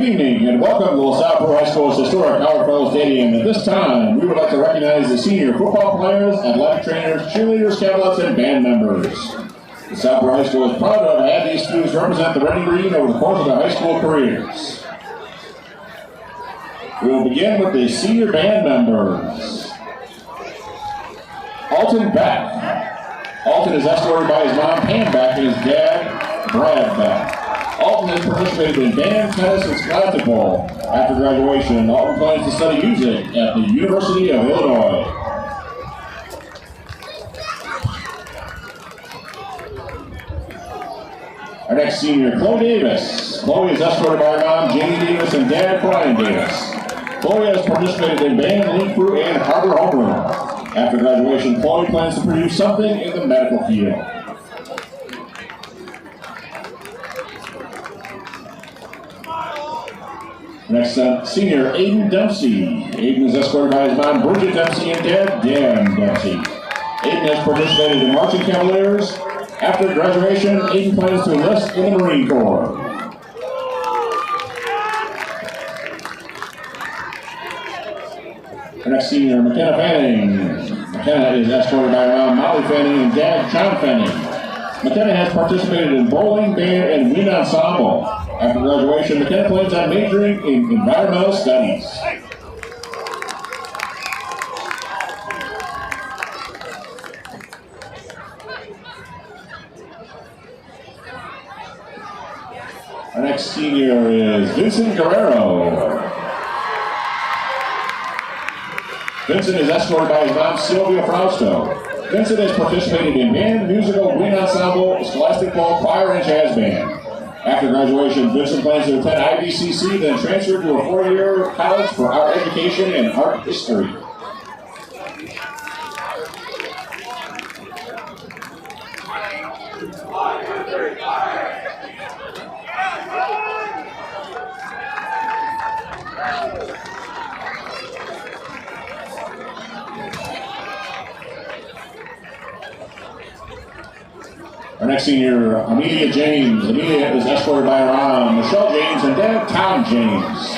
Good evening and welcome to LaSalle High School's historic Howard Fellows Stadium. At this time, we would like to recognize the senior football players, athletic trainers, cheerleaders, Cavaliers, and band members. LaSalle High School is proud to have these students represent the Red and Green over the course of their high school careers. We will begin with the senior band members. Alton Beck. Alton is escorted by his mom, Pam Beck, and his dad, Brad Beck. Alton has participated in band, tennis, and scholastic ball. After graduation, Alton plans to study music at the University of Illinois. Our next senior, Chloe Davis. Chloe is escorted by her mom, Jamie Davis, and dad, Brian Davis. Chloe has participated in band, lead crew, and harbor homeroom. After graduation, Chloe plans to produce something in the medical field. Next up, senior Aiden Dempsey. Aiden is escorted by his mom, Bridget Dempsey, and dad, Dan Dempsey. Aiden has participated in marching Cavaliers. After graduation, Aiden plans to enlist in the Marine Corps. Our next senior, McKenna Fanning. McKenna is escorted by her mom, Molly Fanning, and dad, John Fanning. McKenna has participated in bowling, band, and wind ensemble. After graduation, McKenna plans on majoring in environmental studies. Our next senior is Vincent Guerrero. Vincent is escorted by his mom, Sylvia Frausto. Vincent has participated in band, musical, wind ensemble, scholastic ball, choir, and jazz band. After graduation, Vincent plans to attend IVCC, then transfer to a four-year college for art education and art history. Our next senior, Amelia James. Amelia is escorted by her mom, Michelle James, and dad, Tom James.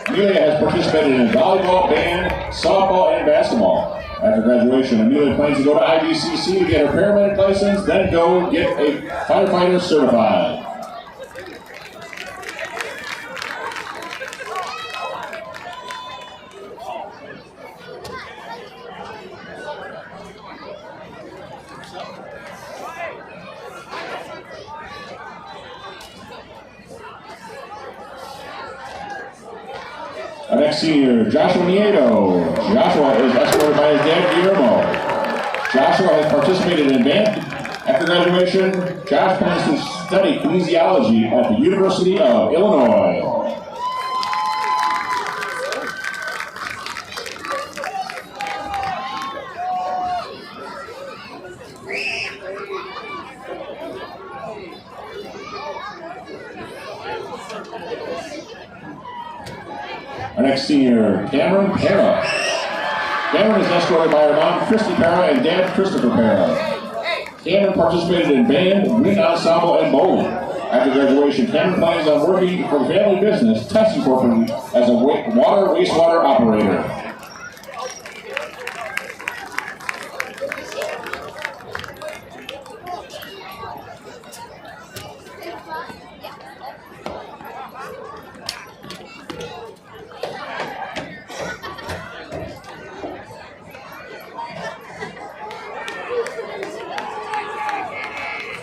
Amelia has participated in volleyball, band, softball, and basketball. After graduation, Amelia plans to go to IVCC to get her paramedic license, then go get a firefighter certified. Our next senior, Joshua Nieto. Joshua is escorted by his dad, Guillermo. Joshua has participated in band. After graduation, Josh plans to study kinesiology at the University of Illinois. Our next senior, Cameron Parra. Cameron is escorted by her mom, Christy Parra, and dad, Christopher Parra. Cameron participated in band, wind ensemble, and bowling. After graduation, Cameron plans on working for the family business, Testing Corporation, as a wastewater operator.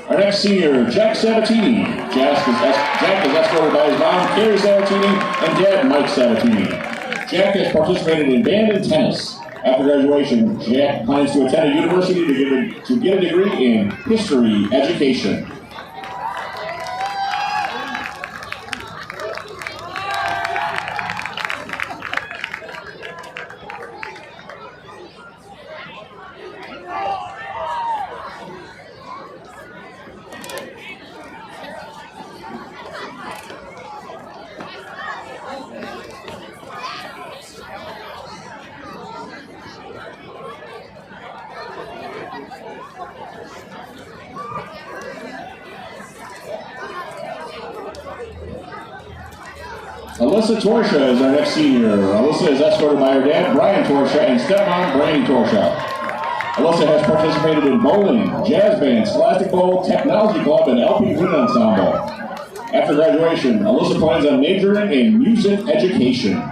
Our next senior, Jack Sabatini. Jack is escorted by his mom, Carrie Sabatini, and dad, Mike Sabatini. Jack has participated in band and tennis. After graduation, Jack plans to attend a university to get a degree in history education. Alyssa Torsha is our next senior. Alyssa is escorted by her dad, Brian Torsha, and stepmom, Brandy Torsha. Alyssa has participated in bowling, jazz band, Scholastic Bowl, Technology Club, and LP Wind Ensemble. After graduation, Alyssa plans on majoring in music education.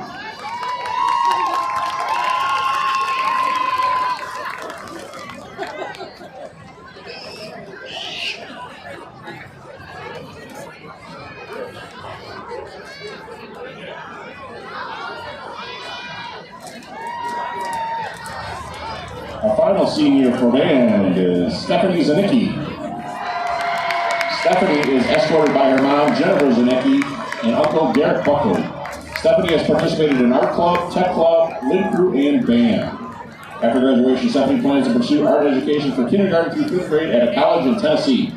Our final senior for band is Stephanie Zanicki. Stephanie is escorted by her mom, Jennifer Zanicki, and uncle Derek Buckley. Stephanie has participated in art club, tech club, lit crew, and band. After graduation, Stephanie plans to pursue art education for kindergarten through 5th grade at a college in Tennessee.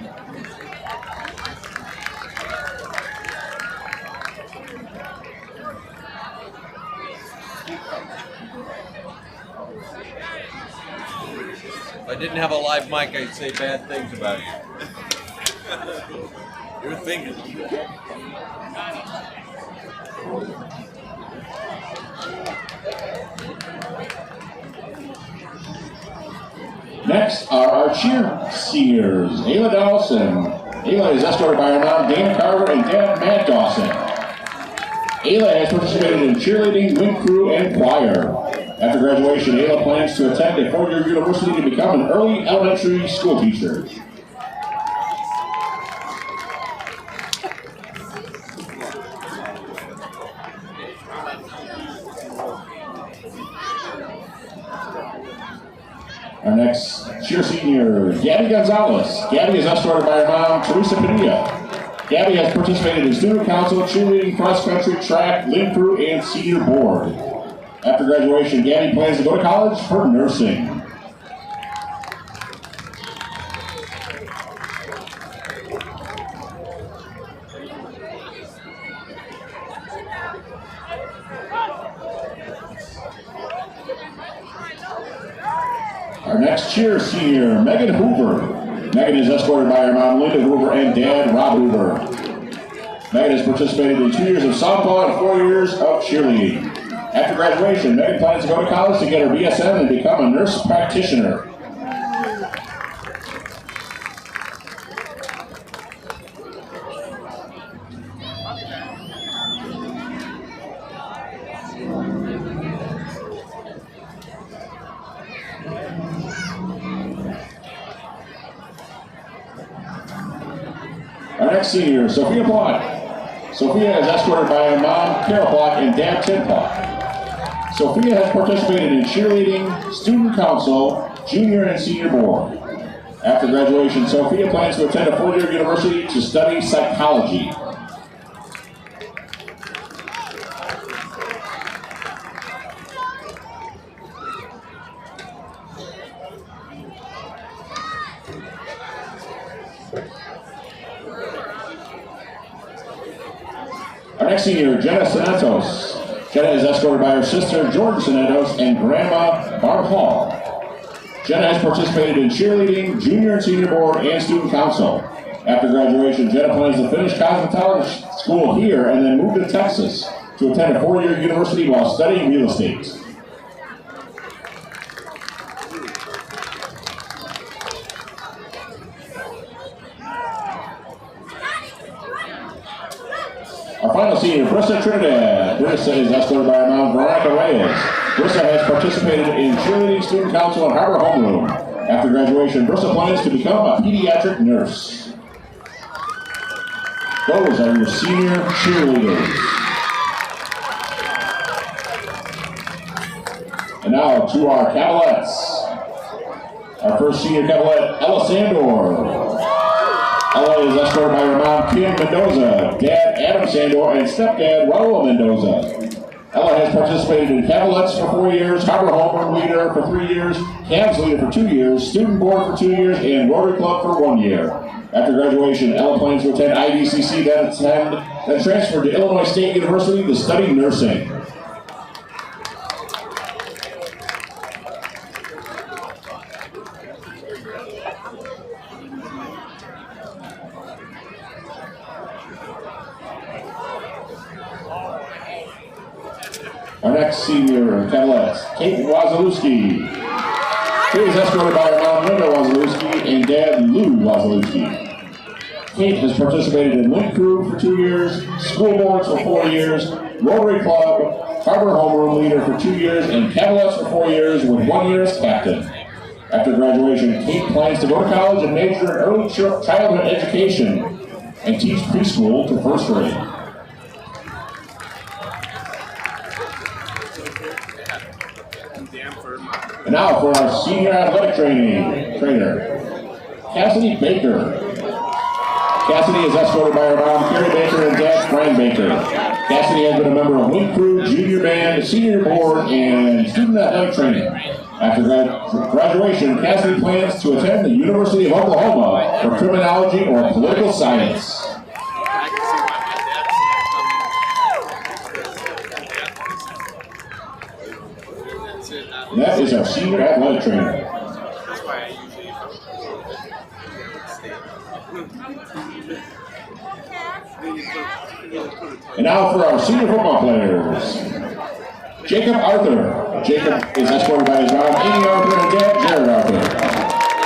If I didn't have a live mic, I'd say bad things about you. You're thinking. Next are our cheer seniors. Ayla Dawson. Ayla is escorted by her mom, Dana Carver, and dad, Matt Dawson. Ayla has participated in cheerleading, wind crew, and choir. After graduation, Ayla plans to attend a 4-year university to become an early elementary school teacher. Our next cheer senior, Gabby Gonzalez. Gabby is escorted by her mom, Teresa Padilla. Gabby has participated in student council, cheerleading, cross country, track, lit crew, and senior board. After graduation, Gabby plans to go to college for nursing. Our next cheer senior, Megan Hoover. Megan is escorted by her mom, Linda Hoover, and dad, Rob Hoover. Megan has participated in 2 years of softball and 4 years of cheerleading. After graduation, Megan plans to go to college to get her BSN and become a nurse practitioner. Our next senior, Sophia Block. Sophia is escorted by her mom, Carol Block, and dad, Tim Block. Sophia has participated in cheerleading, student council, junior and senior board. After graduation, Sophia plans to attend a 4-year university to study psychology. Our next senior, Jenna Santos. Jenna is escorted by her sister, Jordan Santos, and grandma, Barb Hall. Jenna has participated in cheerleading, junior and senior board, and student council. After graduation, Jenna plans to finish cosmetology school here and then move to Texas to attend a 4-year university while studying real estate. Our final senior, Brissa Trinidad. Brissa is escorted by her mom, Veronica Reyes. Brissa has participated in cheerleading, student council, and harbor homeroom. After graduation, Brissa plans to become a pediatric nurse. Those are your senior cheerleaders. And now to our Cavaliers. Our first senior Cavalier, Ella Sandor. Ella is escorted by her mom, Kim Mendoza, dad, Adam Sandor, and stepdad, Raul Mendoza. Ella has participated in Cavaliers for 4 years, Harbor Homeroom leader for 3 years, Cavs leader for 2 years, student board for 2 years, and Rotary Club for 1 year. After graduation, Ella plans to attend IVCC, then transfer to Illinois State University to study nursing. Our next senior Cavaliers, Kate Wazalewski. Kate is escorted by her mom, Linda Wazalewski, and dad, Lou Wazalewski. Kate has participated in Link Crew for 2 years, school boards for 4 years, Rotary Club, Harbor Homeroom Leader for 2 years, and Cavaliers for 4 years with 1 year as captain. After graduation, Kate plans to go to college and major in early childhood education and teach preschool to 1st grade. And now for our senior athletic trainer, Cassidy Baker. Cassidy is escorted by her mom, Carrie Baker, and dad, Brian Baker. Cassidy has been a member of Link Crew, Junior Band, Senior Board, and Student Athletic Training. After graduation, Cassidy plans to attend the University of Oklahoma for criminology or political science. And that is our senior athletic trainer. And now for our senior football players. Jacob Arthur. Jacob is escorted by his mom, Amy Arthur, and dad, Jared Arthur.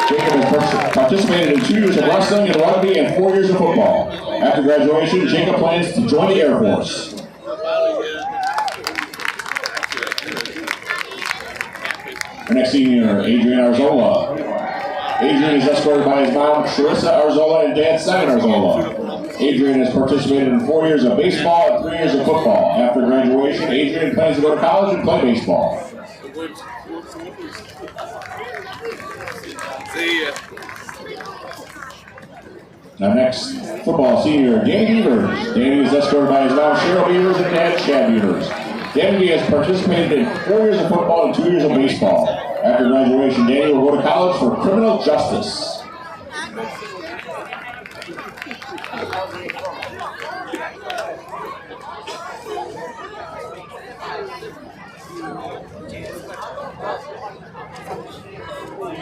Jacob has participated in 2 years of wrestling and rugby and 4 years of football. After graduation, Jacob plans to join the Air Force. Our next senior, Adrian Arzola. Adrian is escorted by his mom, Charissa Arzola, and dad, Simon Arzola. Adrian has participated in 4 years of baseball and 3 years of football. After graduation, Adrian plans to go to college and play baseball. See ya. Now next, football senior, Danny Beavers. Danny is escorted by his mom, Cheryl Beavers, and dad, Chad Beavers. Danny has participated in 4 years of football and 2 years of baseball. After graduation, Danny will go to college for criminal justice.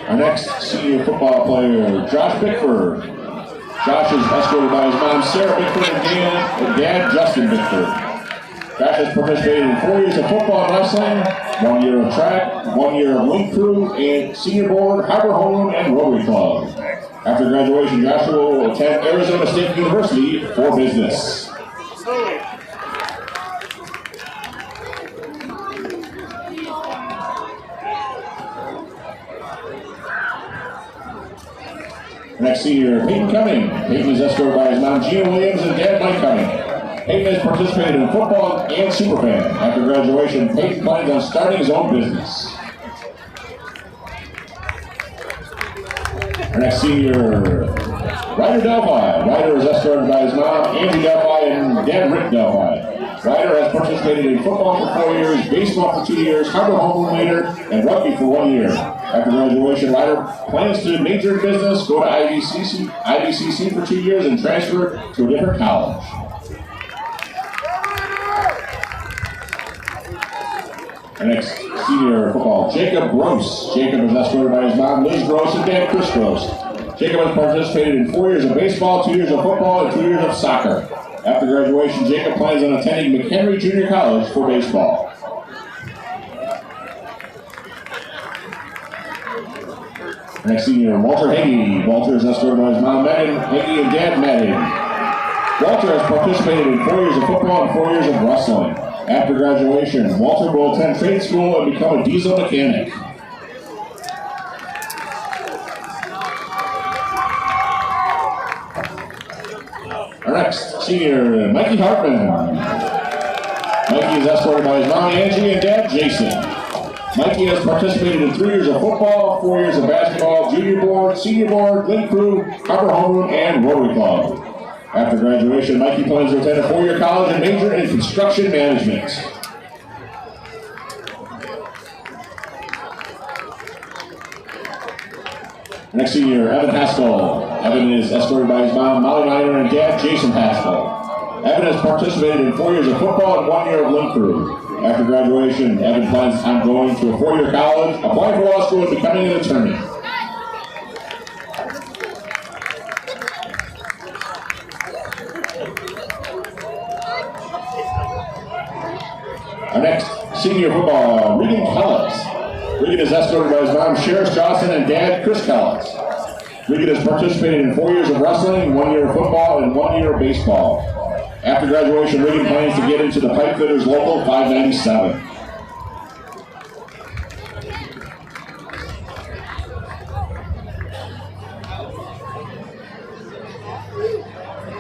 Our next senior football player, Josh Bickford. Josh is escorted by his mom, Sarah Bickford, and dad, Justin Bickford. Josh has participated in 4 years of football and wrestling, 1 year of track, 1 year of Link Crew, and Senior Board, Harbor Homeroom, and Rotary Club. After graduation, Joshua will attend Arizona State University for business. Next senior, Peyton Cumming. Peyton is escorted by his mom, Gina Williams, and dad, Mike Cumming. Peyton has participated in football and Superfan. After graduation, Peyton plans on starting his own business. Our next senior, Ryder Delphi. Ryder is escorted by his mom, Angie Delphi, and dad, Rick Delphi. Ryder has participated in football for 4 years, baseball for 2 years, Harbor Homeroom Leader, and rugby for 1 year. After graduation, Ryder plans to major in business, go to IVCC for 2 years, and transfer to a different college. Our next senior football, Jacob Gross. Jacob is escorted by his mom, Liz Gross, and dad, Chris Gross. Jacob has participated in 4 years of baseball, 2 years of football, and 2 years of soccer. After graduation, Jacob plans on attending McHenry Junior College for baseball. Next senior, Walter Hagee. Walter is escorted by his mom, Megan Hagee, and dad, Matt Hagee. Walter has participated in 4 years of football and 4 years of wrestling. After graduation, Walter will attend trade school and become a diesel mechanic. Our next senior, Mikey Hartman. Mikey is escorted by his mom, Angie, and dad, Jason. Mikey has participated in 3 years of football, 4 years of basketball, junior board, senior board, Link Crew, Harbor Homeroom, and Rotary Club. After graduation, Mikey plans to attend a 4-year college and major in construction management. Next senior, Evan Haskell. Evan is escorted by his mom, Molly Miner, and dad, Jason Haskell. Evan has participated in 4 years of football and 1 year of Link Crew. After graduation, Evan plans on going to a 4-year college, applying for law school, and becoming an attorney. Our next senior football, Regan Kellett. Regan is escorted by his mom, Sheriff Johnson, and dad, Chris Kellett. Regan has participated in 4 years of wrestling, 1 year of football, and 1 year of baseball. After graduation, Regan plans to get into the Pipe Fitters Local 597.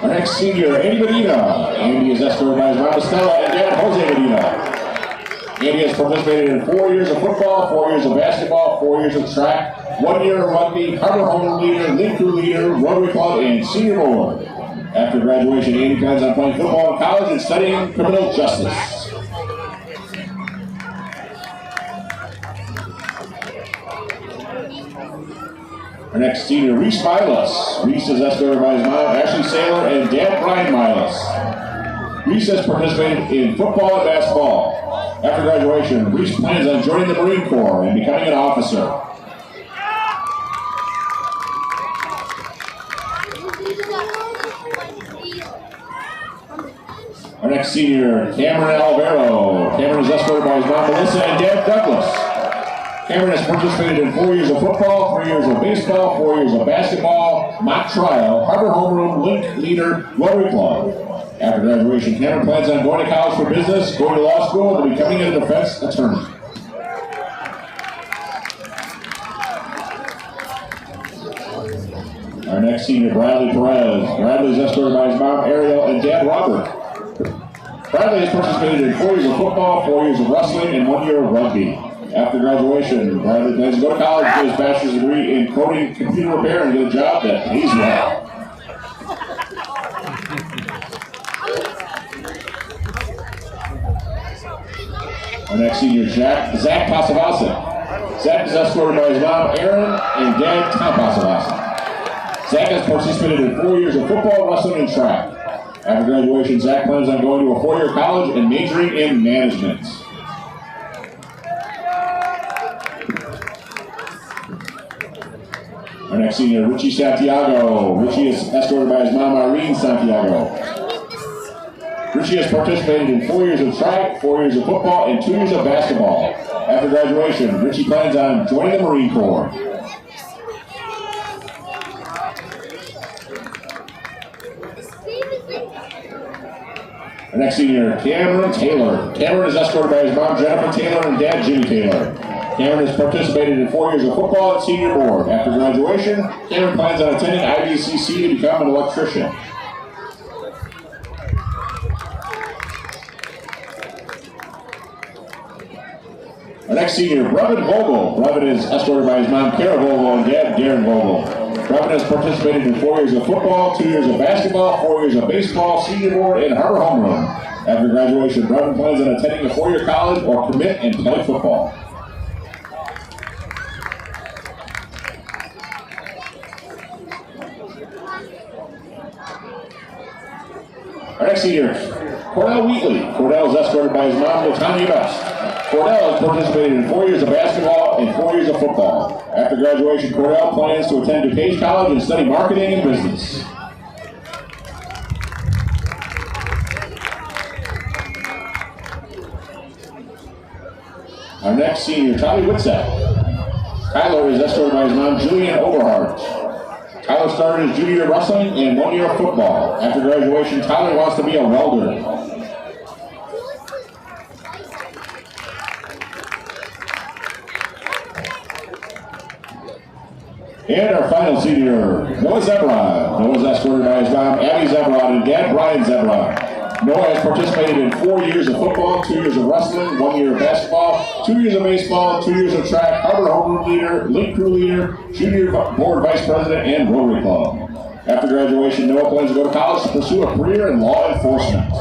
Our next senior, Andy Medina. Andy is escorted by his mom, Estella, and dad, Jose Medina. Andy has participated in 4 years of football, 4 years of basketball, 4 years of track, 1 year of rugby, Harbor Home leader, League Crew leader, Rotary Club, and senior board. After graduation, Andy plans on playing football in college and studying criminal justice. Our next senior, Reese Milas. Reese is escorted by his mom, Ashley Saylor, and dad, Brian Milas. Reese has participated in football and basketball. After graduation, Reese plans on joining the Marine Corps and becoming an officer. Our next senior, Cameron Alvaro. Cameron is escorted by his mom, Melissa, and dad, Douglas. Cameron has participated in 4 years of football, 3 years of baseball, 4 years of basketball, mock trial, Harbor Homeroom, Link Leader, Rotary Club. After graduation, Cameron plans on going to college for business, going to law school, and becoming a defense attorney. Our next senior, Bradley Perez. Bradley is escorted by his mom, Ariel, and dad, Robert. Bradley has participated in 4 years of football, 4 years of wrestling, and 1 year of rugby. After graduation, Bradley plans to go to college, get his bachelor's degree in coding, computer repair, and get a job that pays well. Our next senior, Zach Pasavasa. Zach is escorted by his mom, Aaron, and dad, Tom Pasavasa. Zach has participated in 4 years of football, wrestling, and track. After graduation, Zach plans on going to a 4-year college and majoring in management. Our next senior, Richie Santiago. Richie is escorted by his mom, Irene Santiago. Richie has participated in 4 years of track, 4 years of football, and 2 years of basketball. After graduation, Richie plans on joining the Marine Corps. Our next senior, Cameron Taylor. Cameron is escorted by his mom, Jennifer Taylor, and dad, Jimmy Taylor. Cameron has participated in 4 years of football at senior board. After graduation, Cameron plans on attending IVCC to become an electrician. Our next senior, Brevin Vogel. Brevin is escorted by his mom, Kara Vogel, and dad, Darren Vogel. Brevin has participated in 4 years of football, 2 years of basketball, 4 years of baseball, senior board, and Harbor Homeroom. After graduation, Brevin plans on attending a 4-year college or commit and play football. Our next senior, Cordell Wheatley. Cordell is escorted by his mom, Latanya Best. Cordell has participated in 4 years of basketball and 4 years of football. After graduation, Cordell plans to attend DuPage College and study marketing and business. Our next senior, Tyler Whitsett. Tyler is escorted by his mom, Julianne Overhart. Tyler started his junior year wrestling and 1 year of football. After graduation, Tyler wants to be a welder. And our final senior, Noah Zebrod. Noah is escorted by his mom, Abby Zebrod, and dad, Brian Zebrod. Noah has participated in 4 years of football, 2 years of wrestling, 1 year of basketball, 2 years of baseball, 2 years of track, Harbor Homeroom leader, Link Crew leader, junior board vice president, and Rotary Club. After graduation, Noah plans to go to college to pursue a career in law enforcement.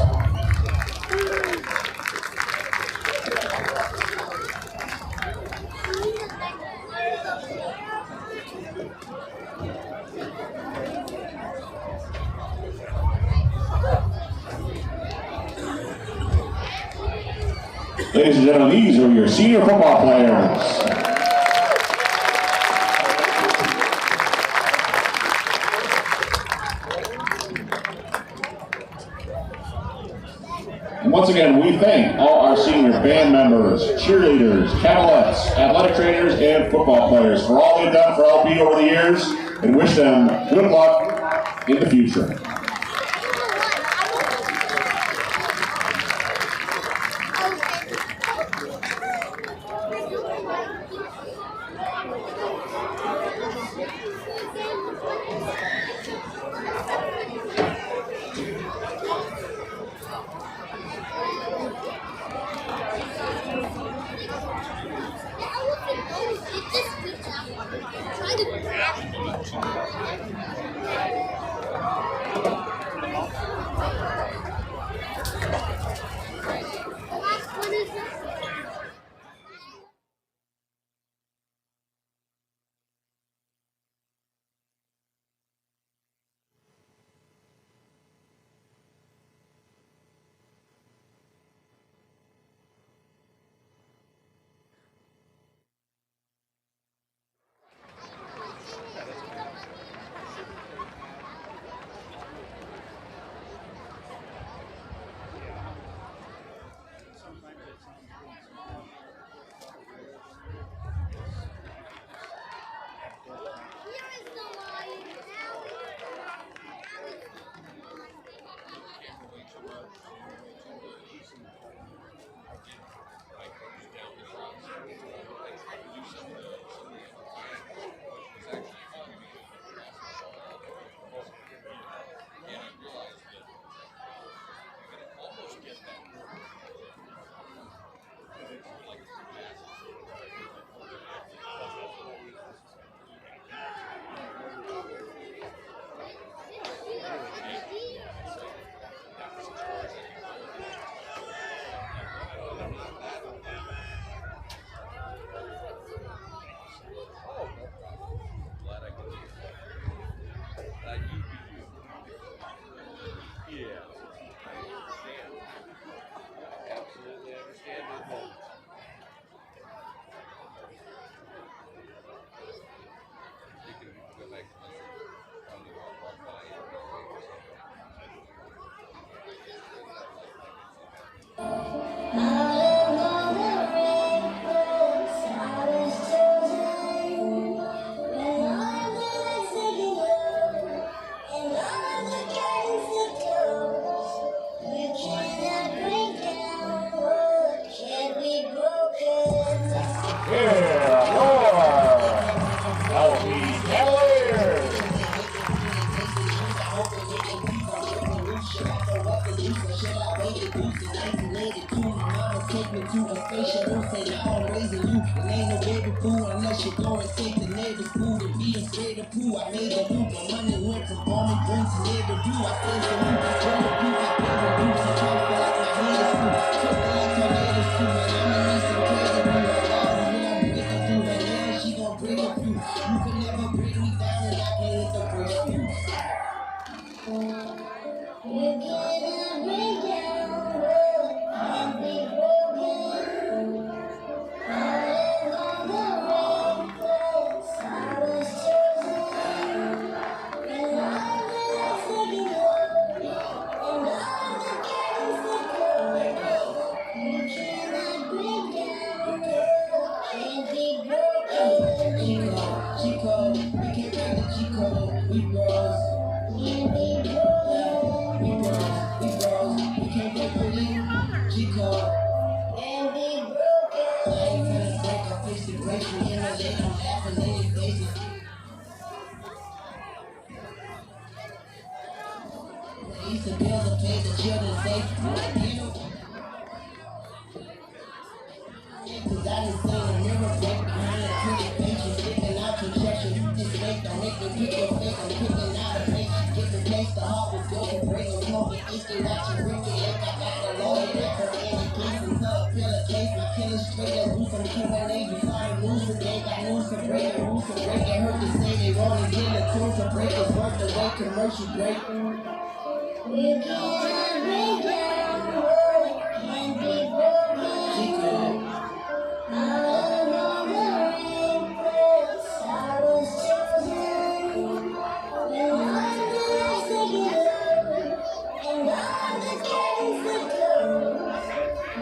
Ladies and gentlemen, these are your senior football players. And once again, we thank all our our senior band members, cheerleaders, Cavaliers, athletic trainers, and football players for all they've done for LP over the years, and wish them good luck in the future.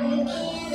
You can't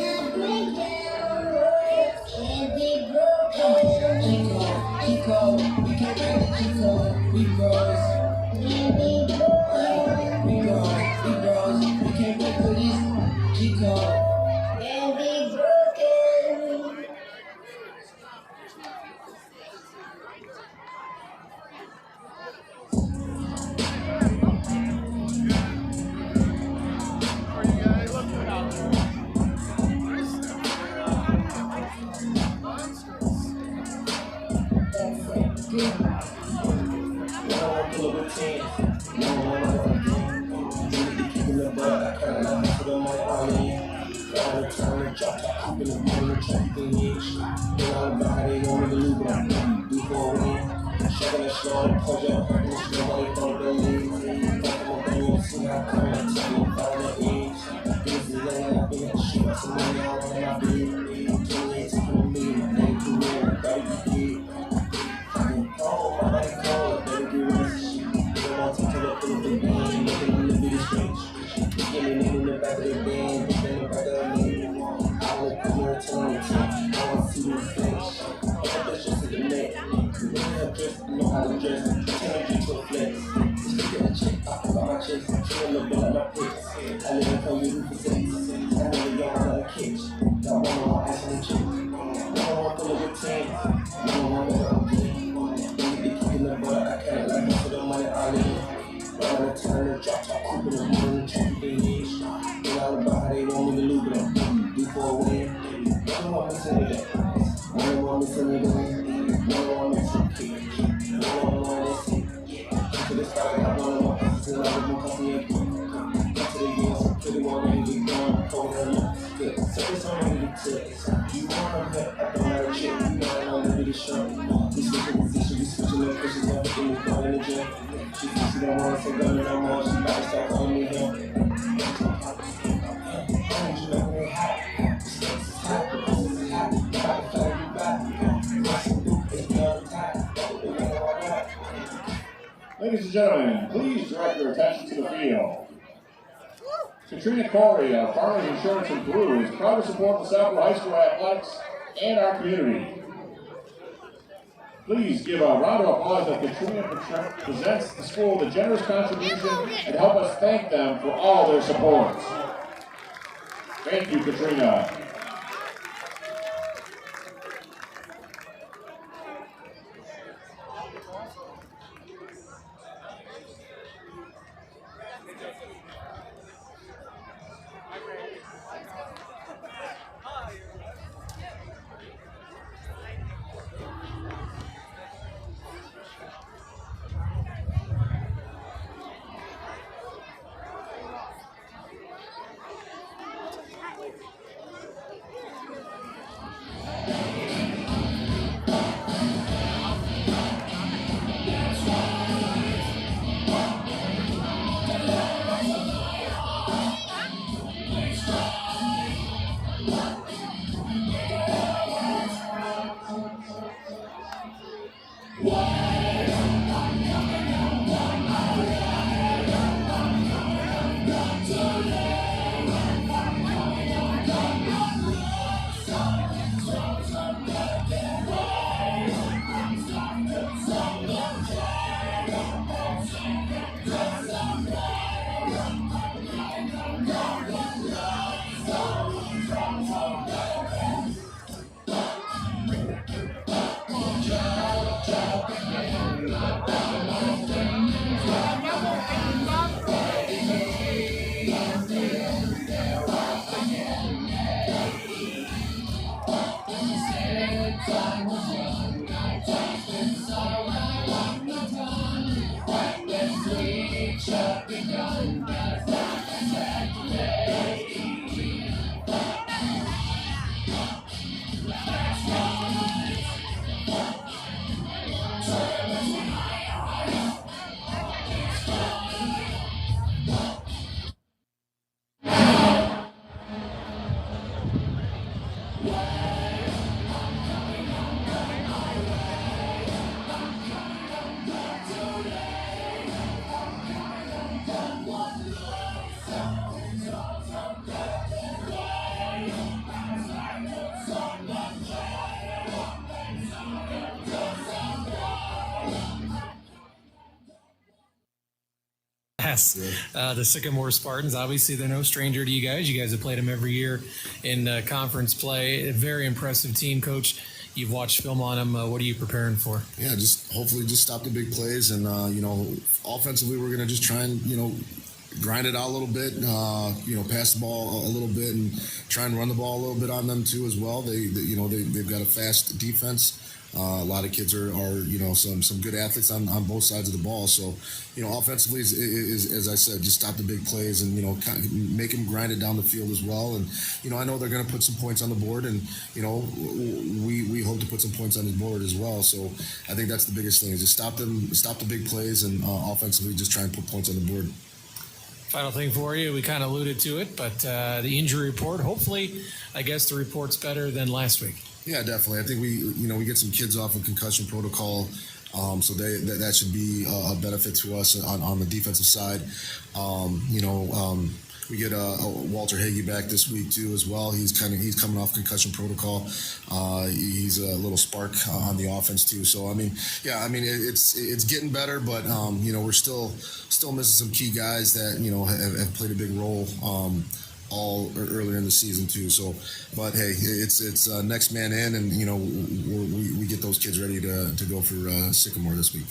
Ladies and gentlemen, please direct your attention to the field. Katrina Corey of Farmers Insurance and Blue is proud to support the Sycamore High School athletics and our community. Please give a round of applause as Katrina presents the school with a generous contribution and help us thank them for all their support. Thank you, Katrina. The Sycamore Spartans, obviously they're no stranger to you guys. You guys have played them every year in conference play. A very impressive team, Coach. You've watched film on them. What are you preparing for? Yeah, just hopefully just stop the big plays. And, offensively, we're going to just try and, grind it out a little bit, pass the ball a little bit and try and run the ball a little bit on them too as well. They've got a fast defense. A lot of kids are some good athletes on both sides of the ball. So, offensively is as I said, just stop the big plays and, make them grind it down the field as well. And, I know they're going to put some points on the board and, we hope to put some points on the board as well. So I think that's the biggest thing is just stop the big plays and offensively just try and put points on the board. Final thing for you, we kind of alluded to it, but the injury report, hopefully, I guess the report's better than last week. Yeah, definitely. I think we get some kids off of concussion protocol, so that should be a benefit to us on the defensive side. We get Walter Hagee back this week too as well. He's coming off concussion protocol. He's a little spark on the offense too. So it's getting better, but we're still missing some key guys that have played a big role. All earlier in the season too. So, but hey, it's next man in, and we get those kids ready to go for Sycamore this week.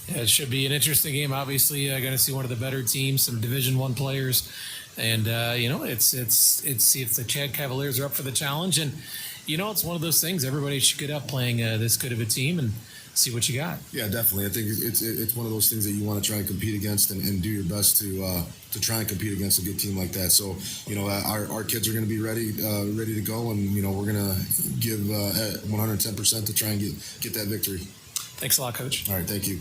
Yeah, it should be an interesting game. Obviously, going to see one of the better teams, some Division I players, and it's see if the Chad Cavaliers are up for the challenge. And it's one of those things. Everybody should get up playing this good of a team and see what you got. Yeah, definitely. I think it's one of those things that you want to try and compete against and do your best to try and compete against a good team like that. So, our kids are going to be ready to go, and we're going to give 110% to try and get that victory. Thanks a lot, Coach. All right, thank you.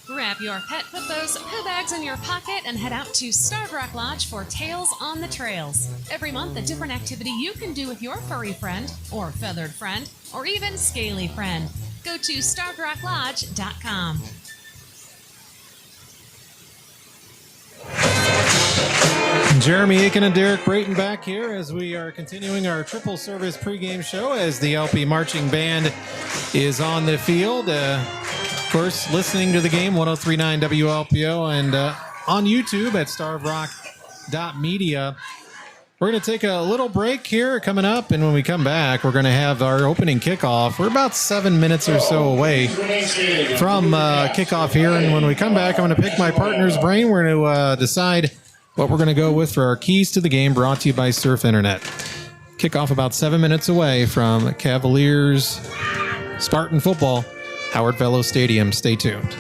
Grab your pet, put those poo bags in your pocket, and head out to Starved Rock Lodge for Tales on the Trails. Every month, a different activity you can do with your furry friend, or feathered friend, or even scaly friend. Go to starvedrocklodge.com. Jeremy Aiken and Derek Brayton back here as we are continuing our triple service pregame show as the LP marching band is on the field. Of course, listening to the game, 103.9 WLPO, and on YouTube at starvedrock.media. We're going to take a little break here coming up, and when we come back, we're going to have our opening kickoff. We're about 7 minutes or so away from kickoff here, and when we come back, I'm going to pick my partner's brain. We're going to decide what we're going to go with for our keys to the game, brought to you by Surf Internet. Kickoff about 7 minutes away from Cavaliers Spartan football, Howard Fellow Stadium. Stay tuned.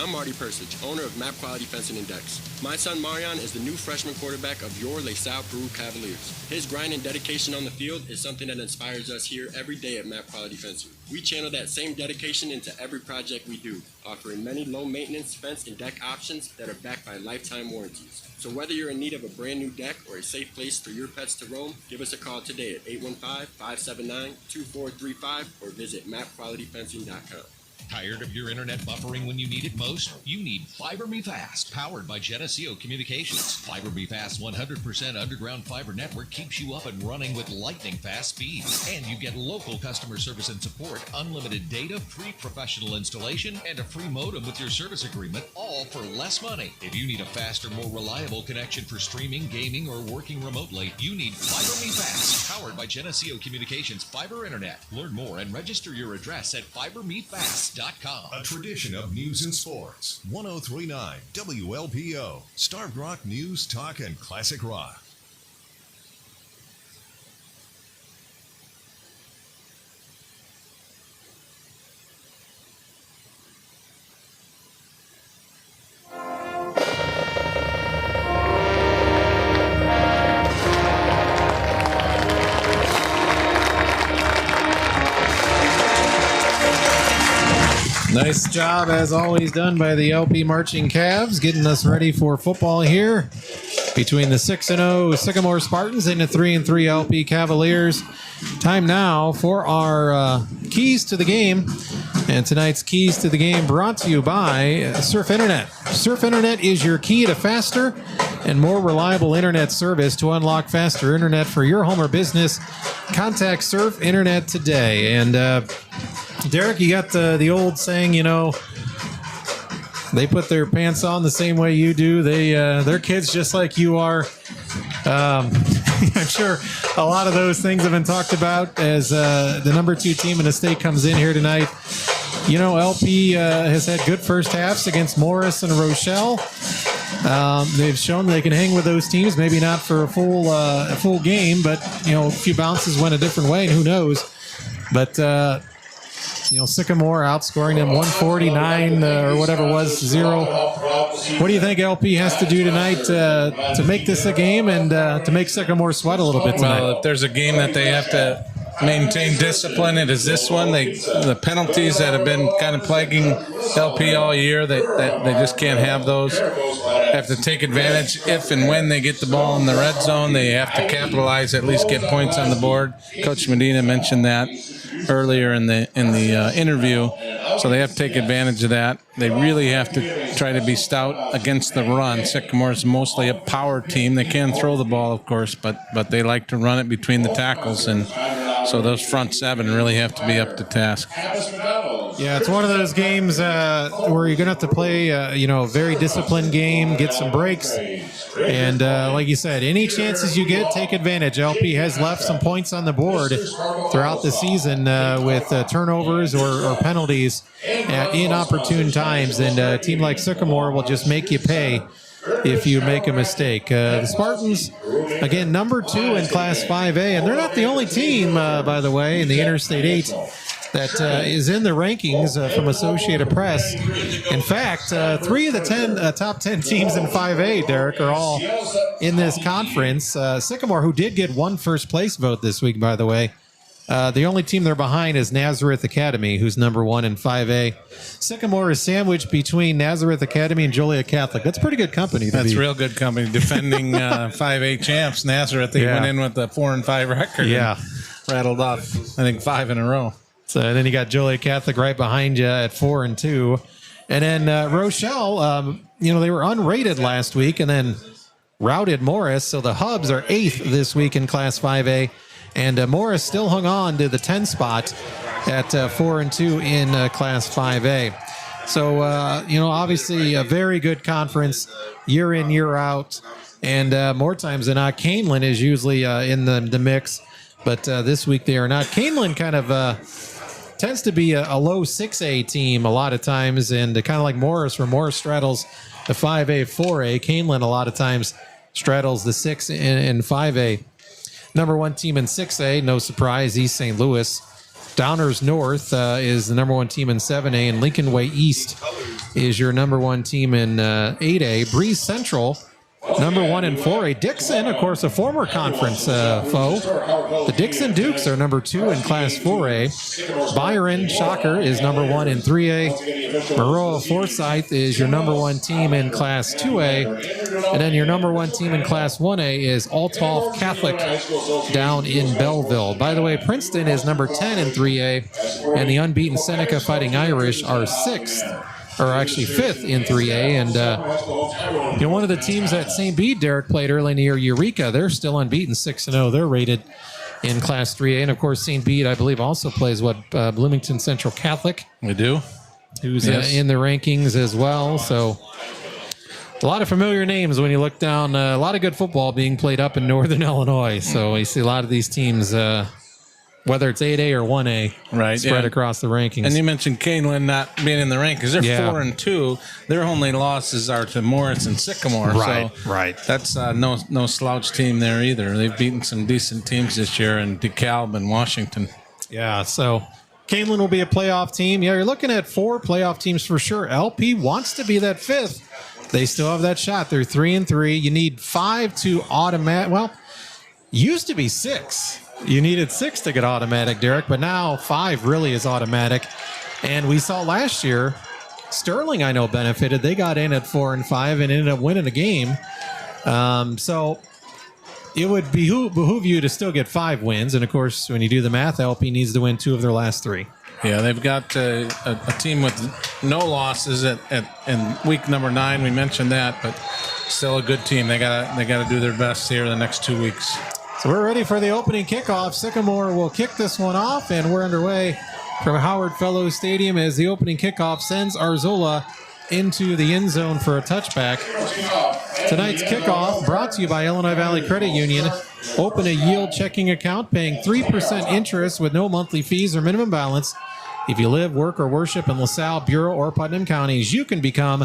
I'm Marty Persich, owner of Map Quality Fencing and Decks. My son Marion is the new freshman quarterback of your LaSalle Peru Cavaliers. His grind and dedication on the field is something that inspires us here every day at Map Quality Fencing. We channel that same dedication into every project we do, offering many low-maintenance fence and deck options that are backed by lifetime warranties. So whether you're in need of a brand new deck or a safe place for your pets to roam, give us a call today at 815-579-2435 or visit mapqualityfencing.com. Tired of your internet buffering when you need it most? You need Fiber Me Fast, powered by Geneseo Communications. Fiber Me Fast 100% underground fiber network keeps you up and running with lightning fast speeds. And you get local customer service and support, unlimited data, free professional installation, and a free modem with your service agreement, all for less money. If you need a faster, more reliable connection for streaming, gaming, or working remotely, you need Fiber Me Fast, powered by Geneseo Communications Fiber Internet. Learn more and register your address at fibermefast.com. A tradition of news and sports. 103.9 WLPO. Starved Rock News, Talk, and Classic Rock. Nice job, as always, done by the LP Marching Cavs, getting us ready for football here between the 6-0 Sycamore Spartans and the 3-3 LP Cavaliers. Time now for our keys to the game. And tonight's keys to the game brought to you by Surf Internet. Surf Internet is your key to faster and more reliable internet service. To unlock faster internet for your home or business, contact Surf Internet today. And Derek, you got the old saying, you know, they put their pants on the same way you do. They're kids just like you are. I'm sure a lot of those things have been talked about as the number 2 team in the state comes in here tonight. LP has had good first halves against Morris and Rochelle. They've shown they can hang with those teams, maybe not for a full game, but, a few bounces went a different way, and who knows. But, Sycamore outscoring them 149 or whatever it was, 0. What do you think LP has to do tonight to make this a game and to make Sycamore sweat a little bit tonight? Well, if there's a game that they have to maintain discipline, it is this one. The penalties that have been kind of plaguing LP all year, they just can't have those. Have to take advantage if and when they get the ball in the red zone. They have to capitalize, at least get points on the board. Coach Medina mentioned that earlier in the interview. So they have to take advantage of that. They really have to try to be stout against the run. Sycamore's mostly a power team. They can throw the ball, of course, but they like to run it between the tackles, and so those front seven really have to be up to task. Yeah, it's one of those games where you're going to have to play, a very disciplined game, get some breaks. And like you said, any chances you get, take advantage. LP has left some points on the board throughout the season with turnovers or penalties at inopportune times. And a team like Sycamore will just make you pay if you make a mistake. The Spartans, again, number 2 in Class 5A, and they're not the only team, by the way, in the Interstate 8 that is in the rankings from Associated Press. In fact, 3 of the top 10 teams in 5A, Derek, are all in this conference. Sycamore, who did get one first-place vote this week, by the way, the only team they're behind is Nazareth Academy, who's number 1 in 5A. Sycamore is sandwiched between Nazareth Academy and Joliet Catholic. That's pretty good company. That's real good company. Defending 5A champs, Nazareth, they went in with a 4-5 record. Yeah. Rattled off, I think, 5 in a row. So then you got Joliet Catholic right behind you at 4-2. And then Rochelle, they were unrated last week and then routed Morris. So the Hubs are 8th this week in Class 5A. And Morris still hung on to the 10 spot at 4-2 in Class 5A. So, obviously a very good conference year in, year out. And more times than not, Canelan is usually in the mix. But this week they are not. Canelan kind of tends to be a low 6A team a lot of times. And kind of like Morris, where Morris straddles the 5A, 4A. Canelan a lot of times straddles the 6 in 5A. Number 1 team in 6A, no surprise, East St. Louis. Downers North is the number 1 team in 7A, and Lincoln Way East is your number 1 team in 8A. Breeze Central, number 1 in 4A. Dixon, of course, a former conference foe. The Dixon Dukes are number 2 in Class 4A. Byron, shocker, is number 1 in 3A. Maroa Forsyth is your number 1 team in Class 2A. And then your number 1 team in Class 1A is Althoff Catholic down in Belleville. By the way, Princeton is number 10 in 3A, and the unbeaten Seneca Fighting Irish are 6th. Or actually 5th in 3A. And, one of the teams that St. Bede, Derek, played early in the year, Eureka, they're still unbeaten, 6-0. They're rated in Class 3A. And, of course, St. Bede, I believe, also plays, Bloomington Central Catholic. We do. Who's in the rankings as well. So a lot of familiar names when you look down. A lot of good football being played up in Northern Illinois. So you see a lot of these teams whether it's 8A or 1A, right, spread across the rankings. And you mentioned Canelan not being in the rankings. They're 4-2. Their only losses are to Morris and Sycamore. Right, so right. That's no slouch team there either. They've beaten some decent teams this year in DeKalb and Washington. Yeah, so Canelan will be a playoff team. Yeah, you're looking at 4 playoff teams for sure. LP wants to be that 5th. They still have that shot. They're 3-3. You need 5 to automatic. Well, used to be 6. You needed 6 to get automatic, Derek, but now 5 really is automatic. And we saw last year, Sterling, I know, benefited. They got in at 4-5 and ended up winning a game. So it would behoove you to still get 5 wins. And, of course, when you do the math, LP needs to win 2 of their last 3. Yeah, they've got a team with no losses in week number 9. We mentioned that, but still a good team. They gotta do their best here the next 2 weeks. So we're ready for the opening kickoff. Sycamore will kick this one off, and we're underway from Howard Fellows Stadium as the opening kickoff sends Arzola into the end zone for a touchback. Tonight's kickoff brought to you by Illinois Valley Credit Union. Open a yield checking account paying 3% interest with no monthly fees or minimum balance If you live, work, or worship in LaSalle, Bureau, or Putnam counties, you can become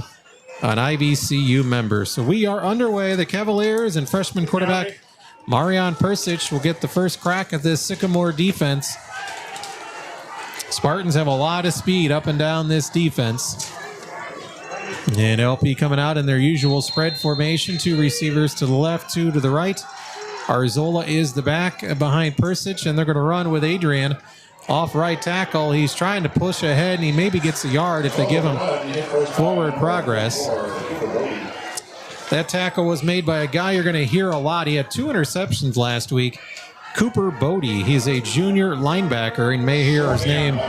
an IVCU member. So we are underway. The Cavaliers and freshman quarterback Marian Persic will get the first crack at this Sycamore defense. Spartans have a lot of speed up and down this defense. And LP coming out in their usual spread formation. 2 receivers to the left, 2 to the right. Arzola is the back behind Persic, and they're going to run with Adrian off right tackle. He's trying to push ahead, and he maybe gets a yard if they give him forward progress. That tackle was made by a guy you're going to hear a lot. He had 2 interceptions last week. Cooper Bodie. He's a junior linebacker, and may hear his name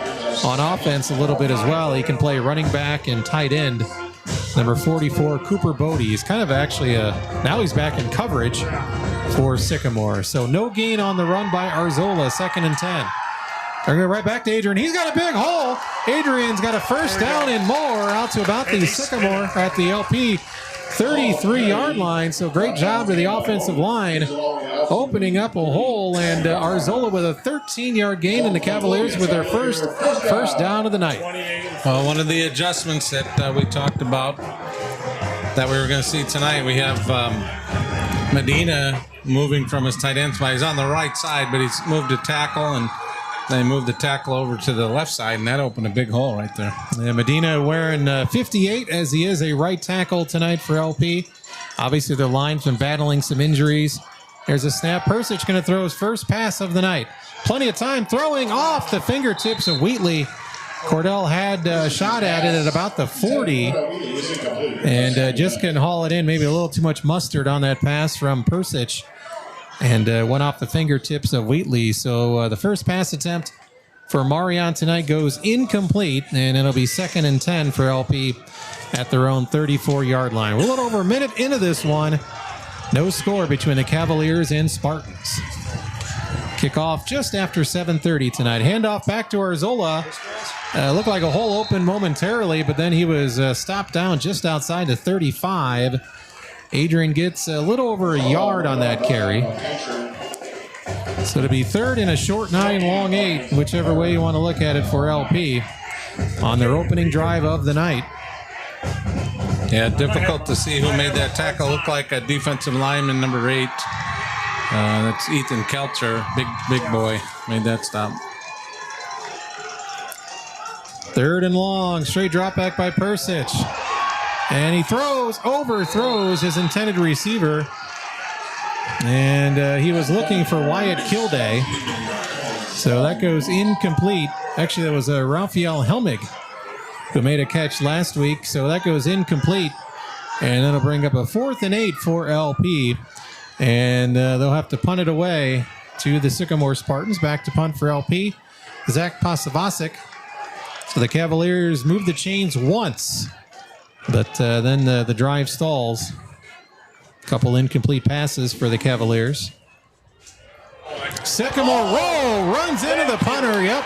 on offense a little bit as well. He can play running back and tight end. Number 44, Cooper Bodie. He's kind of actually now he's back in coverage for Sycamore. So no gain on the run by Arzola, 2nd and 10. They're going right back to Adrian. He's got a big hole. Adrian's got a first down and more out to about the Sycamore at the LP 33-yard line. So great job to the offensive line opening up a hole, and Arzola with a 13-yard gain, and the Cavaliers with their first down of the night. Well, one of the adjustments that we talked about that we were going to see tonight, we have Medina moving from his tight end spot. He's on the right side, but he's moved to tackle, and they moved the tackle over to the left side, and that opened a big hole right there. Yeah, Medina wearing 58 as he is a right tackle tonight for LP. Obviously, their line's been battling some injuries. There's a snap. Persic going to throw his first pass of the night. Plenty of time throwing off the fingertips of Wheatley. Cordell had a shot at it at about the 40 and just couldn't haul it in. Maybe a little too much mustard on that pass from Persic, and went off the fingertips of Wheatley. So the first pass attempt for Marion tonight goes incomplete, and it'll be 2nd and 10 for LP at their own 34-yard line. We're a little over a minute into this one. No score between the Cavaliers and Spartans. Kickoff just after 7:30 tonight. Handoff back to Arzola. Looked like a hole open momentarily, but then he was stopped down just outside the 35. Adrian gets a little over a yard on that carry. So to be 3rd and a short 9, long 8, whichever way you want to look at it for LP on their opening drive of the night. Yeah, difficult to see who made that tackle. Looked like a defensive lineman, number 8. That's Ethan Kelcher, big boy, made that stop. 3rd and long, straight drop back by Persic. And he overthrows his intended receiver. And he was looking for Wyatt Kilday. So that goes incomplete. Actually, that was Raphael Helmig who made a catch last week. So that goes incomplete. And that'll bring up a 4th and 8 for LP. And they'll have to punt it away to the Sycamore Spartans. Back to punt for LP. Zach Pasavasic. So the Cavaliers move the chains once. But then the drive stalls. A couple incomplete passes for the Cavaliers. Sycamore runs into the punter. Yep.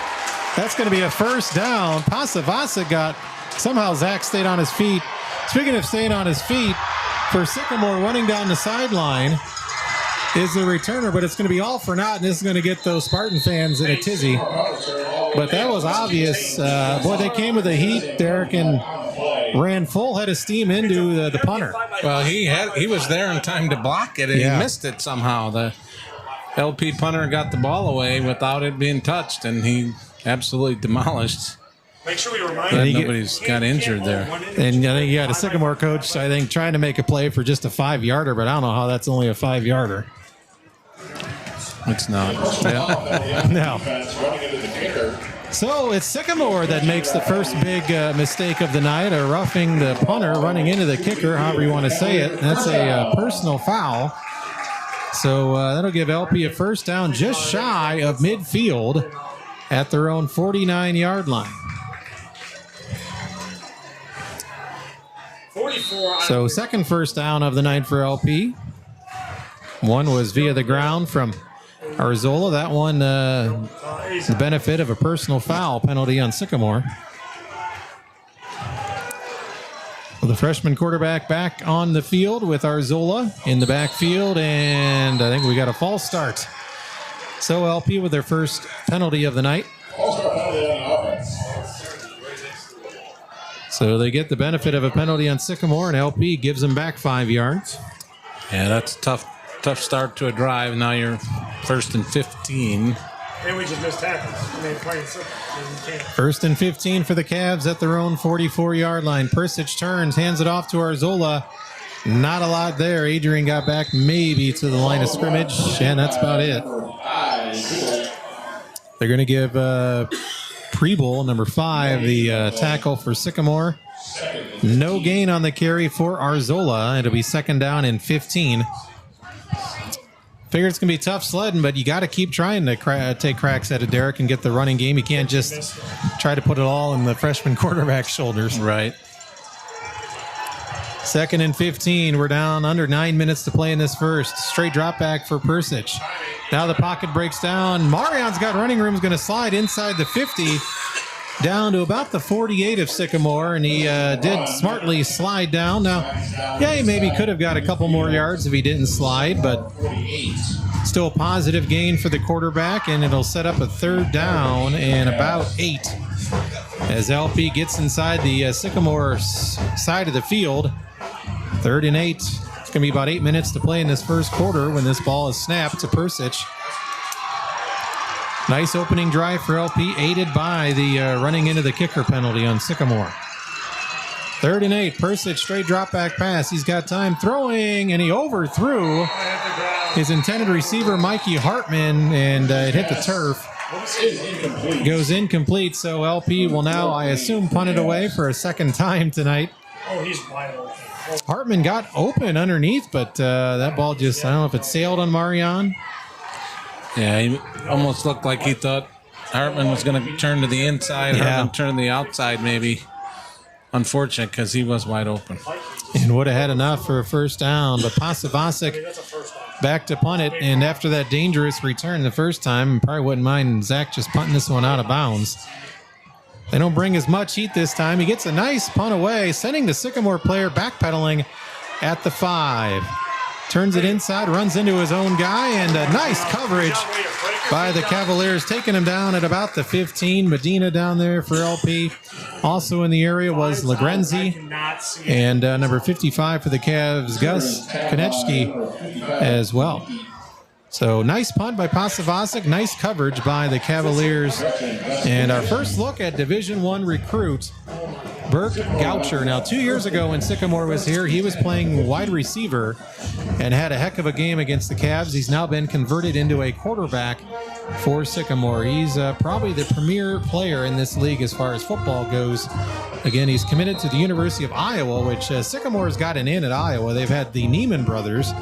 That's going to be a first down. Pasavasic somehow Zach stayed on his feet. Speaking of staying on his feet, for Sycamore running down the sideline is the returner, but it's going to be all for naught, and this is going to get those Spartan fans in a tizzy. But that was obvious. Boy, they came with the heat, Derek, and ran full head of steam into the punter. Well, he was there in time to block it, and he missed it somehow. The LP punter got the ball away without it being touched, and he absolutely demolished. Make sure we remind nobody's got injured there. And I think you got a Sycamore coach, trying to make a play for just a 5-yarder, but I don't know how that's only a 5-yarder. It's not. No. So it's Sycamore that makes the first big mistake of the night, or roughing the punter, running into the kicker, however you want to say it. That's a personal foul. So that'll give LP a first down just shy of midfield at their own 49-yard line. So second first down of the night for LP. One was via the ground from Arzola. That one, the benefit of a personal foul penalty on Sycamore. Well, the freshman quarterback back on the field with Arzola in the backfield, and I think we got a false start. So LP with their first penalty of the night. False start penalty on offense. So they get the benefit of a penalty on Sycamore, and LP gives them back 5 yards. Yeah, that's a tough start to a drive. Now you're 1st and 15. And we just missed tackles. I mean, plain simple. First and 15 for the Cavs at their own 44-yard line. Persich turns, hands it off to Arzola. Not a lot there. Adrian got back maybe to the line of scrimmage, and that's about it. They're going to give Preble, number 5, the tackle for Sycamore. No gain on the carry for Arzola. It'll be 2nd down and 15. Figure it's going to be tough sledding, but you got to keep trying to take cracks at it, Derek, and get the running game. You can't just try to put it all in the freshman quarterback's shoulders. Right. 2nd and 15. We're down under 9 minutes to play in this first. Straight drop back for Persich. Now the pocket breaks down. Marion's got running room. Is going to slide inside the 50 down to about the 48 of Sycamore, and he did smartly slide down. Now, yeah, he maybe could have got a couple more yards if he didn't slide, but still a positive gain for the quarterback, and it'll set up a 3rd down and about 8 as LP gets inside the Sycamore side of the field. 3rd and 8. It's going to be about 8 minutes to play in this first quarter when this ball is snapped to Persich. Nice opening drive for LP, aided by the running into the kicker penalty on Sycamore. 3rd and 8. Persich, straight drop back pass. He's got time throwing, and he overthrew his intended receiver, Mikey Hartman, and it hit the turf. Goes incomplete, so LP will now, I assume, punt it away for a 2nd time tonight. Oh, he's wide open. Hartman got open underneath, but that ball just, I don't know if it sailed on Marion. Yeah, he almost looked like he thought Hartman was going to turn to the inside. Yeah. Hartman turned to the outside, maybe. Unfortunate, because he was wide open. And would have had enough for a 1st down, but Pasivasic back to punt it, and after that dangerous return the first time, probably wouldn't mind Zach just punting this one out of bounds. They don't bring as much heat this time. He gets a nice punt away, sending the Sycamore player backpedaling at the 5. Turns it inside, runs into his own guy, and a nice coverage by the Cavaliers, taking him down at about the 15. Medina down there for LP. Also in the area was Legrenzi, and number 55 for the Cavs, Gus Konechski as well. So nice punt by Pasivasic, nice coverage by the Cavaliers. And our first look at Division I recruit, Burke Goucher. Now, 2 years ago when Sycamore was here, he was playing wide receiver and had a heck of a game against the Cavs. He's now been converted into a quarterback for Sycamore. He's probably the premier player in this league as far as football goes. Again, he's committed to the University of Iowa, which Sycamore's got an in at Iowa. They've had the Neiman brothers,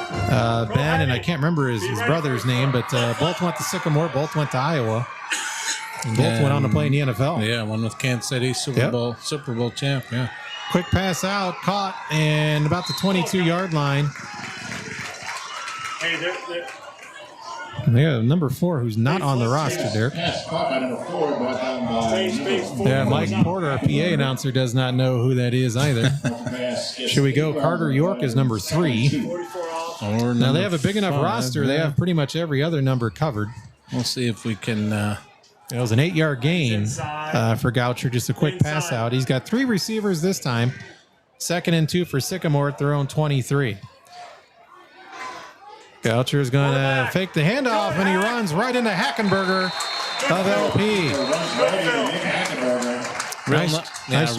Ben, and I can't remember his brother's name, but both went to Sycamore, both went to Iowa. And both went on to play in the NFL. Yeah, one with Kansas City, Super Bowl champ, yeah. Quick pass out, caught, and about the 22-yard line. Hey, They got number 4 who's not on the roster, Derek. Yeah, Mike Porter, our PA announcer, does not know who that is either. Should we go? Carter York is number 3. Now, they have a big enough roster. They have pretty much every other number covered. We'll see if we can... It was an 8-yard gain for Goucher, just a quick pass out. He's got 3 receivers this time. 2nd and 2 for Sycamore at their own 23. Goucher is going to fake the handoff, and he runs right into Hackenberger of LP.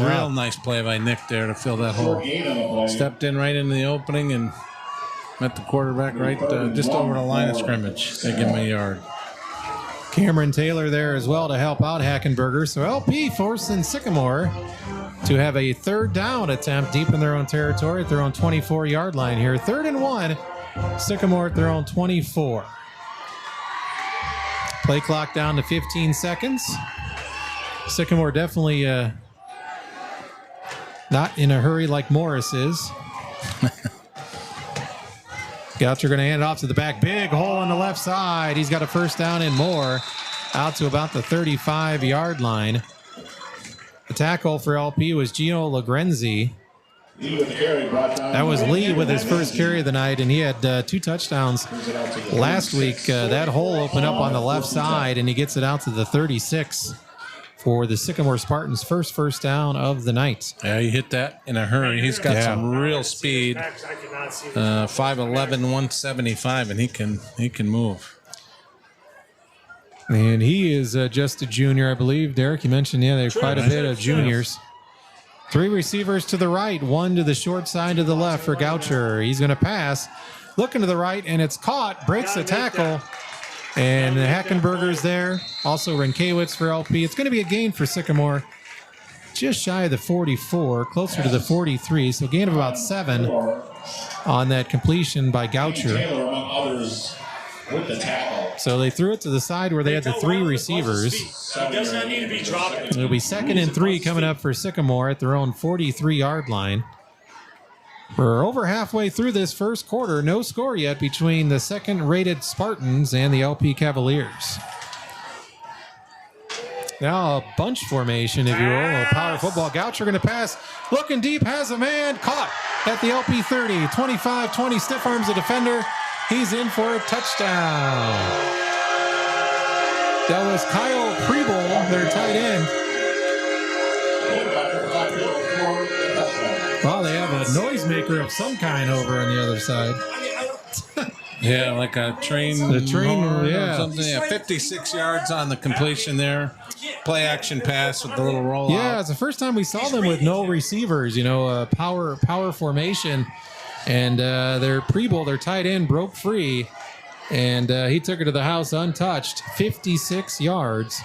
Real nice play by Nick there to fill that hole. Stepped in right into the opening and met the quarterback right just over the line of scrimmage. They give him a yard. Cameron Taylor there as well to help out Hackenberger. So LP forcing Sycamore to have a 3rd down attempt deep in their own territory at their own 24-yard line here. 3rd and 1. Sycamore at their own 24. Play clock down to 15 seconds. Sycamore definitely not in a hurry like Morris is. Goucher going to hand it off to the back. Big hole on the left side. He's got a 1st down and more out to about the 35-yard line. The tackle for LP was Gino Legrenzi. That was Lee with his first carry of the night, and he had 2 touchdowns last week. That hole opened up on the left side, and he gets it out to the 36 for the Sycamore Spartans' first down of the night. Yeah, he hit that in a hurry. He's got some real speed. 5'11", 175, and he can move. And he is just a junior, I believe. Derek, you mentioned, there's quite a bit of juniors. 3 receivers to the right, 1 to the short side to the left for Goucher. He's going to pass, looking to the right, and it's caught, breaks the tackle. And the Hackenberger's there. Also Renkewitz for LP. It's going to be a gain for Sycamore. Just shy of the 44, closer to the 43. So gain of about 7 on that completion by Goucher. Taylor, among others, with the tackle. So they threw it to the side where they had the 3 receivers. He does not need to be dropping. It'll be 2nd and 3 coming up for Sycamore at their own 43-yard line. We're over halfway through this first quarter. No score yet between the second-rated Spartans and the LP Cavaliers. Now a bunch formation, if you will, a power football. Goucher going to pass. Looking deep, has a man. Caught at the LP 30. 25-20, stiff arms the defender. He's in for a touchdown. That was Kyle Preble, their tight end. Well, they have a noisemaker of some kind over on the other side. Yeah, like a train. The train, or something. Yeah, 56 yards on the completion there. Play action pass with the little rollout. Yeah, it's the first time we saw them with no receivers. Power formation, and their Preble, their tight end, broke free, and he took it to the house untouched. 56 yards.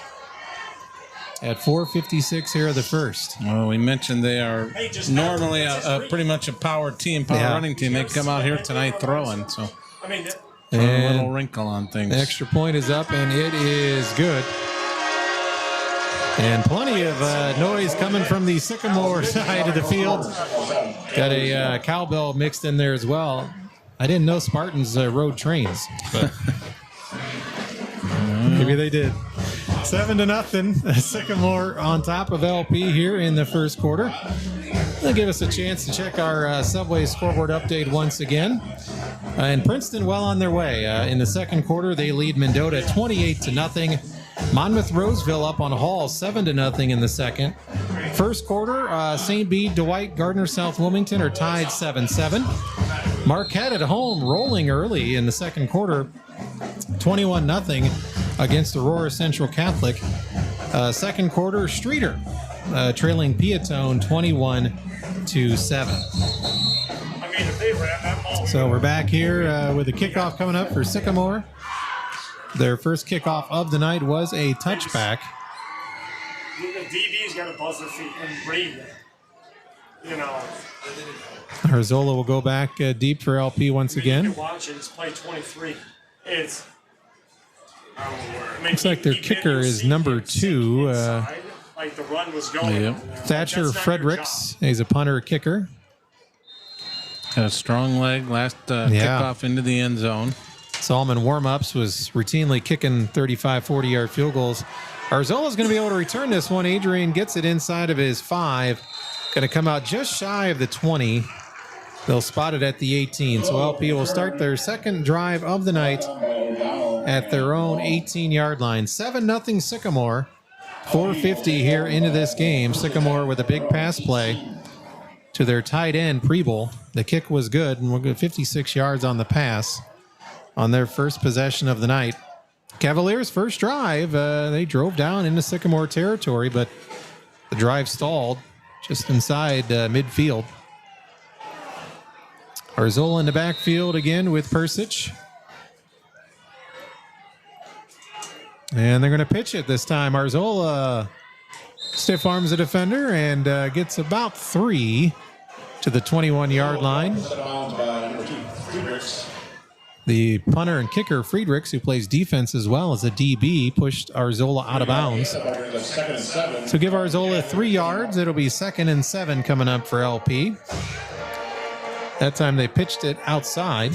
At 4:56 here of the first. Well, we mentioned they are normally a pretty much a power team, running team. They come out here tonight throwing, so a little wrinkle on things. The extra point is up, and it is good. And plenty of noise coming from the Sycamore side of the field. Got a cowbell mixed in there as well. I didn't know Spartans rode trains, but maybe they did. 7-0, Sycamore on top of LP here in the first quarter. They'll give us a chance to check our Subway scoreboard update once again. And Princeton well on their way. In the second quarter, they lead Mendota 28-0. Monmouth Roseville up on Hall 7-0 in the second. First quarter, St. Bede, Dwight, Gardner, South Wilmington are tied 7-7. Marquette at home rolling early in the second quarter, 21-0 against Aurora Central Catholic. Second quarter, Streeter trailing Piatone 21-7. So we're back here with the kickoff coming up for Sycamore. Their first kickoff of the night was a touchback. The DB's got to buzz their feet and breathe. Arzola will go back deep for LP once again. You watch it, it's play 23. Looks like their kicker is number 2. Like the run was going. Thatcher Fredericks. He's a punter kicker. Got a strong leg. Last kickoff into the end zone. Solomon warm-ups was routinely kicking 35, 40-yard field goals. Arzola's going to be able to return this one. Adrian gets it inside of his 5. Going to come out just shy of the 20. They'll spot it at the 18. So LP will start their second drive of the night at their own 18-yard line. 7-0 Sycamore. 4:50 here into this game. Sycamore with a big pass play to their tight end, Preble. The kick was good, and we'll go 56 yards on the pass on their first possession of the night. Cavaliers' first drive, they drove down into Sycamore territory, but the drive stalled just inside midfield. Arzola in the backfield again with Persich. And they're going to pitch it this time. Arzola stiff arms the defender and gets about 3 to the 21-yard line. The punter and kicker, Friedrichs, who plays defense as well as a DB, pushed Arzola out of bounds. So give Arzola 3 yards. It'll be 2nd and 7 coming up for LP. That time they pitched it outside.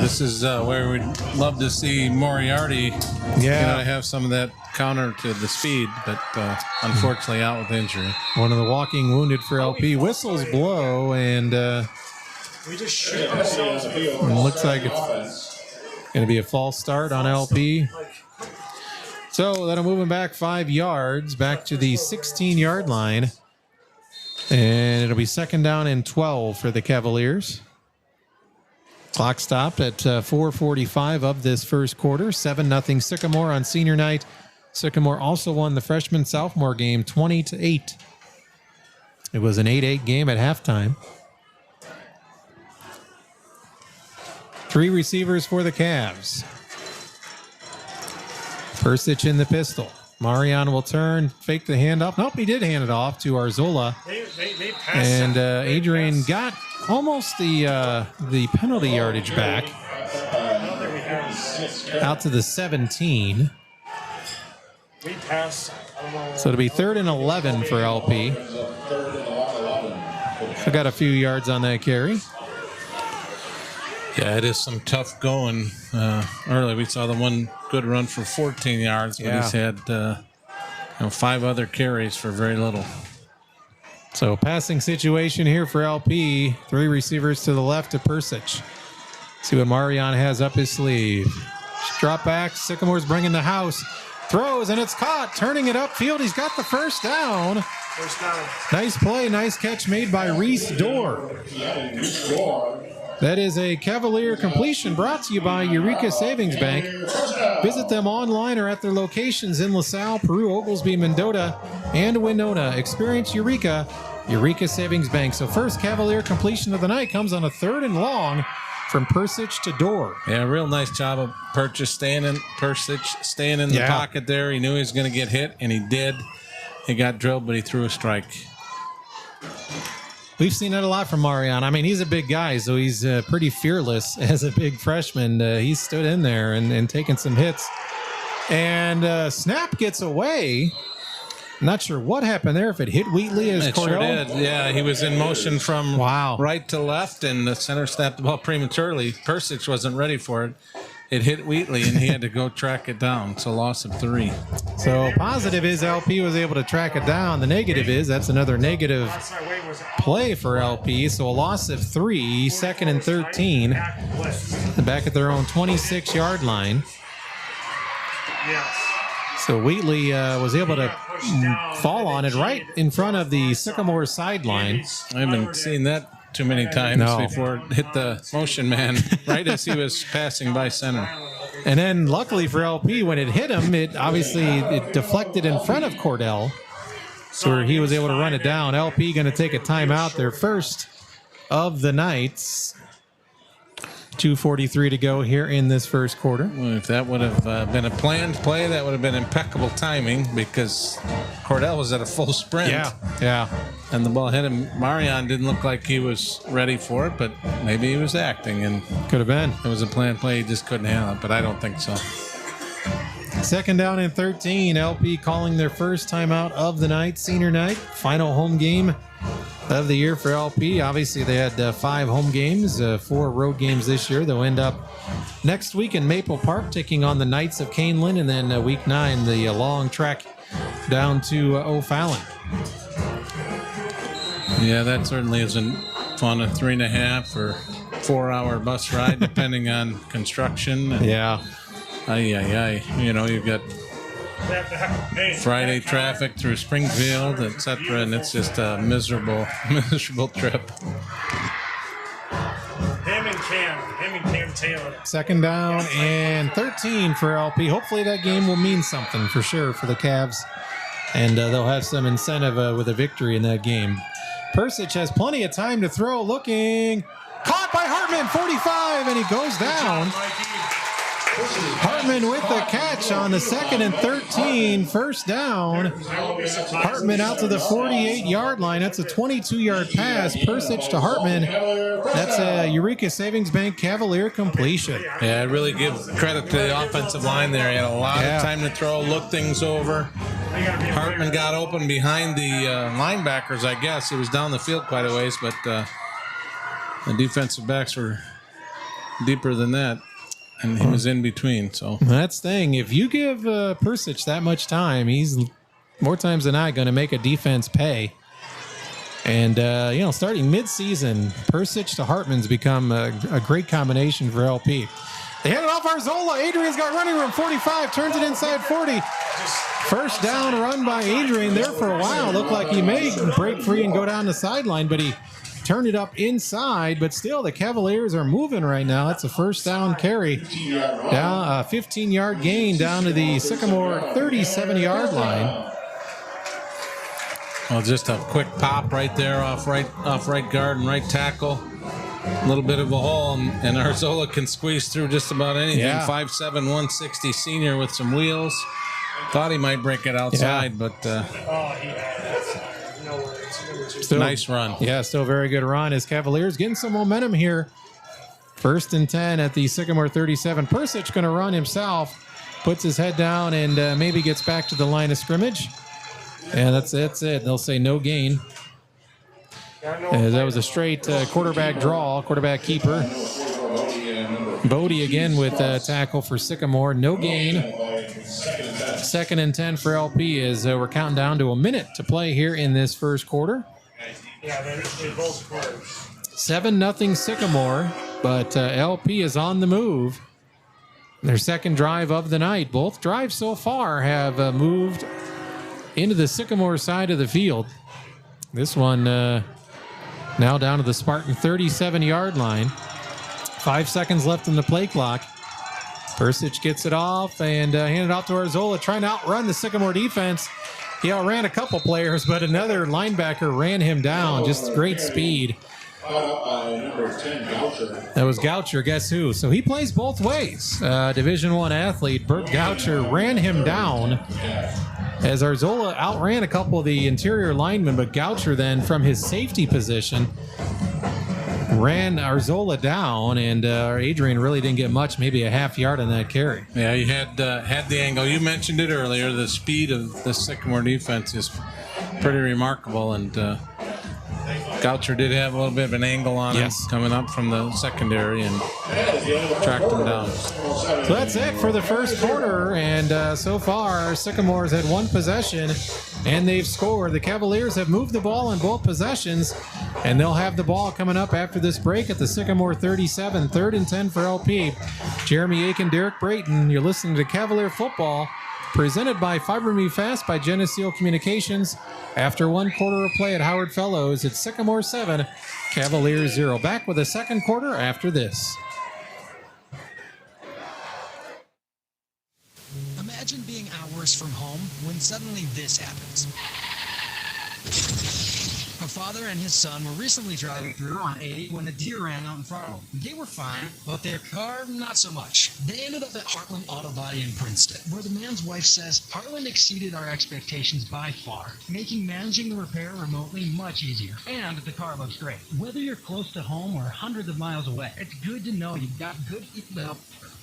This is where we'd love to see Moriarty have some of that counter to the speed, but unfortunately out with injury. One of the walking wounded for LP. Whistles blow, and we just shoot ourselves. It looks like it's going to be a false start on LP. So that'll move him back 5 yards, back to the 16-yard line. And it'll be 2nd down and 12 for the Cavaliers. Clock stopped at 4:45 of this first quarter. 7-0 Sycamore on senior night. Sycamore also won the freshman-sophomore game 20-8. It was an 8-8 game at halftime. 3 receivers for the Cavs. Persich in the pistol. Marion will turn, fake the handoff. Nope, he did hand it off to Arzola. They passed. And Adrian got almost the penalty yardage back. Out to the 17. We passed. So it'll be 3rd and 11 for LP. I got a few yards on that carry. Yeah, it is some tough going. Early we saw the one good run for 14 yards, but he's had 5 other carries for very little. So passing situation here for LP. 3 receivers to the left to Persich. See what Marion has up his sleeve. Drop back. Sycamore's bringing the house. Throws, and it's caught. Turning it upfield. He's got the first down. First down. Nice play. Nice catch made by Reese Dorr. That is a Cavalier completion brought to you by Eureka Savings Bank. Visit them online or at their locations in LaSalle, Peru, Oglesby, Mendota, and Winona. Experience Eureka Savings Bank. So first Cavalier completion of the night comes on a 3rd and long from Persich to Dorr. Yeah, real nice job of Persich staying in the pocket there. He knew he was going to get hit, and he did. He got drilled, but he threw a strike. We've seen that a lot from Marion. I mean, he's a big guy, so he's pretty fearless as a big freshman. He stood in there and taken some hits. And snap gets away. Not sure what happened there, if it hit Wheatley as It Cordell. sure did. Yeah, he was in motion from right to left, and the center snapped the ball prematurely. Persich wasn't ready for it. It hit Wheatley, and he had to go track it down. It's a loss of 3. So positive is LP was able to track it down. The negative is that's another negative play for LP. So a loss of 3, 2nd and 13. Back at their own 26-yard line. Yes. So Wheatley was able to fall on it right in front of the Sycamore sideline. I haven't seen that too many times before it hit the motion man right as he was passing by center. And then luckily for LP, when it hit him, it deflected in front of Cordell. So he was able to run it down. LP going to take a timeout, their first of the night. 2:43 to go here in this first quarter. Well, if that would have been a planned play, that would have been impeccable timing because Cordell was at a full sprint. Yeah. And the ball hit him. Marion didn't look like he was ready for it, but maybe he was acting. And could have been. It was a planned play. He just couldn't handle it, but I don't think so. 2nd down and 13. LP calling their first timeout of the night, senior night. Final home game of the year for LP. Obviously, they had 5 home games, 4 road games this year. They'll end up next week in Maple Park, taking on the Knights of Canelan, and then week 9, the long trek down to O'Fallon. Yeah, that certainly isn't fun. A 3.5 or 4-hour bus ride, depending on construction. And you've got Friday traffic through Springfield, etc., and it's just a miserable trip. Him and Cam Taylor. 2nd down and 13 for LP. Hopefully that game will mean something for sure for the Cavs, and they'll have some incentive with a victory in that game. Persich has plenty of time to throw, looking. Caught by Hartman, 45, and he goes down. Hartman with the catch on the 2nd and 13, first down. Hartman out to the 48-yard line. That's a 22-yard pass. Persich to Hartman. That's a Eureka Savings Bank Cavalier completion. Yeah, I really give credit to the offensive line there. He had a lot of time to throw, look things over. Hartman got open behind the linebackers, I guess. He was down the field quite a ways, but the defensive backs were deeper than that. And he was in between, so. That's the thing. If you give Persich that much time, he's more times than not going to make a defense pay. And, starting mid-season, Persich to Hartman's become a great combination for LP. They hand it off Arzola. Adrian's got running room, 45, turns it inside 40. First down run by Adrian there for a while. Looked like he may break free and go down the sideline, but he turned it up inside. But still, the Cavaliers are moving right now. That's a first down carry. Down a 15-yard gain down to the Sycamore 37-yard line. Well, just a quick pop right there off right guard and right tackle. A little bit of a hole, and Arzola can squeeze through just about anything. Yeah. 5'7", 160 senior with some wheels. Thought he might break it outside, but still, nice run. Yeah, still very good run as Cavaliers getting some momentum here. 1st and 10 at the Sycamore 37. Persic going to run himself, puts his head down, and maybe gets back to the line of scrimmage. And that's it. They'll say no gain. That was a straight quarterback draw, quarterback keeper. Bodie again with tackle for Sycamore. No gain. 2nd and 10 for LP as we're counting down to a minute to play here in this first quarter. 7-0 Sycamore, but LP is on the move. Their second drive of the night. Both drives so far have moved into the Sycamore side of the field. This one now down to the Spartan 37-yard line. 5 seconds left in the play clock. Persic gets it off and handed off to Arzola, trying to outrun the Sycamore defense. He outran a couple players, but another linebacker ran him down. Just great speed. That was Goucher, guess who? So he plays both ways. Division I athlete Bert Goucher ran him down as Arzola outran a couple of the interior linemen, but Goucher then from his safety position ran Arzola down, and Adrian really didn't get much, maybe a half yard on that carry. Yeah, he had the angle. You mentioned it earlier. The speed of the Sycamore defense is pretty remarkable, and Goucher did have a little bit of an angle on him coming up from the secondary and tracked him down. So that's it for the first quarter, and so far Sycamore's had one possession and they've scored. The Cavaliers have moved the ball in both possessions, and they'll have the ball coming up after this break at the Sycamore 37. 3rd and 10 for LP. Jeremy Aiken, Derek Brayton. You're listening to Cavalier Football, presented by Fiber Me Fast by Geneseo Communications. After one quarter of play at Howard Fellows, it's Sycamore 7, Cavaliers 0. Back with the second quarter after this. Imagine being hours from home when suddenly this happens. A father and his son were recently driving through on 80 when a deer ran out in front of them. They were fine, but their car, not so much. They ended up at Heartland Auto Body in Princeton, where the man's wife says Heartland exceeded our expectations by far, making managing the repair remotely much easier. And the car looks great. Whether you're close to home or hundreds of miles away, it's good to know you've got good help.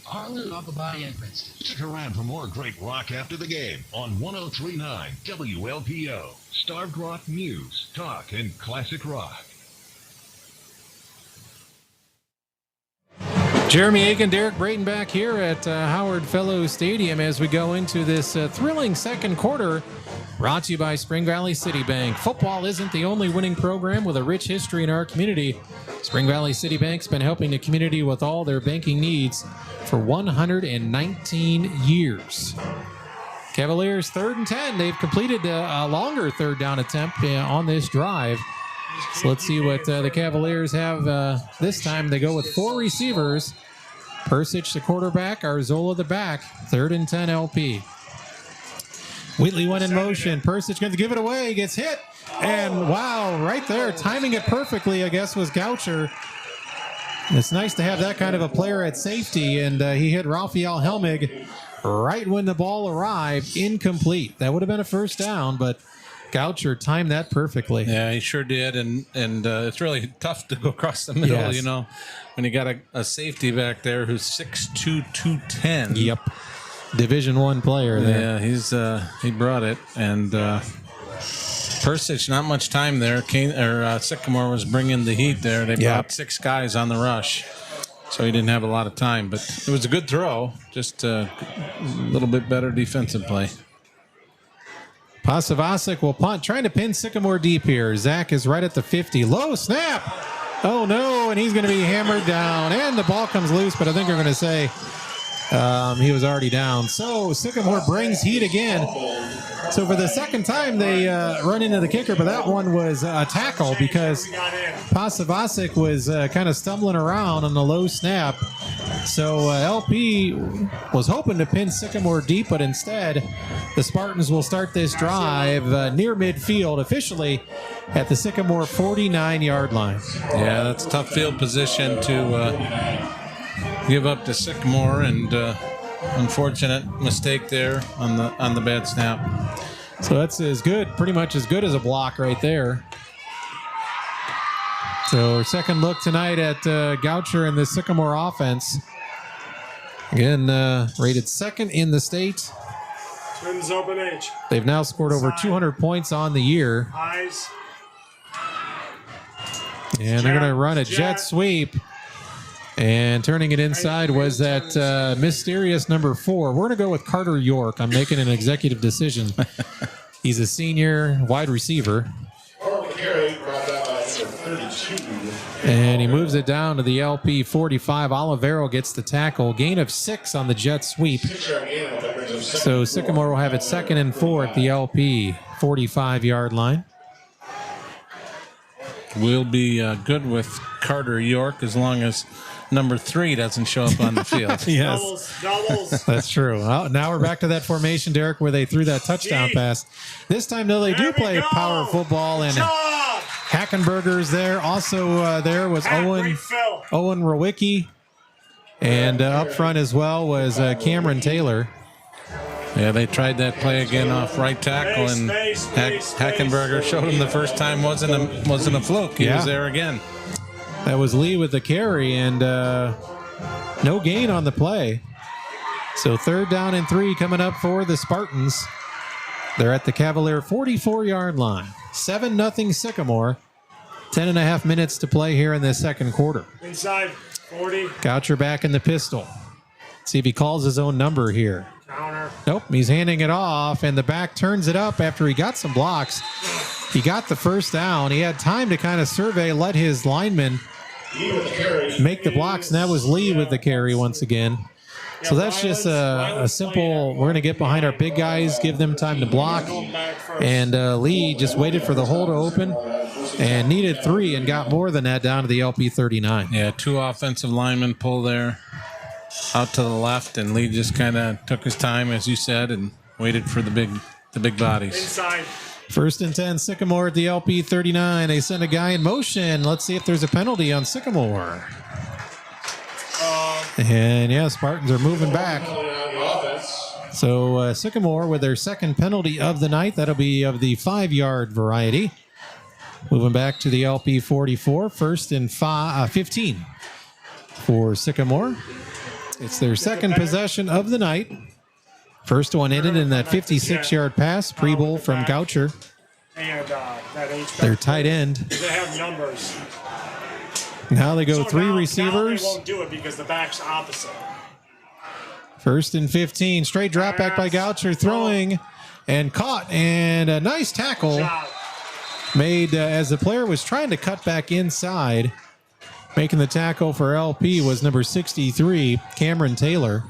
Heartland Auto Body in Princeton. Stick around for more great rock after the game on 103.9 WLPO. Starved Rock News, Talk, and Classic Rock. Jeremy Aiken, Derek Brayton back here at Howard Fellows Stadium as we go into this thrilling second quarter, brought to you by Spring Valley City Bank. Football isn't the only winning program with a rich history in our community. Spring Valley City Bank's been helping the community with all their banking needs for 119 years. Cavaliers 3rd and 10. They've completed a longer third down attempt on this drive. So let's see what the Cavaliers have this time. They go with 4 receivers. Persic, the quarterback. Arzola, the back. 3rd and 10 LP. Wheatley went in motion. Persic going to give it away. Gets hit. And wow, right there, timing it perfectly, I guess, was Goucher. It's nice to have that kind of a player at safety, and he hit Raphael Helmig right when the ball arrived, incomplete. That would have been a first down, but Goucher timed that perfectly. Yeah, he sure did, and it's really tough to go across the middle, you know, when you got a safety back there who's 6'2", 210. Yep. Division I player there. Yeah, he brought it, and Persic, not much time there. Sycamore was bringing the heat there. They brought 6 guys on the rush, so he didn't have a lot of time. But it was a good throw, just a little bit better defensive play. Pasavasic will punt, trying to pin Sycamore deep here. Zach is right at the 50. Low snap. Oh, no, and he's going to be hammered down. And the ball comes loose, but I think they're going to say He was already down. So Sycamore brings heat again. So for the second time, they run into the kicker, but that one was a tackle because Pasavasic was kind of stumbling around on the low snap. So LP was hoping to pin Sycamore deep, but instead the Spartans will start this drive near midfield, officially at the Sycamore 49-yard line. Yeah, that's tough field position to give up to Sycamore, and unfortunate mistake there on the bad snap. So that's pretty much as good as a block right there. So second look tonight at Goucher and the Sycamore offense. Again, rated second in the state. Twins open H. They've now scored over 200 points on the year. Eyes. And they're going to run a jet sweep. And turning it inside was that mysterious number 4. We're going to go with Carter York. I'm making an executive decision. He's a senior wide receiver. And he moves it down to the LP 45. Olivero gets the tackle. Gain of 6 on the jet sweep. So Sycamore will have it 2nd and 4 at the LP 45-yard line. We'll be good with Carter York as long as number 3 doesn't show up on the field. Yes. Doubles. That's true. Well, now we're back to that formation, Derek, where they threw that touchdown pass. This time, though, they do play power football, and Hackenberger's there. Also there was Owen Rowicki. And up front as well was Cameron Taylor. Yeah, they tried that play again off right tackle, and Hackenberger showed him the first time wasn't a fluke. He was there again. That was Lee with the carry, and no gain on the play. So 3rd down and 3 coming up for the Spartans. They're at the Cavalier 44-yard line. 7-0 Sycamore. 10.5 minutes to play here in the second quarter. Inside 40. Goucher back in the pistol. See if he calls his own number here. Counter. Nope, he's handing it off, and the back turns it up after he got some blocks. He got the first down. He had time to kind of survey, let his lineman make the blocks, and that was Lee with the carry once again. So that's just a simple, we're going to get behind our big guys, give them time to block. And Lee just waited for the hole to open and needed 3 and got more than that down to the LP 39. Yeah, 2 offensive linemen pull there out to the left, and Lee just kind of took his time, as you said, and waited for the big bodies. Inside. 1st and 10, Sycamore at the LP 39. They send a guy in motion. Let's see if there's a penalty on Sycamore. And yeah, Spartans are moving back. So Sycamore with their 2nd penalty of the night. That'll be of the 5-yard variety. Moving back to the LP 44. 1st and 15 for Sycamore. It's their 2nd possession of the night. First one ended in that 56-yard pass, pre-bowl from Goucher. And that H-back. Their tight end. They have numbers. Now they go So 3 now receivers. they won't do it because the back's opposite. 1st and 15. Straight drop back by Goucher, throwing and caught. And a nice tackle made as the player was trying to cut back inside. Making the tackle for LP was number 63, Cameron Taylor.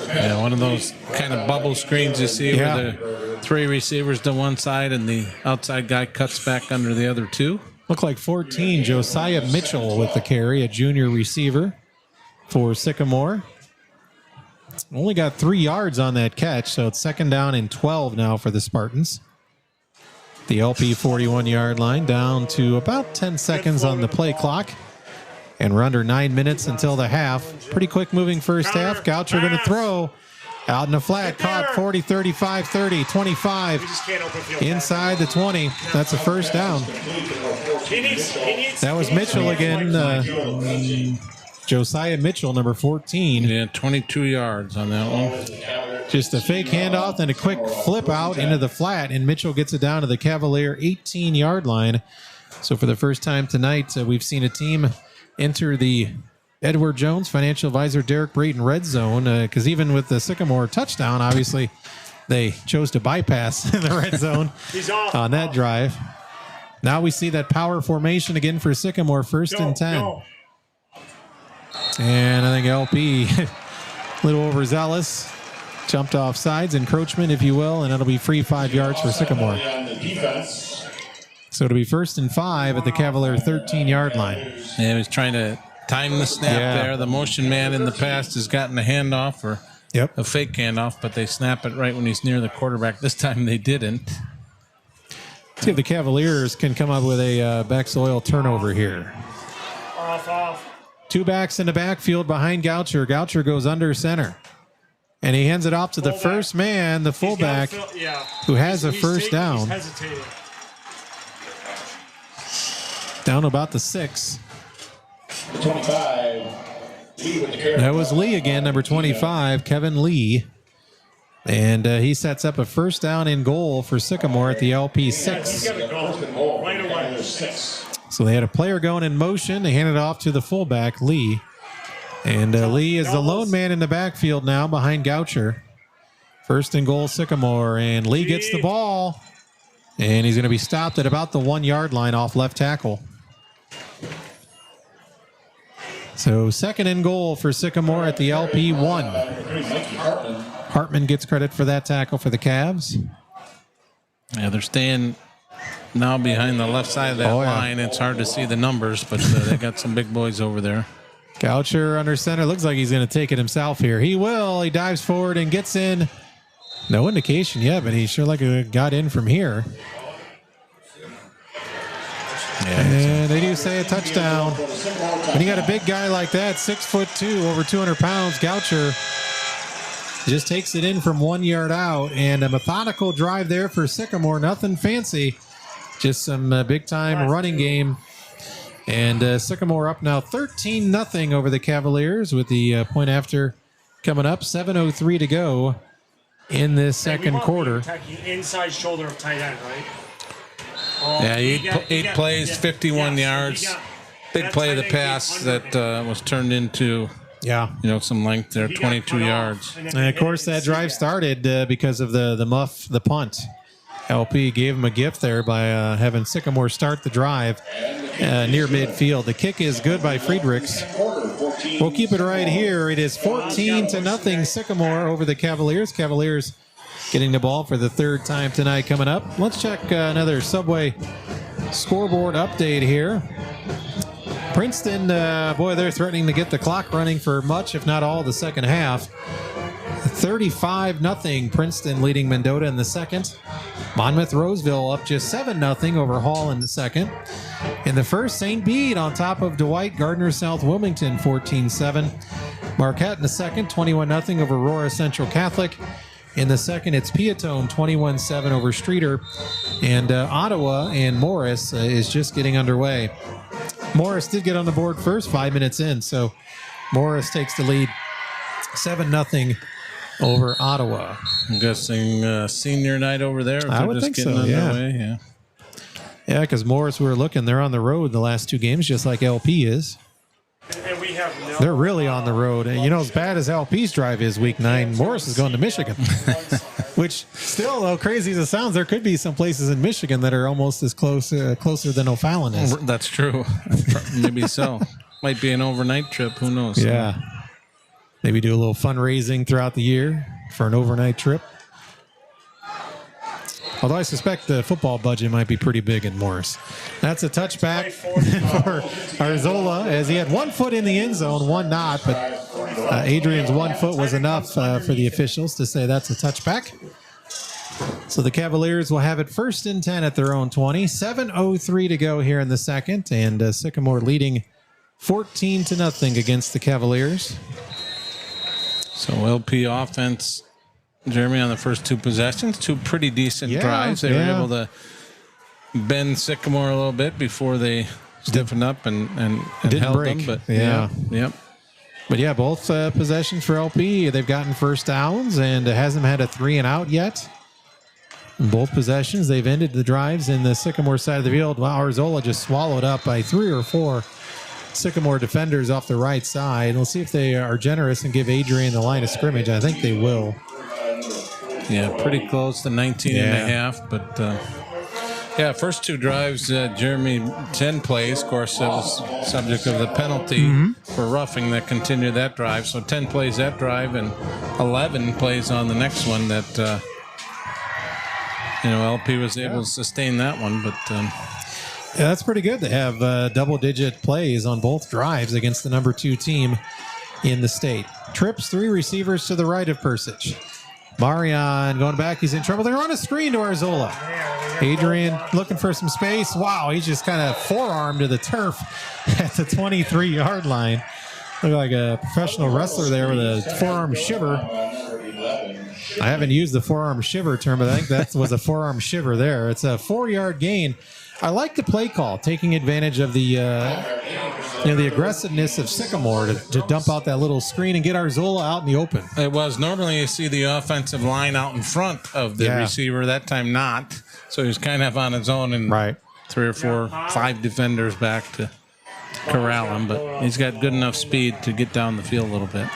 Yeah, one of those kind of bubble screens you see where the 3 receivers to one side and the outside guy cuts back under the other 2. Look like 14, Josiah Mitchell with the carry, a junior receiver for Sycamore. Only got 3 yards on that catch, so it's 2nd down and 12 now for the Spartans. The LP 41-yard line down to about 10 seconds on the play clock. And we're under 9 minutes until the half. Pretty quick moving first half. Goucher going to throw out in the flat. Caught 40, 35, 30, 25. Inside the 20. That's a first down. That was Mitchell again. Josiah Mitchell, number 14. Yeah, 22 yards on that one. Just a fake handoff and a quick flip out into the flat. And Mitchell gets it down to the Cavalier 18-yard line. So for the first time tonight, we've seen a team enter the Edward Jones Financial Advisor Derek Brayton red zone, because even with the Sycamore touchdown, obviously they chose to bypass the red zone on that drive. Now we see that power formation again for Sycamore, 1st and 10. And I think LP little overzealous. Jumped off sides, encroachment, if you will, and it'll be free 5 yards for Sycamore. So it'll be 1st and 5 at the Cavalier 13-yard line. Yeah, he was trying to time the snap there. The motion man in the past has gotten a handoff or a fake handoff, but they snap it right when he's near the quarterback. This time they didn't. See if the Cavaliers can come up with a back-soil turnover here. Off. 2 backs in the backfield behind Goucher. Goucher goes under center. And he hands it off to the first man, the fullback, who has a first down. He's hesitating. Down about the 6. 25. That was Lee again, number 25, Kevin Lee. And he sets up a first down and goal for Sycamore at the LP 6. He's got to go right away. So they had a player going in motion. They handed it off to the fullback, Lee. And Lee is the lone man in the backfield now behind Goucher. 1st and goal, Sycamore. And Lee gets the ball. And he's going to be stopped at about the 1-yard line off left tackle. So 2nd and goal for Sycamore at the LP 1. Hartman gets credit for that tackle for the Cavs. Yeah, they're staying now behind the left side of that line. It's hard to see the numbers, but they got some big boys over there. Goucher under center. Looks like he's going to take it himself here. He will. He dives forward and gets in. No indication yet, but he sure like got in from here. And they do say a touchdown. When you got a big guy like that, 6'2", over 200 pounds, Goucher just takes it in from 1 yard out. And a methodical drive there for Sycamore. Nothing fancy. Just some big-time running game. And Sycamore up now 13-0 over the Cavaliers with the point after coming up. 7:03 to go in this second quarter. Inside shoulder of tight end, right? Yeah, 8 plays, 51 yards. Big play of the pass that was turned into, some length there, 22 yards. And of course, that drive started because of the punt. LP gave him a gift there by having Sycamore start the drive near midfield. The kick is good by Friedrichs. We'll keep it right here. It is 14-0 Sycamore over the Cavaliers. Cavaliers getting the ball for the 3rd time tonight coming up. Let's check another Subway scoreboard update here. Princeton, they're threatening to get the clock running for much, if not all, the second half. 35-0 Princeton leading Mendota in the second. Monmouth Roseville up just 7-0 over Hall in the second. In the first, St. Bede on top of Dwight. Gardner South Wilmington 14-7. Marquette in the second, 21-0 over Aurora Central Catholic. In the second, it's Piatone 21-7 over Streeter. And Ottawa and Morris is just getting underway. Morris did get on the board first 5 minutes in, so Morris takes the lead 7-0 over Ottawa. I'm guessing senior night over there. I would think so, yeah. Yeah, because Morris, we were looking, they're on the road the last 2 games, just like LP is. And we have They're really on the road. And, as bad as LP's drive is week 9, Morris is going to Michigan. Which, still, though, crazy as it sounds, there could be some places in Michigan that are almost as closer than O'Fallon is. That's true. Maybe so. Might be an overnight trip. Who knows? Yeah. Maybe do a little fundraising throughout the year for an overnight trip. Although I suspect the football budget might be pretty big in Morris. That's a touchback for Arzola, as he had 1 foot in the end zone, 1 not, but Adrian's 1 foot was enough for the officials to say that's a touchback. So the Cavaliers will have it 1st and 10 at their own 20. 7:03 to go here in the second, and Sycamore leading 14-0 against the Cavaliers. So LP offense, Jeremy, on the first 2 possessions, 2 pretty decent drives. They were able to bend Sycamore a little bit before they stiffened up and didn't held break. them. But Yep. But yeah, both possessions for LP, they've gotten first downs, and it hasn't had a 3 and out yet. In both possessions, they've ended the drives in the Sycamore side of the field. Wow, Arzola just swallowed up by 3 or 4 Sycamore defenders off the right side. We'll see if they are generous and give Adrian the line of scrimmage. I think they will. Yeah, pretty close to 19 and a half, but Yeah, first two drives, Jeremy 10 plays. Of course, that was subject of the penalty for roughing that continued that drive. So 10 plays that drive and 11 plays on the next one that, LP was able to sustain that one. But yeah, that's pretty good to have double-digit plays on both drives against the number 2 team in the state. Trips 3 receivers to the right of Persich. Marion going back. He's in trouble. They're on a screen to Arzola. Adrian looking for some space. Wow, he's just kind of forearmed to the turf at the 23-yard line. Looked like a professional wrestler there with a forearm shiver. I haven't used the forearm shiver term, but I think that was a forearm shiver there. It's a 4-yard gain. I like the play call, taking advantage of the the aggressiveness of Sycamore to dump out that little screen and get Arzola out in the open. It was. Normally you see the offensive line out in front of the receiver. That time not. So he was kind of on his own and 3 or 4, 5 defenders back to corral him. But he's got good enough speed to get down the field a little bit.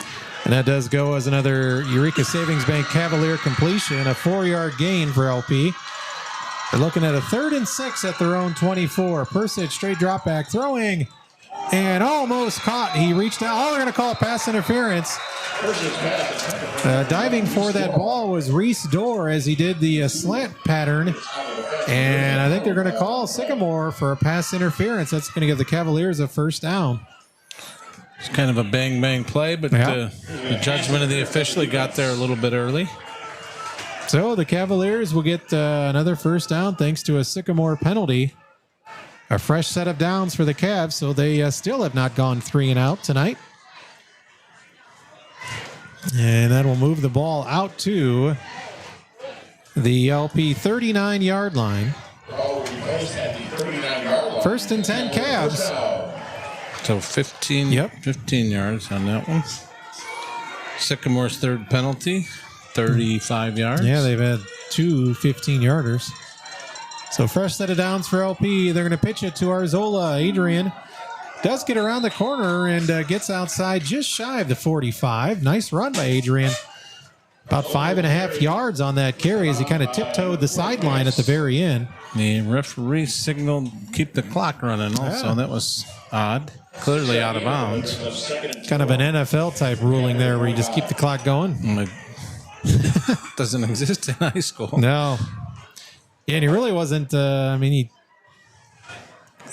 And that does go as another Eureka Savings Bank Cavalier completion, a 4-yard gain for LP. They're looking at a 3rd and 6 at their own 24. Persich straight drop back throwing and almost caught. He reached out. Oh, they're going to call it pass interference. Diving for that ball was Reese Dorr as he did the slant pattern. And I think they're going to call Sycamore for a pass interference. That's going to give the Cavaliers a first down. It's kind of a bang-bang play, but the judgment of the official got there a little bit early. So the Cavaliers will get another first down thanks to a Sycamore penalty. A fresh set of downs for the Cavs, so they still have not gone 3 and out tonight. And that will move the ball out to the LP 39-yard line. First and 10 Cavs. So 15 yards on that one. Sycamore's 3rd penalty, 35 yards. Yeah, they've had 2 15-yarders. So fresh set of downs for LP. They're going to pitch it to Arzola. Adrian does get around the corner and gets outside just shy of the 45. Nice run by Adrian. About 5.5 yards on that carry as he kind of tiptoed the sideline at the very end. The referee signaled keep the clock running also. That was odd. Clearly out of bounds. Kind of an NFL type ruling there where you just keep the clock going. It doesn't exist in high school. No. Yeah, and he really wasn't,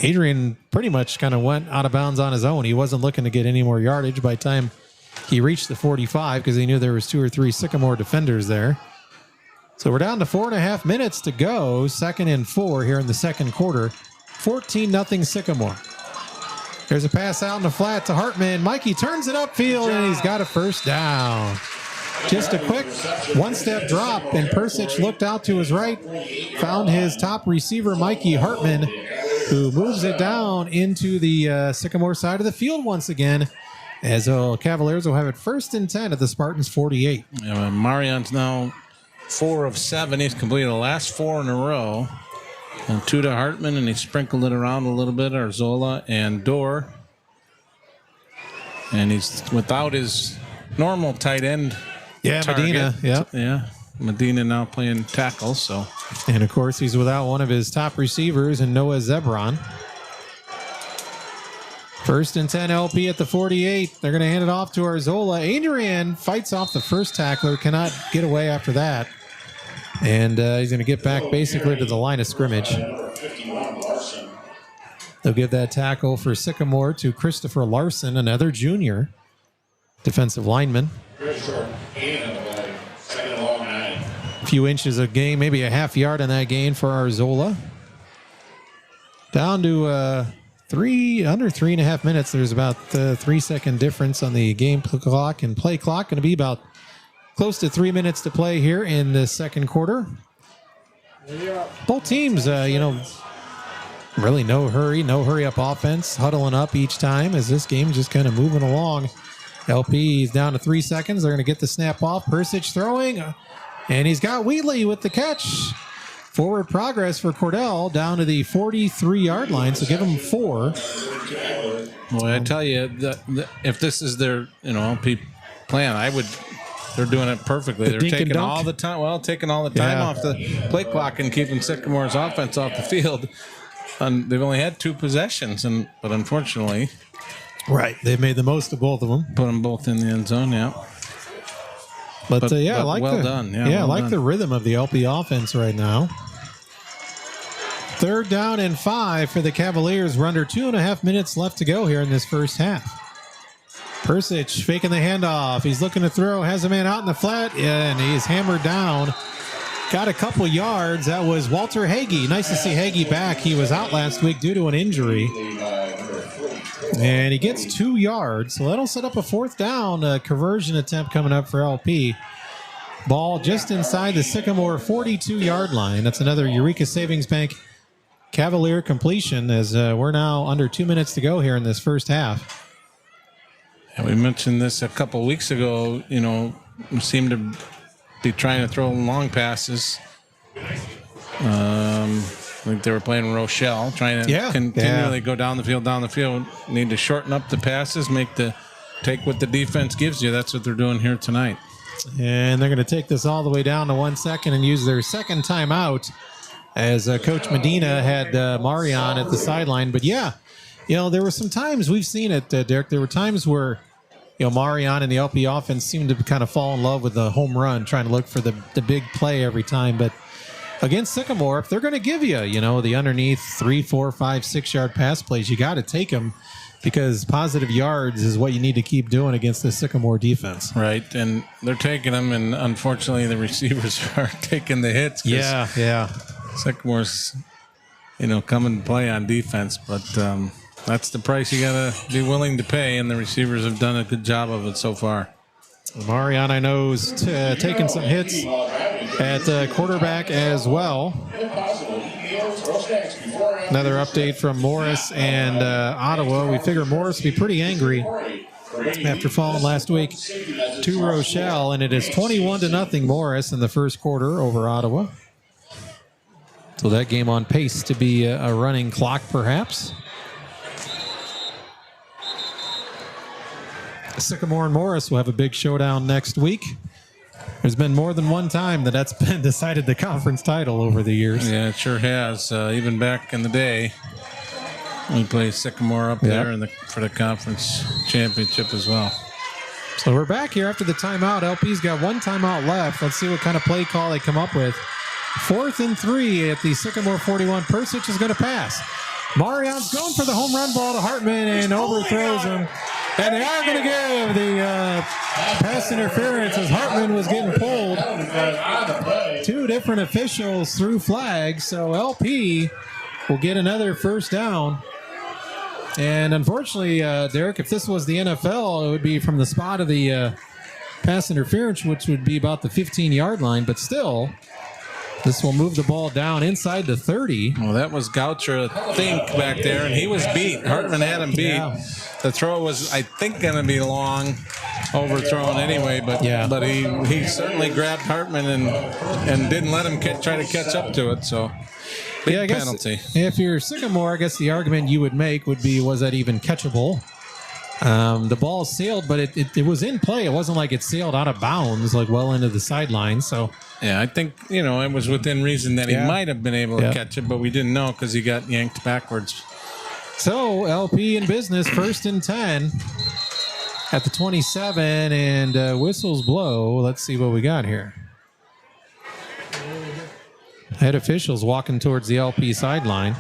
Adrian pretty much kind of went out of bounds on his own. He wasn't looking to get any more yardage by the time he reached the 45 because he knew there was 2 or 3 Sycamore defenders there. So we're down to 4.5 minutes to go. 2nd and 4 here in the second quarter. 14-0 Sycamore. There's a pass out in the flat to Hartman. Mikey turns it upfield, and he's got a first down. Just a quick one-step drop, and Persich looked out to his right, found his top receiver, Mikey Hartman, who moves it down into the Sycamore side of the field once again, as Cavaliers will have it 1st and 10 at the Spartans 48. Yeah, Marion's now 4 of 7. He's completed the last 4 in a row. And 2 to Hartman, and he sprinkled it around a little bit. Arzola and Dorr. And he's without his normal tight end. Yeah, target. Medina. Yep. Yeah, Medina now playing tackle. So, and of course he's without one of his top receivers in Noah Zebron. 1st and 10 LP at the 48. They're going to hand it off to Arzola. Adrian fights off the first tackler, cannot get away after that. And he's going to get back basically to the line of scrimmage. They'll give that tackle for Sycamore to Christopher Larson, another junior defensive lineman. A few inches of gain, maybe a half yard on that gain for Arzola. Down to under 3.5 minutes. There's about a 3-second difference on the game clock and play clock. Going to be about close to 3 minutes to play here in the second quarter. Both teams, really no hurry up offense, huddling up each time as this game just kind of moving along. LP is down to 3 seconds. They're going to get the snap off. Persich throwing, and he's got Wheatley with the catch. Forward progress for Cordell down to the 43-yard line, so give him 4. Boy, I tell you, if this is their LP plan, I would they're doing it perfectly. They're taking all the time. Well, taking all the time off the play clock and keeping Sycamore's offense off the field. And they've only had 2 possessions, but unfortunately, they've made the most of both of them. Put them both in the end zone. Yeah. But I like well done. Yeah, I like done. the rhythm of the LP offense right now. 3rd down and 5 for the Cavaliers. We're under 2.5 minutes left to go here in this first half. Persic faking the handoff. He's looking to throw. Has a man out in the flat, and he's hammered down. Got a couple yards. That was Walter Hagee. Nice to see Hagee back. He was out last week due to an injury. And he gets 2 yards. So that'll set up a 4th down. A conversion attempt coming up for LP. Ball just inside the Sycamore 42-yard line. That's another Eureka Savings Bank Cavalier completion as we're now under 2 minutes to go here in this first half. And we mentioned this a couple weeks ago. We seem to be trying to throw long passes. I think they were playing Rochelle, trying to continually go down the field. Need to shorten up the passes, take what the defense gives you. That's what they're doing here tonight. And they're going to take this all the way down to 1 second and use their second timeout as Coach Medina had Marion at the sideline. But there were some times we've seen it, Derek. There were times where, Marion and the LP offense seemed to kind of fall in love with the home run, trying to look for the big play every time. But against Sycamore, if they're going to give you, the underneath 3, 4, 5, 6 yard pass plays, you got to take them because positive yards is what you need to keep doing against the Sycamore defense. Right, and they're taking them, and unfortunately the receivers are taking the hits. Yeah. Sycamore's, coming to play on defense, but that's the price you got to be willing to pay, and the receivers have done a good job of it so far. Marion, I know, is taking some hits at quarterback as well. Another update from Morris and Ottawa. We figure Morris will be pretty angry after falling last week to Rochelle, and it is 21-0 Morris in the first quarter over Ottawa. So that game on pace to be a running clock, perhaps. Sycamore and Morris will have a big showdown next week. There's been more than one time that's been decided the conference title over the years. Yeah, it sure has. Even back in the day, we played Sycamore up there for the conference championship as well. So we're back here after the timeout. LP's got 1 timeout left. Let's see what kind of play call they come up with. 4th and 3 at the Sycamore 41. Persic is going to pass. Marion's going for the home run ball to Hartman and overthrows him. And they are going to give the pass interference as Hartman was getting pulled. 2 different officials threw flags, so LP will get another first down. And unfortunately, Derek, if this was the NFL, it would be from the spot of the pass interference, which would be about the 15-yard line. But still, this will move the ball down inside the 30. Well, that was Goucher, I think, back there, and he was beat. Hartman had him beat. Yeah. The throw was, I think, going to be long, overthrown anyway, but he certainly grabbed Hartman and didn't let him try to catch up to it, so big penalty. If you're Sycamore, I guess the argument you would make would be, was that even catchable? The ball sailed, but it was in play. It wasn't like it sailed out of bounds, like well into the sideline, so... Yeah, I think, it was within reason that he might have been able to catch it, but we didn't know because he got yanked backwards. So, LP in business, 1st and 10 at the 27, and whistles blow. Let's see what we got here. Head officials walking towards the LP sideline.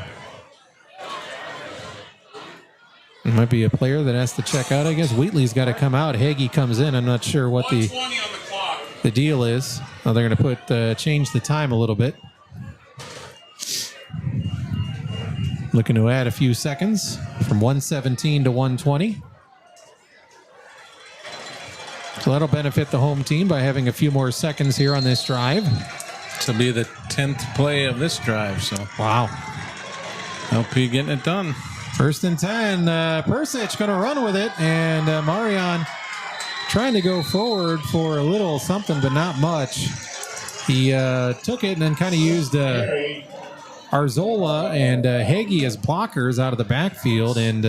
It might be a player that has to check out. I guess Wheatley's got to come out. Hagee comes in. I'm not sure what the deal is. Oh, they're going to put change the time a little bit. Looking to add a few seconds from 117 to 120. So that'll benefit the home team by having a few more seconds here on this drive. This will be the 10th play of this drive. So wow. LP getting it done. 1st and 10. Persic going to run with it. And Marion trying to go forward for a little something, but not much. He took it and then kind of used Arzola and Hagee as blockers out of the backfield, and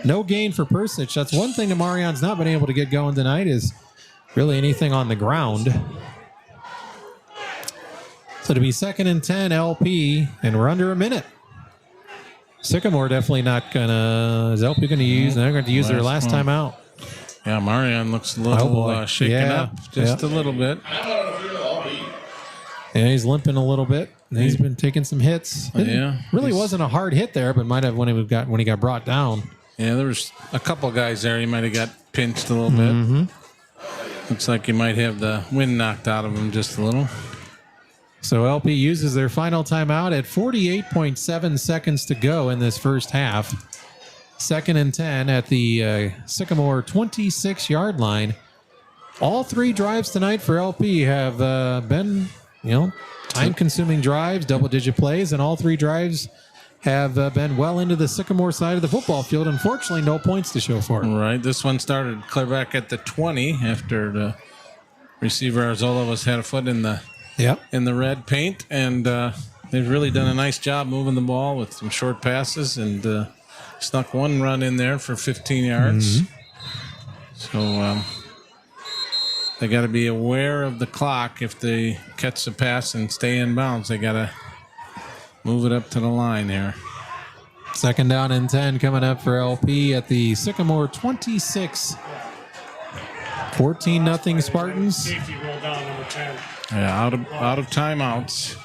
no gain for Persic. That's one thing that Marion's not been able to get going tonight is really anything on the ground. So to be 2nd and 10 LP, and we're under a minute. Sycamore definitely not gonna. Is LP gonna use? They're going to use their last time out. Yeah, Marion looks a little shaken up, just a little bit. Yeah, he's limping a little bit. He's been taking some hits. Really wasn't a hard hit there, but might have when he got brought down. Yeah, there was a couple guys there. He might have got pinched a little bit. Looks like he might have the wind knocked out of him just a little. So LP uses their final timeout at 48.7 seconds to go in this first half. 2nd and 10 at the Sycamore 26-yard line. All 3 drives tonight for LP have been, time-consuming drives, double-digit plays, and all 3 drives have been well into the Sycamore side of the football field. Unfortunately, no points to show for it. Right. This one started clear back at the 20 after the receiver Arzola had a foot in the red paint, and they've really done a nice job moving the ball with some short passes and snuck one run in there for 15 yards. So they got to be aware of the clock. If they catch the pass and stay in bounds, they got to move it up to the line here. 2nd down and 10 coming up for LP at the Sycamore 26. 14-0 Spartans. Safety roll down, number 10. Yeah, out of timeouts.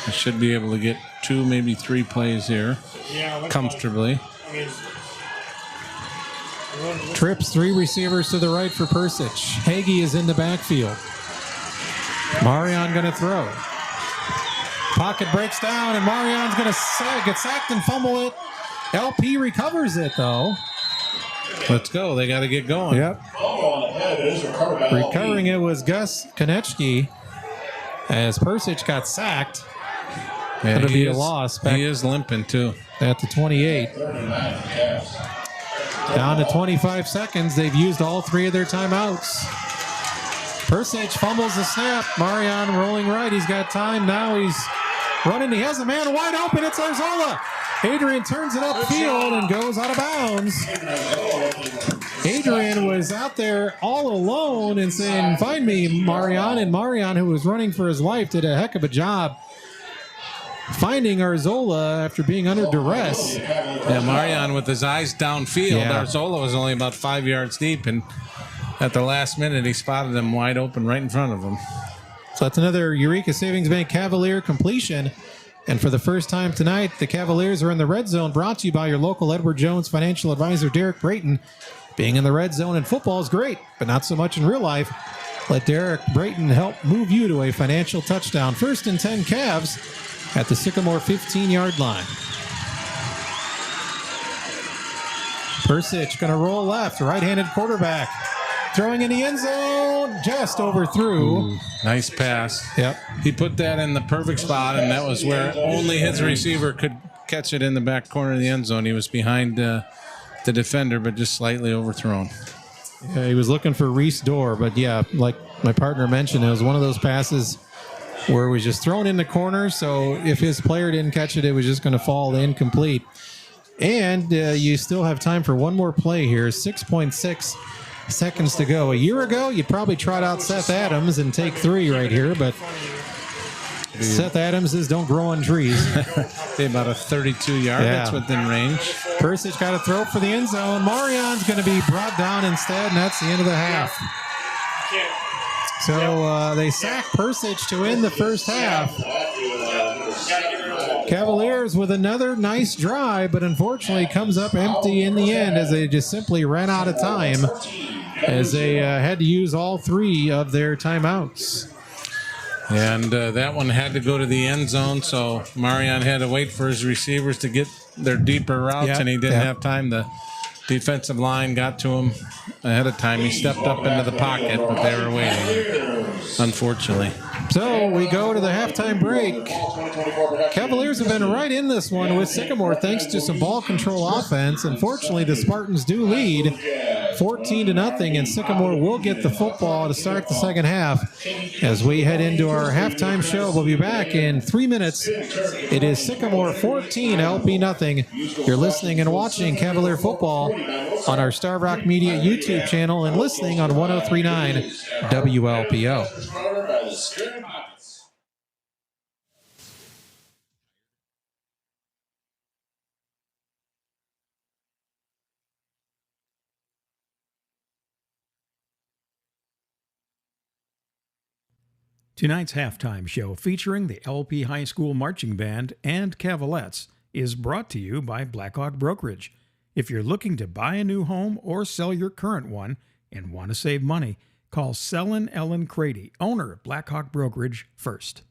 I should be able to get 2, maybe 3 plays here comfortably. Trips 3 receivers to the right for Persic. Hagee is in the backfield. Marion going to throw. Pocket breaks down, and Marion's going to get sacked and fumble it. LP recovers it, though. Let's go. They got to get going. Yep. Recovering it was Gus Konechny as Persic got sacked. Yeah, It'll be a loss. He is limping, too. At the 28. Down to 25 seconds. They've used all 3 of their timeouts. Persic fumbles the snap. Marion rolling right. He's got time. Now he's running. He has a man wide open. It's Arzola. Adrian turns it upfield and goes out of bounds. Adrian was out there all alone and saying, "Find me, Marion." And Marion, who was running for his life, did a heck of a job finding Arzola after being under duress. Yeah, Marion with his eyes downfield. Yeah. Arzola was only about 5 yards deep, and at the last minute, he spotted him wide open right in front of him. So that's another Eureka Savings Bank Cavalier completion. And for the first time tonight, the Cavaliers are in the red zone, brought to you by your local Edward Jones financial advisor, Derek Brayton. Being in the red zone in football is great, but not so much in real life. Let Derek Brayton help move you to a financial touchdown. 1st and 10 Cavs at the Sycamore 15-yard line. Persic going to roll left, right-handed quarterback. Throwing in the end zone, just overthrew. Ooh, nice pass. Yep. He put that in the perfect spot, and that was where only his receiver could catch it in the back corner of the end zone. He was behind the defender, but just slightly overthrown. Yeah, he was looking for Reese Dorr, but yeah, like my partner mentioned, it was one of those passes where it was just thrown in the corner, so if his player didn't catch it, it was just going to fall incomplete. And you still have time for one more play here, 6.6 seconds to go. A year ago, you'd probably trot out Seth Adams and take 3 right here, but Seth Adams's don't grow on trees. About a 32-yard. Yeah. That's within range. Persic got a throw for the end zone. Marion's going to be brought down instead, and that's the end of the half. So they sack Persic to end the first half. Cavaliers with another nice drive, but unfortunately comes up empty in the end as they just simply ran out of time as they had to use all 3 of their timeouts. And that one had to go to the end zone, so Marion had to wait for his receivers to get their deeper routes, and he didn't have time. The defensive line got to him ahead of time. He stepped up into the pocket, but they were waiting, unfortunately. So we go to the halftime break. Cavaliers have been right in this one with Sycamore thanks to some ball control offense. Unfortunately, the Spartans do lead 14-0, and Sycamore will get the football to start the second half. As we head into our halftime show, we'll be back in 3 minutes. It is Sycamore 14, LP nothing. You're listening and watching Cavalier football on our Star Rock Media YouTube channel and listening on 103.9 WLPO. Tonight's halftime show featuring the LP High School Marching Band and Cavalettes is brought to you by Blackhawk Brokerage. If you're looking to buy a new home or sell your current one and want to save money, call Sellin Ellen Crady, owner of Blackhawk Brokerage, first.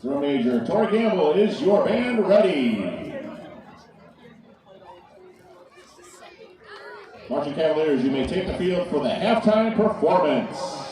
Drum Major Tori Campbell, is your band ready? Marching Cavaliers, you may take the field for the halftime performance.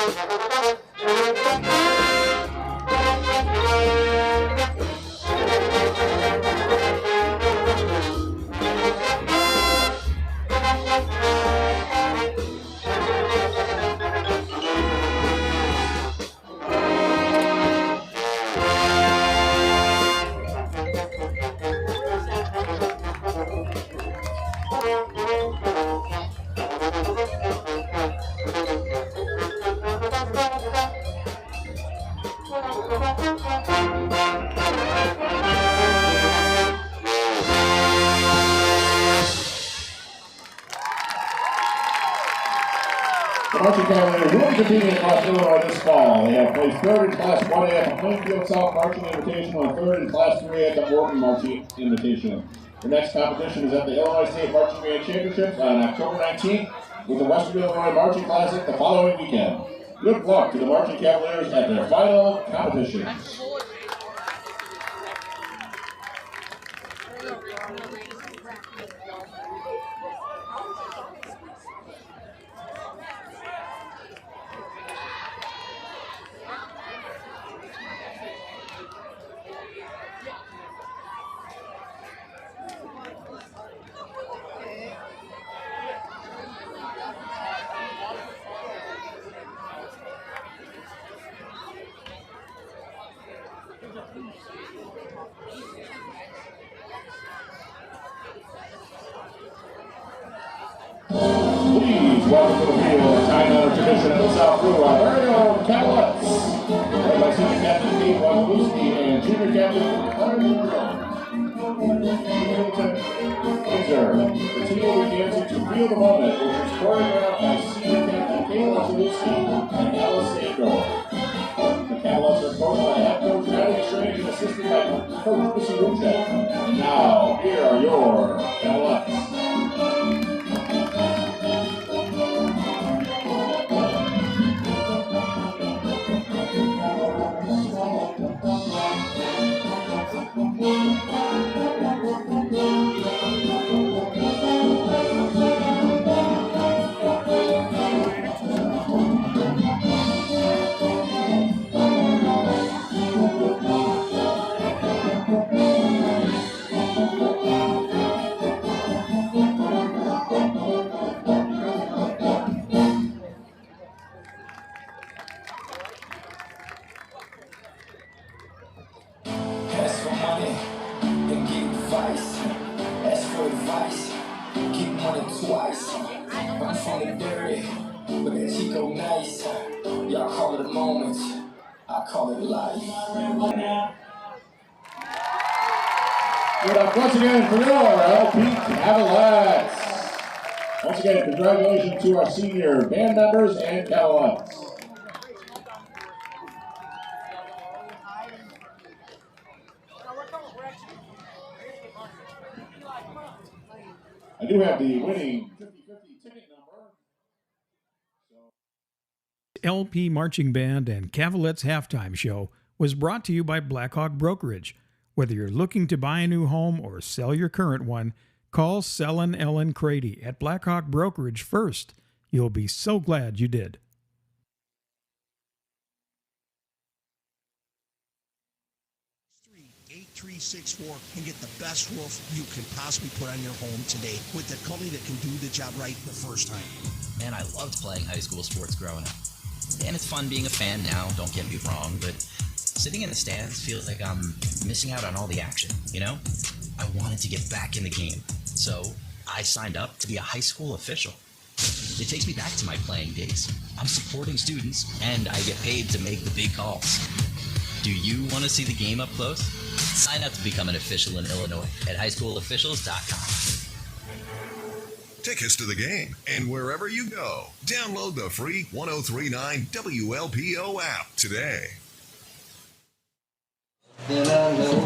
The Marching Cavaliers will be competing across Illinois this fall. They have placed third in Class 1A at the Plainfield South Marching Invitational and third in Class 3A at the Morton Marching Invitational. The next competition is at the Illinois State Marching Band Championships on October 19th with the Western Illinois Marching Classic the following weekend. Good luck to the Marching Cavaliers at their final competitions. Please welcome to the field a time-honored tradition of the South Blue, our very own Cavaliers, led by senior captain Dave Wazalewski and junior captain Hunter The team will be dancing to Feel the Moment, which is choreographed by senior captain Dave Wazalewski and Alice Sandor. The Cavaliers are coached by head coach Natalie Strange and assisted by coach Missy Ruchek. And now, here are your Cavaliers. Good up once again for your LP Cavaliers. Once again, congratulations to our senior band members and Cavaliers. I do have the winning 50-50 ticket number. LP Marching Band and Cavalettes Halftime Show was brought to you by Blackhawk Brokerage. Whether you're looking to buy a new home or sell your current one, call Sellin Ellen Crady at Blackhawk Brokerage first. You'll be so glad you did. Street 8364 and get the best roof you can possibly put on your home today with the company that can do the job right the first time. Man, I loved playing high school sports growing up. And it's fun being a fan now, don't get me wrong, but sitting in the stands feels like I'm missing out on all the action, you know? I wanted to get back in the game, so I signed up to be a high school official. It takes me back to my playing days. I'm supporting students, and I get paid to make the big calls. Do you want to see the game up close? Sign up to become an official in Illinois at highschoolofficials.com. Tickets to the game and wherever you go. Download the free 1039 WLPO app today.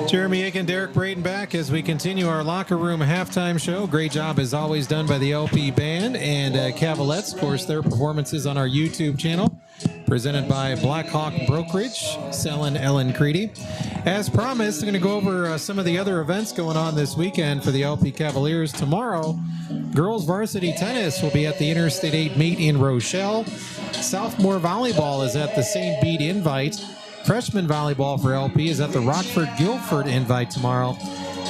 Jeremy Aiken, Derek Braden back as we continue our locker room halftime show. Great job as always done by the LP Band and Cavalettes. Of course, their performances on our YouTube channel. presented by Blackhawk Brokerage, selling Ellen Creedy. As promised, I'm going to go over some of the other events going on this weekend for the LP Cavaliers. Tomorrow, girls varsity tennis will be at the Interstate 8 meet in Rochelle. Sophomore volleyball is at the St. Bede Invite. Freshman volleyball for LP is at the Rockford-Guilford Invite tomorrow.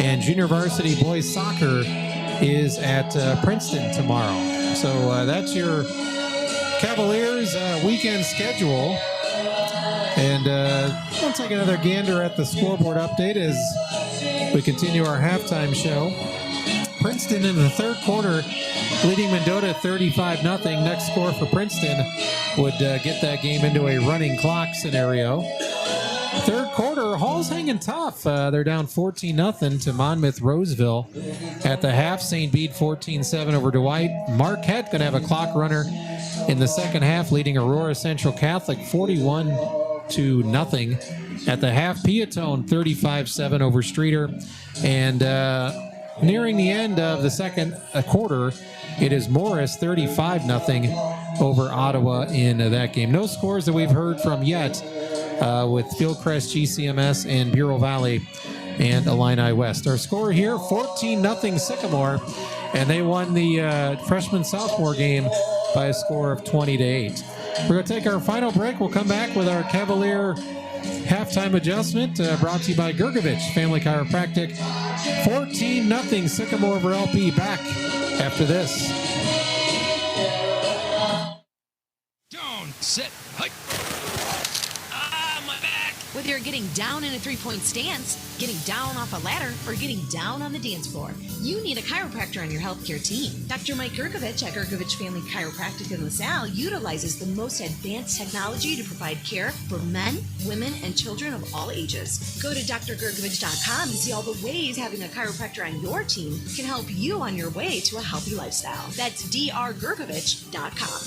And junior varsity boys soccer is at Princeton tomorrow. So that's your Cavaliers weekend schedule. And we'll take another gander at the scoreboard update as we continue our halftime show. Princeton in the third quarter leading Mendota 35-0. Next score for Princeton would get that game into a running clock scenario. Third quarter, Hall's hanging tough. They're down 14-0 to Monmouth Roseville. At the half, St. Bede 14-7 over Dwight. Marquette going to have a clock runner in the second half, leading Aurora Central Catholic 41-0. At the half, Piatone 35-7 over Streeter. And nearing the end of the second quarter, it is Morris 35-0 over Ottawa in that game. No scores that we've heard from yet with Fieldcrest, GCMS, and Bureau Valley and Illini West. Our score here, 14-0 Sycamore, and they won the freshman-sophomore game by a score of 20-8. We're going to take our final break. We'll come back with our Cavalier halftime adjustment brought to you by Gergovich Family Chiropractic. 14-0 Sycamore over LP. Back after this. Don't sit. Hike. Whether you're getting down in a three-point stance, getting down off a ladder, or getting down on the dance floor, you need a chiropractor on your healthcare team. Dr. Mike Gergovich at Gergovich Family Chiropractic in LaSalle utilizes the most advanced technology to provide care for men, women, and children of all ages. Go to drgergovich.com to see all the ways having a chiropractor on your team can help you on your way to a healthy lifestyle. That's drgergovich.com.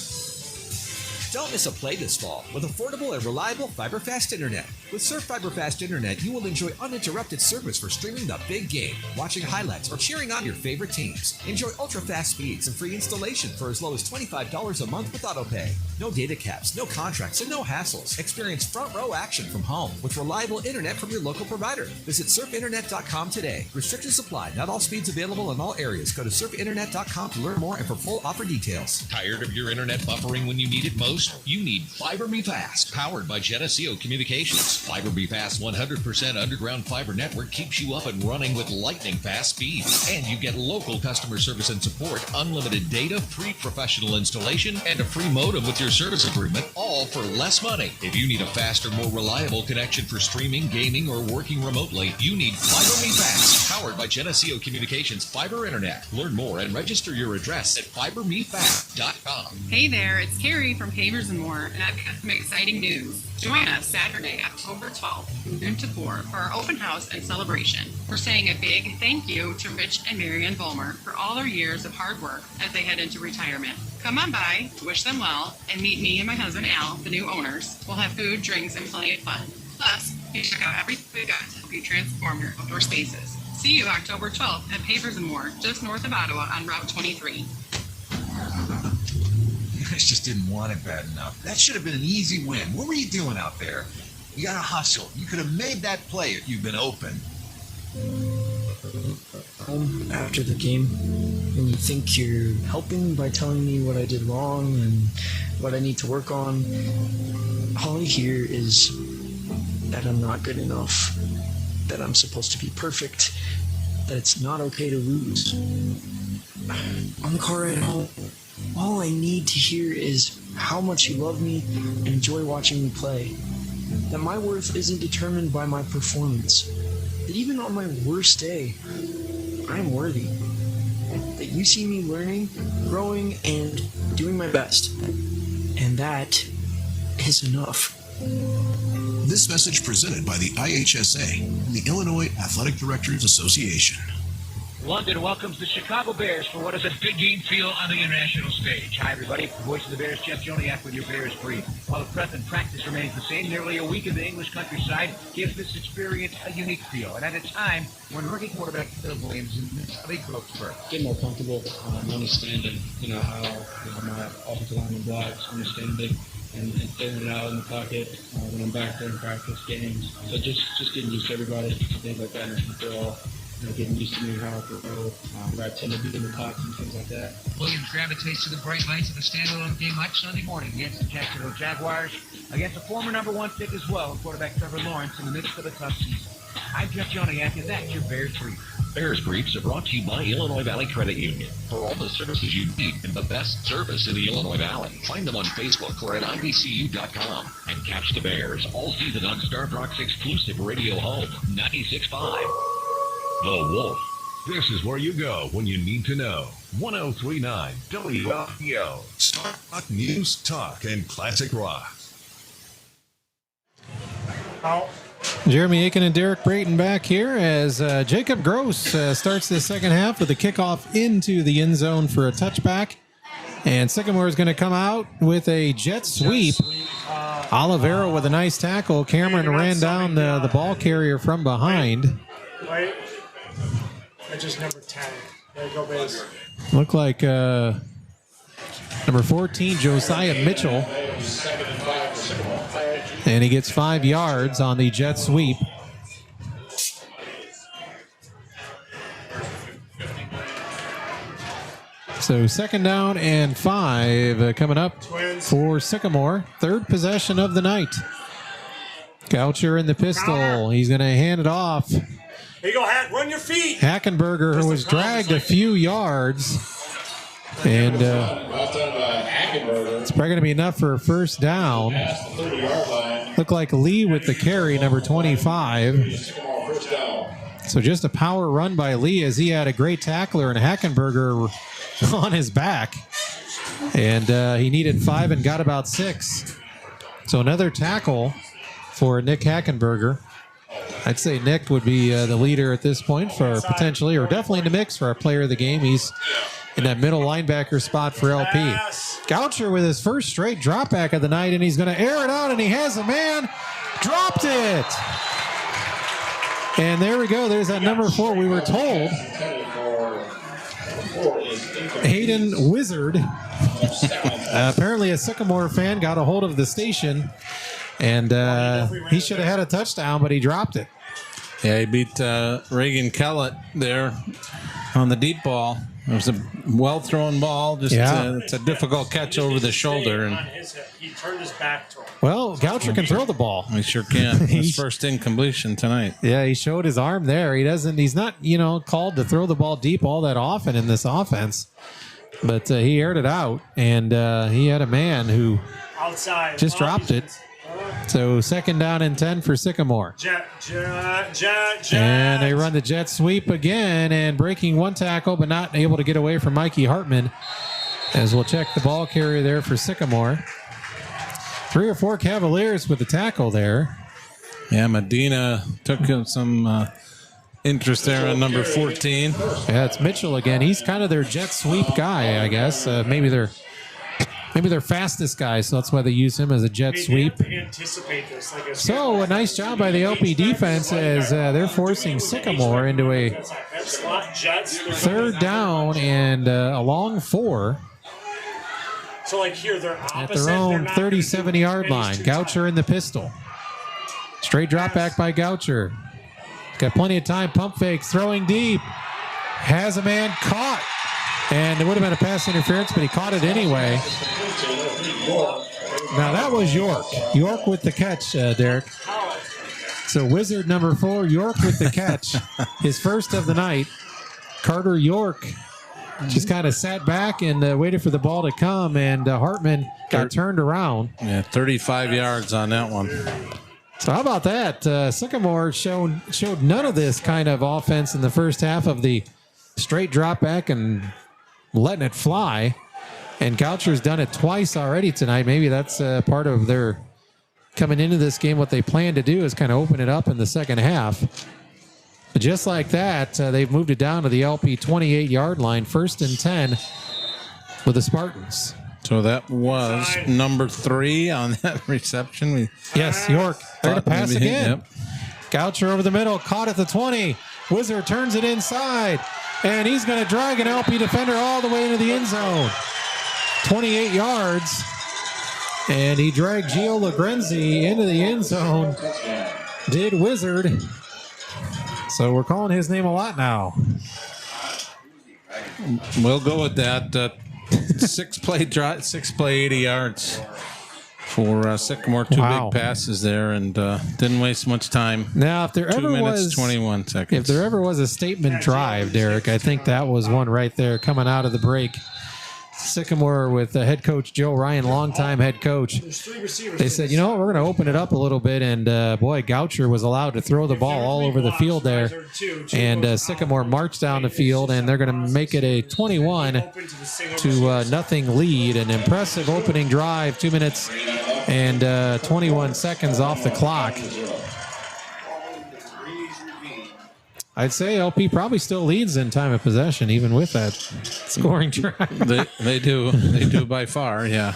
Don't miss a play this fall with affordable and reliable fiber-fast internet. With Surf Fiber-Fast Internet, you will enjoy uninterrupted service for streaming the big game, watching highlights, or cheering on your favorite teams. Enjoy ultra-fast speeds and free installation for as low as $25 a month with AutoPay. No data caps, no contracts, and no hassles. Experience front-row action from home with reliable internet from your local provider. Visit surfinternet.com today. Restrictions apply. Not all speeds available in all areas. Go to surfinternet.com to learn more and for full offer details. Tired of your internet buffering when you need it most? You need Fiber Me Fast, powered by Geneseo Communications. Fiber Me Fast 100% underground fiber network keeps you up and running with lightning fast speeds. And you get local customer service and support, unlimited data, free professional installation, and a free modem with your service agreement, all for less money. If you need a faster, more reliable connection for streaming, gaming, or working remotely, you need Fiber Me Fast, powered by Geneseo Communications Fiber Internet. Learn more and register your address at fibermefast.com. Hey there, it's Carrie from Pavers & More, and I've got some exciting news. Join us Saturday, October 12th, from noon to 4, for our open house and celebration. We're saying a big thank you to Rich and Marianne Vollmer for all their years of hard work as they head into retirement. Come on by, wish them well, and meet me and my husband Al, the new owners. We'll have food, drinks, and plenty of fun. Plus, you check out everything we've got to help you transform your outdoor spaces. See you October 12th at Pavers & More, just north of Ottawa on Route 23. You guys just didn't want it bad enough. That should have been an easy win. What were you doing out there? You gotta hustle. You could have made that play if you'd been open. Home after the game, and you think you're helping by telling me what I did wrong and what I need to work on. All I hear is that I'm not good enough, that I'm supposed to be perfect, that it's not okay to lose. On the car ride home, all I need to hear is how much you love me and enjoy watching me play. That my worth isn't determined by my performance. That even on my worst day, I'm worthy. That you see me learning, growing, and doing my best. And that is enough. This message presented by the IHSA and the Illinois Athletic Directors Association. London welcomes the Chicago Bears for what is a big game feel on the international stage. Hi, everybody. The voice of the Bears, Jeff Joniak with your Bears Brief. While the prep and practice remains the same, nearly a week in the English countryside gives this experience a unique feel. And at a time when rookie quarterback Philip Williams is in a big growth spurt. Get more comfortable understanding, how my offensive lineman blocks, understanding and figuring it out in the pocket when I'm back there in practice games. So just getting used to everybody, things like that in control. Getting used to me how I throw, where I tend to be in the pocket and things like that. Williams gravitates to the bright lights of a standalone game like Sunday morning against the Jacksonville Jaguars, against a former number 1 pick as well, quarterback Trevor Lawrence in the midst of a tough season. I'm Jeff Joniak, and that's your Bears Brief. Bears Briefs are brought to you by Illinois Valley Credit Union. For all the services you need and the best service in the Illinois Valley, find them on Facebook or at ibcu.com and catch the Bears all season on Star Rock's exclusive radio home, 96.5. The Wolf. This is where you go when you need to know. 103.9 WLPO. Star Rock News, Talk, and Classic Rock. Jeremy Aiken and Derek Brayton back here as Jacob Gross starts the second half with a kickoff into the end zone for a touchback. And Sycamore is going to come out with a jet sweep. Olivero with a nice tackle. Cameron ran down the ball carrier from behind. Wait. That's just number 10. There you go, Bass. Looked like number 14, Josiah Mitchell. And he gets 5 yards on the jet sweep. So 2nd down and 5 coming up for Sycamore. 3rd possession of the night. Goucher in the pistol. He's going to hand it off. Here you go, Hack. Run your feet. Hackenberger, who was dragged a few yards. And it's probably going to be enough for a first down. Looked like Lee with the carry, number 25. So just a power run by Lee as he had a great tackler and Hackenberger on his back. And he needed 5 and got about 6. So another tackle for Nick Hackenberger. I'd say Nick would be the leader at this point for potentially, or definitely in the mix for our player of the game. He's in that middle linebacker spot for LP. Goucher with his first straight drop back of the night, and he's going to air it out, and he has a man. Dropped it. And there we go. There's that number 4 we were told. Hayden Wizard. Apparently a Sycamore fan got a hold of the station. And he should have had a touchdown, but he dropped it. Yeah, he beat Reagan Kellett there on the deep ball. It was a well-thrown ball. Just it's a difficult catch over the shoulder. And He turned his back to him. well, Goucher can throw the ball. He sure can. His first incompletion tonight. Yeah, he showed his arm there. He's not, called to throw the ball deep all that often in this offense. But he aired it out, and he had a man who Outside. just dropped it. So 2nd down and 10 for Sycamore. Jet. And they run the jet sweep again and breaking one tackle, but not able to get away from Mikey Hartman. As we'll check the ball carrier there for Sycamore. 3 or 4 Cavaliers with the tackle there. Yeah, Medina took some interest there on number 14. Yeah, it's Mitchell again. He's kind of their jet sweep guy, I guess. Maybe their fastest guy, so that's why they use him as a jet sweep. So a nice job by the LP defense as they're forcing Sycamore into a 3rd down and a long 4. So like here, they're at their own 37-yard line. Goucher in the pistol. Straight drop back by Goucher. Got plenty of time. Pump fake, throwing deep. Has a man caught. And it would have been a pass interference, but he caught it anyway. Now that was York. York with the catch, Derek. So Wizard number 4, York with the catch. His first of the night. Carter York just kind of sat back and waited for the ball to come, and Hartman got turned around. Yeah, 35 yards on that one. So how about that? Sycamore showed none of this kind of offense in the first half of the straight drop back and letting it fly. And Goucher's done it twice already tonight. Maybe that's part of their coming into this game. What they plan to do is kind of open it up in the second half. But just like that, they've moved it down to the LP 28-yard line, 1st and 10 with the Spartans. So that was number 3 on that reception. Yes, York. They're going to pass again. Yep. Goucher over the middle, caught at the 20. Wizard turns it inside, and he's going to drag an LP defender all the way into the end zone. 28 yards. And he dragged Gio Lagrenzi into the end zone. Did Wizard. So we're calling his name a lot now. We'll go with that. 6 play, 80 yards for Sycamore. 2 big passes there, and didn't waste much time. Now, if there 2 ever minutes, was 21 seconds. If there ever was a statement drive, Derek, I think that was one right there coming out of the break. Sycamore with head coach Joe Ryan, longtime head coach. They said, you know what, we're going to open it up a little bit. And, boy, Goucher was allowed to throw the ball all over the field there. And Sycamore marched down the field, and they're going to make it a 21-0 lead. An impressive opening drive, 2 minutes and 21 seconds off the clock. I'd say LP probably still leads in time of possession, even with that scoring drive. They do by far, yeah.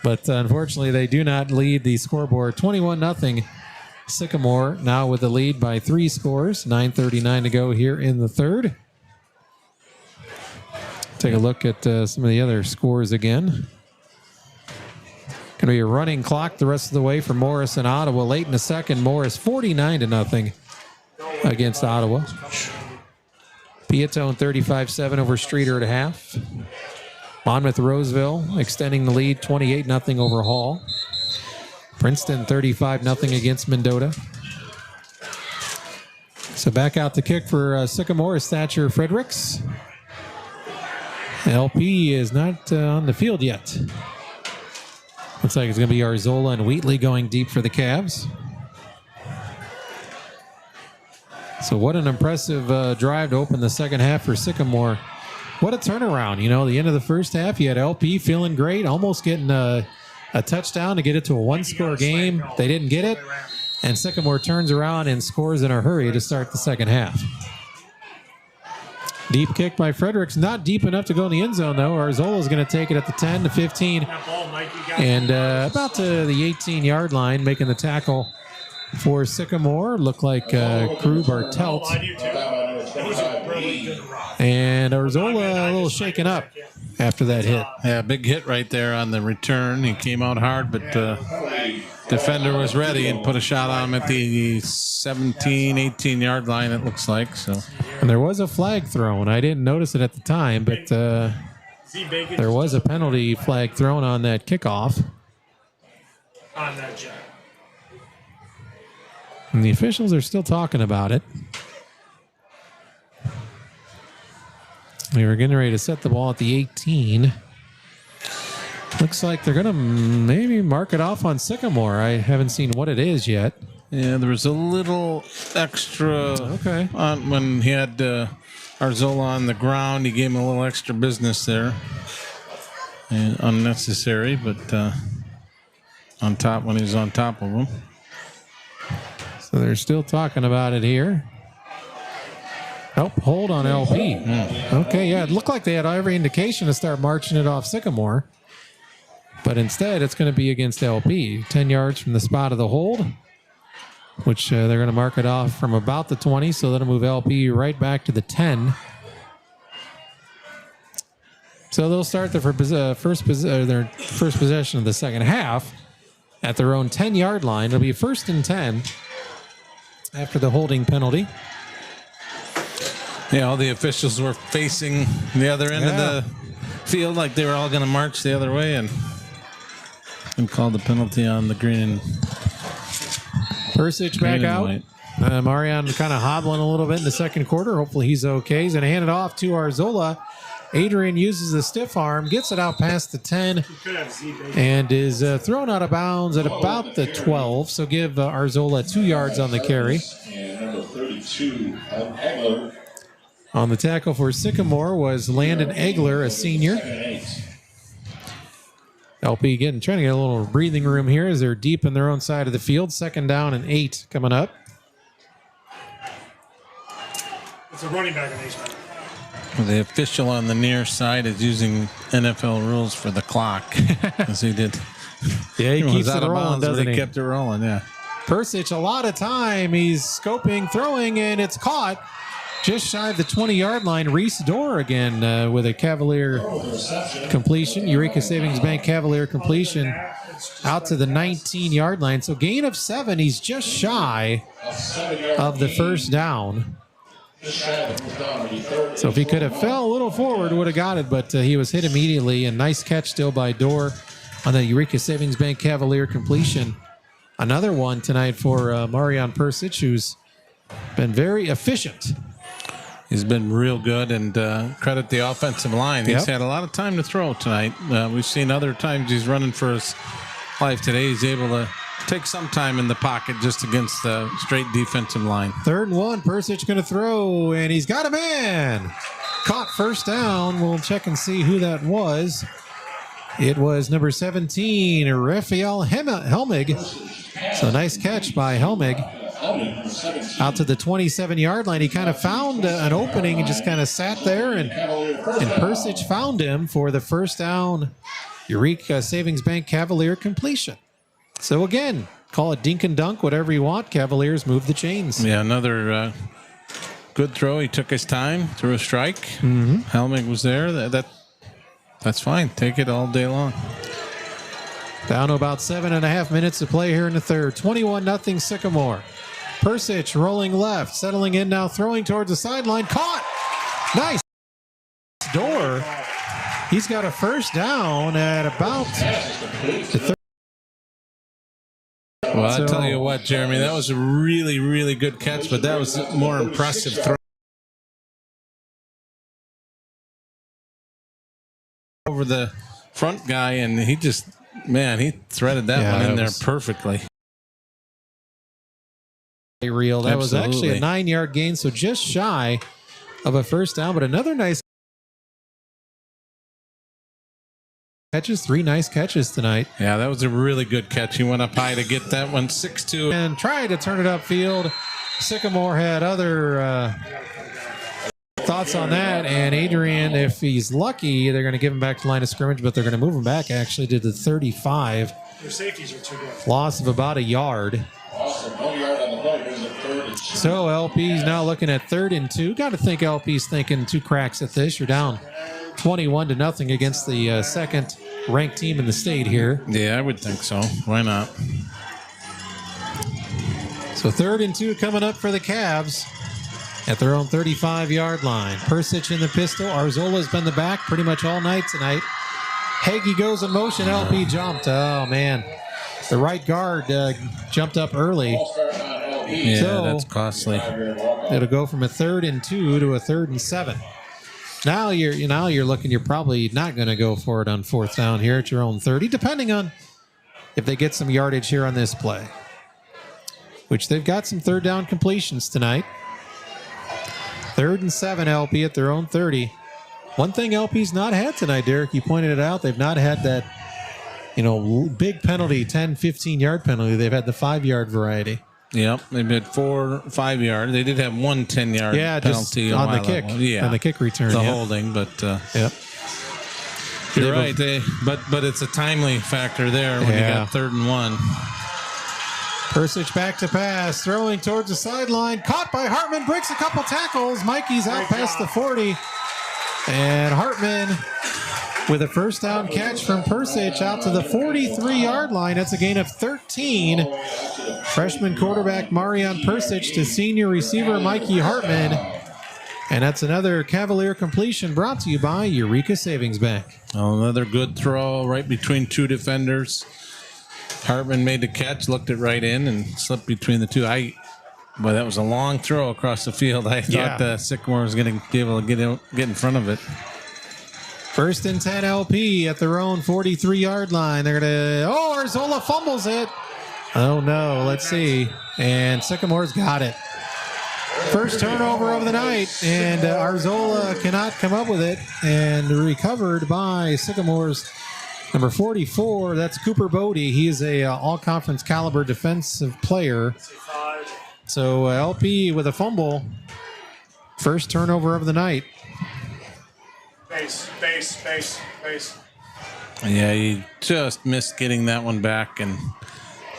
But unfortunately, they do not lead the scoreboard. 21-0. Sycamore now with the lead by 3 scores. 9:39 to go here in the third. Take a look at some of the other scores again. Going to be a running clock the rest of the way for Morris and Ottawa. Late in the second, Morris 49-0. Against Ottawa. Piatone 35-7 over Streeter at half. Monmouth Roseville extending the lead 28-0 over Hall. Princeton 35-0 against Mendota. So back out the kick for Sycamore is Thatcher Fredericks. LP is not on the field yet. Looks like it's going to be Arzola and Wheatley going deep for the Cavs. So what an impressive drive to open the second half for Sycamore. What a turnaround. You know, the end of the first half, you had LP feeling great, almost getting a touchdown to get it to a 1-score game. They didn't get it. And Sycamore turns around and scores in a hurry to start the second half. Deep kick by Fredericks. Not deep enough to go in the end zone, though. Arzola is going to take it at the 10 to 15. And about to the 18-yard line, making the tackle for Sycamore. Looked like Crew Bartelt. And Arzola a little shaken up after that hit. Yeah, big hit right there on the return. He came out hard, but defender was ready and put a shot on him at the 17, 18-yard line, it looks like. So, and there was a flag thrown. I didn't notice it at the time, but there was a penalty flag thrown on that kickoff. On that job. And the officials are still talking about it. We were getting ready to set the ball at the 18. Looks like they're going to maybe mark it off on Sycamore. I haven't seen what it is yet. Yeah, there was a little extra on when he had Arzola on the ground. He gave him a little extra business there. And unnecessary, but on top when he was on top of him. So they're still talking about it here. Oh, hold on LP. Okay, yeah, it looked like they had every indication to start marching it off Sycamore. But instead, it's going to be against LP. 10 yards from the spot of the hold, which they're going to mark it off from about the 20, so that'll move LP right back to the 10. So they'll start their first possession of the second half at their own 10-yard line. It'll be 1st and 10 after the holding penalty. Yeah, all the officials were facing the other end of the field like they were all going to march the other way and called the penalty on the green. Persich back out. Marion kind of hobbling a little bit in the second quarter. Hopefully he's okay. He's going to hand it off to Arzola. Adrian uses the stiff arm, gets it out past the 10, and is thrown out of bounds at about the 12. So give Arzola 2 yards on the carry. And number 32, Egler. On the tackle for Sycamore was Landon Egler, a senior. LP trying to get a little breathing room here as they're deep in their own side of the field. 2nd down and 8 coming up. It's a running back on H-back. The official on the near side is using NFL rules for the clock, as he did. Yeah, he keeps it rolling, doesn't he? He kept it rolling, yeah. Persich, a lot of time. He's scoping, throwing, and it's caught. Just shy of the 20-yard line, Reese Dorr again with a Cavalier completion. Eureka Savings Bank Cavalier completion out to the 19-yard line. So gain of 7. He's just shy of the first down. So if he could have fell a little forward, would have got it, but he was hit immediately. And nice catch still by Dorr on the Eureka Savings Bank Cavalier completion. Another one tonight for Marian Persic, who's been very efficient. He's been real good, and credit the offensive line. He's had a lot of time to throw tonight. We've seen other times he's running for his life. Today he's able to take some time in the pocket just against the straight defensive line. 3rd and 1. Persic going to throw, and he's got a man. Caught first down. We'll check and see who that was. It was number 17, Raphael Helmig. So nice catch by Helmig. Out to the 27-yard line. He kind of found an opening and just kind of sat there, and Persic found him for the first down Eureka Savings Bank Cavalier completion. So again, call it dink and dunk, whatever you want. Cavaliers move the chains. Yeah, another good throw. He took his time, threw a strike. Helmig was there. That's fine. Take it all day long. Down to about 7.5 minutes to play here in the third. 21-0 Sycamore. Persic rolling left, settling in now, throwing towards the sideline. Caught! Nice. Dorr. He's got a first down at about the third. Well, I'll tell you what, Jeremy, that was a really, really good catch, but that was a more impressive throw over the front guy, and he just, man, he threaded that one in there perfectly. Real. That was actually a 9-yard gain, so just shy of a first down, but another nice catches. 3 nice catches tonight. Yeah, that was a really good catch. He went up high to get that one, 6'2". And tried to turn it upfield. Sycamore had other thoughts on that, and Adrian, if he's lucky, they're going to give him back to line of scrimmage, but they're going to move him back actually to the 35. Their safeties are too good. Loss of about a yard. So LP's now looking at 3rd and 2. Got to think LP's thinking 2 cracks at this. You're down 21-0 against the second ranked team in the state here. Yeah, I would think so. Why not? So 3rd and 2 coming up for the Cavs at their own 35-yard line. Persic in the pistol. Arzola's been the back pretty much all night tonight. Hagee goes in motion. LP jumped. Oh, man. The right guard jumped up early. Yeah, so that's costly. It'll go from a 3rd and 2 to a 3rd and 7. Now you're looking. You're probably not going to go for it on 4th down here at your own 30, depending on if they get some yardage here on this play. Which they've got some 3rd down completions tonight. 3rd and 7 LP at their own 30. One thing LP's not had tonight, Derek, you pointed it out. They've not had that, big penalty, 10, 15-yard penalty. They've had the 5-yard variety. Yep, they've had 4 5-yard. They did have 1 10-yard penalty just on the kick. Yeah, on the kick return. The holding, but yep. You're right. But it's a timely factor there when you got 3rd and 1. Persic back to pass, throwing towards the sideline. Caught by Hartman, breaks a couple tackles. Mikey's out past the 40. And Hartman with a first down catch from Persic out to the 43-yard line. That's a gain of 13. Freshman quarterback Marian Persic to senior receiver Mikey Hartman. And that's another Cavalier completion brought to you by Eureka Savings Bank. Oh, another good throw right between 2 defenders. Hartman made the catch, looked it right in, and slipped between the 2. Boy, that was a long throw across the field. I thought Sycamore was going to be able to get in front of it. 1st and 10 LP at their own 43-yard line. They're going to... Oh, Arzola fumbles it. Oh, no. Let's see. And Sycamore's got it. First turnover of the night, and Arzola cannot come up with it, and recovered by Sycamore's number 44. That's Cooper Bodie. He is a all-conference caliber defensive player. So LP with a fumble. First turnover of the night. Base. Yeah, he just missed getting that one back, and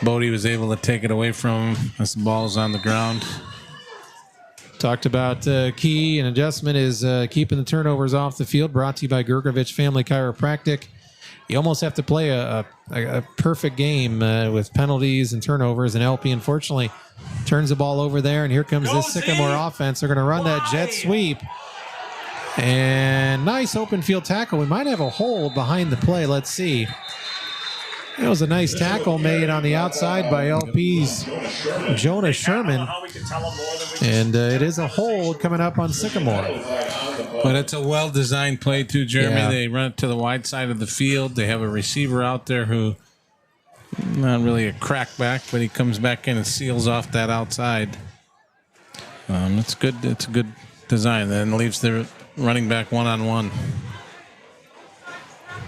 Bodie was able to take it away from him as the ball is on the ground. Talked about key and adjustment is keeping the turnovers off the field. Brought to you by Gurkovich Family Chiropractic. You almost have to play a perfect game with penalties and turnovers. And LP, unfortunately, turns the ball over there. And here comes this Sycamore offense. They're going to run that jet sweep. And nice open field tackle. We might have a hold behind the play. Let's see. It was a nice tackle made on the outside by LP's Jonah Sherman. And it is a hold coming up on Sycamore. But it's a well-designed play too, Jeremy. Yeah. They run it to the wide side of the field. They have a receiver out there who, not really a crackback, but he comes back in and seals off that outside. It's good. It's a good design. Then leaves the running back one-on-one.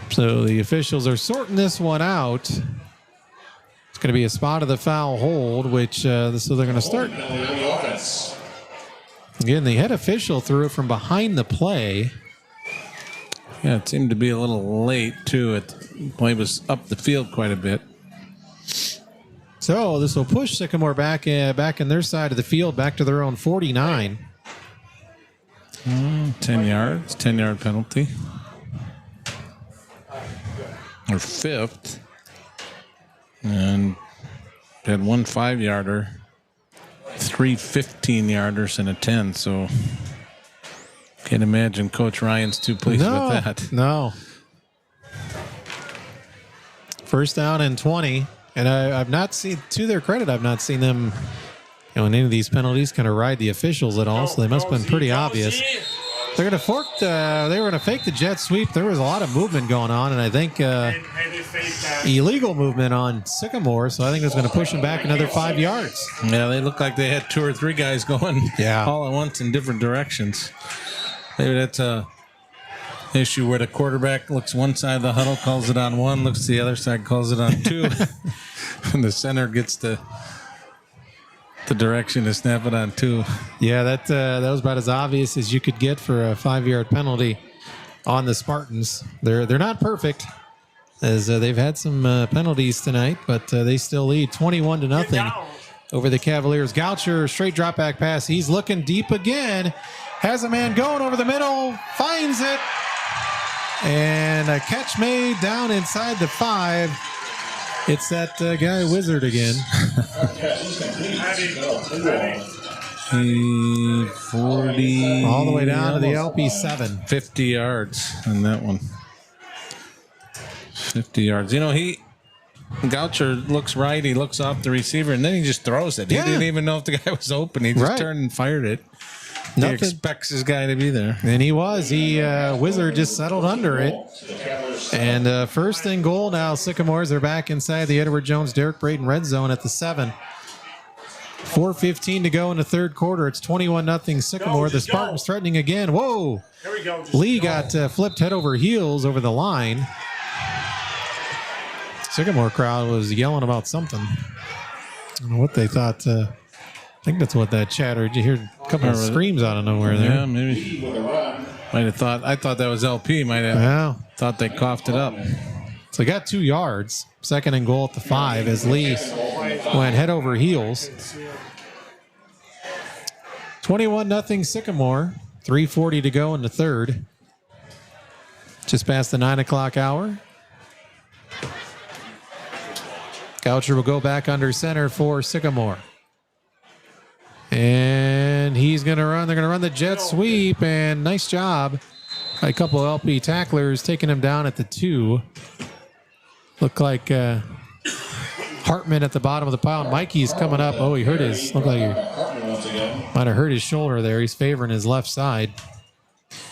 So the officials are sorting this one out. It's going to be a spot of the foul hold, which so they're going to start. Again, the head official threw it from behind the play. Yeah, it seemed to be a little late, too. The play was up the field quite a bit. So this will push Sycamore back in their side of the field, back to their own 49. 10 yards, 10-yard penalty. Or fifth. And had 1 5-yarder, 3 15-yarders, and a 10. So can't imagine Coach Ryan's too pleased with that. No. First down and 20. And I've not seen, to their credit, I've not seen them, in any of these penalties kind of ride the officials at all. So they must have been pretty obvious. They're going to fork. They were going to fake the jet sweep. There was a lot of movement going on, and I think illegal movement on Sycamore. So I think it's going to push them back another 5 yards. Yeah, they look like they had 2 or 3 guys going all at once in different directions. Maybe that's a issue where the quarterback looks one side of the huddle, calls it on 1, looks to the other side, calls it on 2, and the center gets the direction to snap it on 2. Yeah, that was about as obvious as you could get for a 5-yard penalty on the Spartans. They're not perfect, as they've had some penalties tonight, but they still lead 21-0 over the Cavaliers. Goucher, straight drop back pass. He's looking deep again. Has a man going over the middle, finds it, and a catch made down inside the 5. It's that guy Wizard again. 40. All the way down to the LP 7. 50 yards on that one. 50 yards. Goucher looks right. He looks off the receiver, and then he just throws it. He didn't even know if the guy was open. He just turned and fired it. He expects his guy to be there. And he was. Wizard just settled under it. And first and goal now, Sycamores are back inside the Edward Jones, Derek Brayton red zone at the 7. 4:15 to go in the third quarter. It's 21-0 Sycamore. The Spartans threatening again. Whoa. Here we go. Lee got flipped head over heels over the line. Sycamore crowd was yelling about something. I don't know what they thought. I think that's what that chatter. Did you hear a couple of screams out of nowhere there? Yeah, maybe. Might have thought. I thought that was LP. Might have thought they coughed it up. So they got 2 yards. Second and goal at the 5 as Lee went head over heels. 21-0 Sycamore. 3:40 to go in the third. Just past the 9 o'clock hour. Goucher will go back under center for Sycamore. And he's going to run. They're going to run the jet sweep, and nice job by a couple of LP tacklers taking him down at the 2. Looked like Hartman at the bottom of the pile. Mikey's coming up. Oh, he hurt his. Looked like he might have hurt his shoulder there. He's favoring his left side.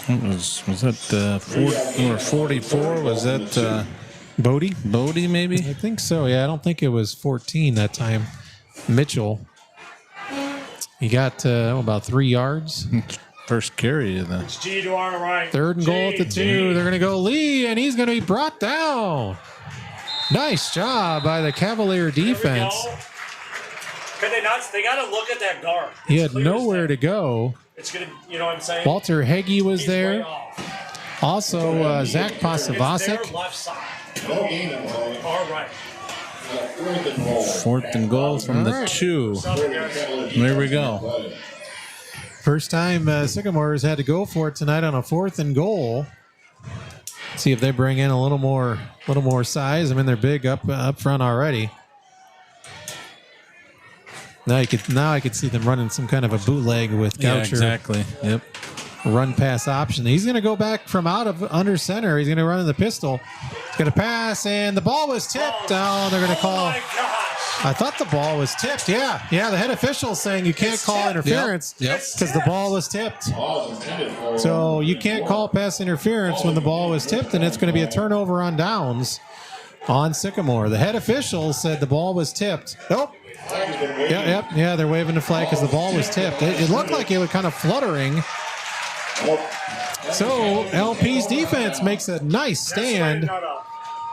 Was that 44? Was that Bodie? Bodie, maybe? I think so. Yeah, I don't think it was 14 that time. Mitchell. He got about 3 yards. First carry of that. It's G to our right. Third and goal at the 2. They're going to go Lee, and he's going to be brought down. Nice job by the Cavalier defense. Could they not? They got to look at that guard. He had nowhere to go. It's going to, you know what I'm saying? Walter Heggie was there. Also, Zach Pasavasic. It's their left side. All right. 4th and goal from the 2. There we go. First time Sycamore has had to go for it tonight on a 4th and goal. See if they bring in a little more size. I mean, they're big up front already. Now I could see them running some kind of a bootleg with Goucher. Yeah, exactly. Yep. Run pass option. He's going to go back from out of under center. He's going to run in the pistol. He's going to pass, and the ball was tipped. Oh, they're going to call. I thought the ball was tipped. Yeah. The head official is saying you can't call interference because the ball was tipped. So you can't call pass interference when the ball was tipped, and it's going to be a turnover on downs on Sycamore. The head official said the ball was tipped. Nope. Yeah, they're waving the flag because the ball was tipped. It looked like it was kind of fluttering. So LP's defense makes a nice stand,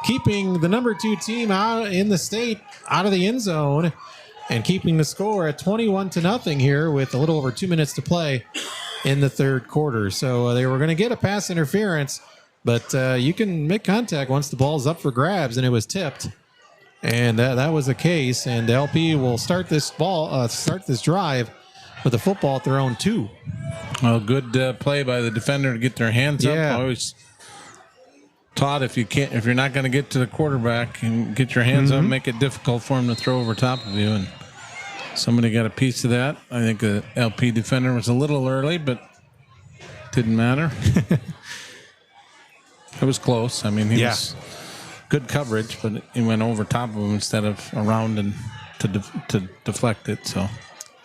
keeping the number 2 team out in the state out of the end zone and keeping the score at 21-0 here with a little over 2 minutes to play in the third quarter. So they were going to get a pass interference, but you can make contact once the ball's up for grabs, and it was tipped. And that was the case, and LP will start this drive with a football at their own 2. Well, good play by the defender to get their hands up. I always taught if you're not going to get to the quarterback and get your hands up, make it difficult for him to throw over top of you. And somebody got a piece of that. I think the LP defender was a little early, but didn't matter. It was close. I mean, he was good coverage, but he went over top of him instead of around and to deflect it. So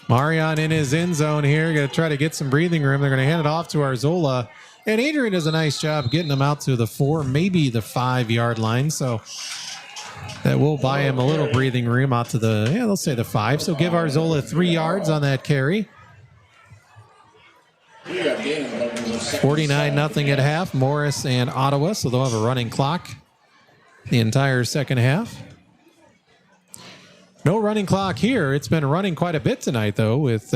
Marion in his end zone here, going to try to get some breathing room. They're going to hand it off to Arzola. And Adrian does a nice job getting them out to the 4, maybe the 5-yard line. So that will buy him a little breathing room out to the, they'll say the 5. So give Arzola 3 yards on that carry. 49-0 at half, Morris and Ottawa. So they'll have a running clock the entire second half. No running clock here. It's been running quite a bit tonight, though, with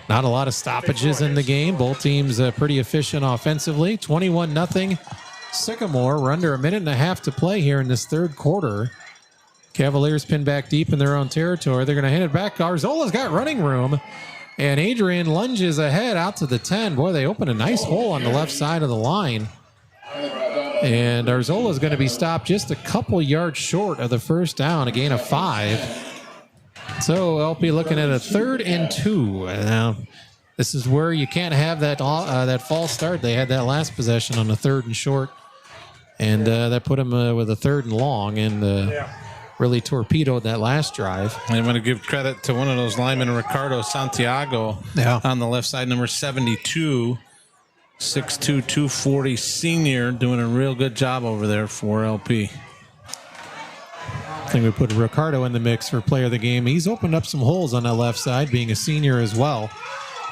not a lot of stoppages in the game. Both teams pretty efficient offensively. 21-0 Sycamore. We're under a minute and a half to play here in this third quarter. Cavaliers pinned back deep in their own territory. They're going to hand it back. Arzola's got running room, and Adrian lunges ahead out to the 10. Boy, they open a nice hole on the left side of the line. And Arzola is going to be stopped just a couple yards short of the first down, a gain of 5. So LP looking at a 3rd and 2. Now, this is where you can't have that false start. They had that last possession on a 3rd and short, and that put them with a 3rd and long, and really torpedoed that last drive. I want to give credit to one of those linemen, Ricardo Santiago, on the left side, number 72. 6'2", 240 senior, doing a real good job over there for LP. I think we put Ricardo in the mix for player of the game. He's opened up some holes on that left side, being a senior as well.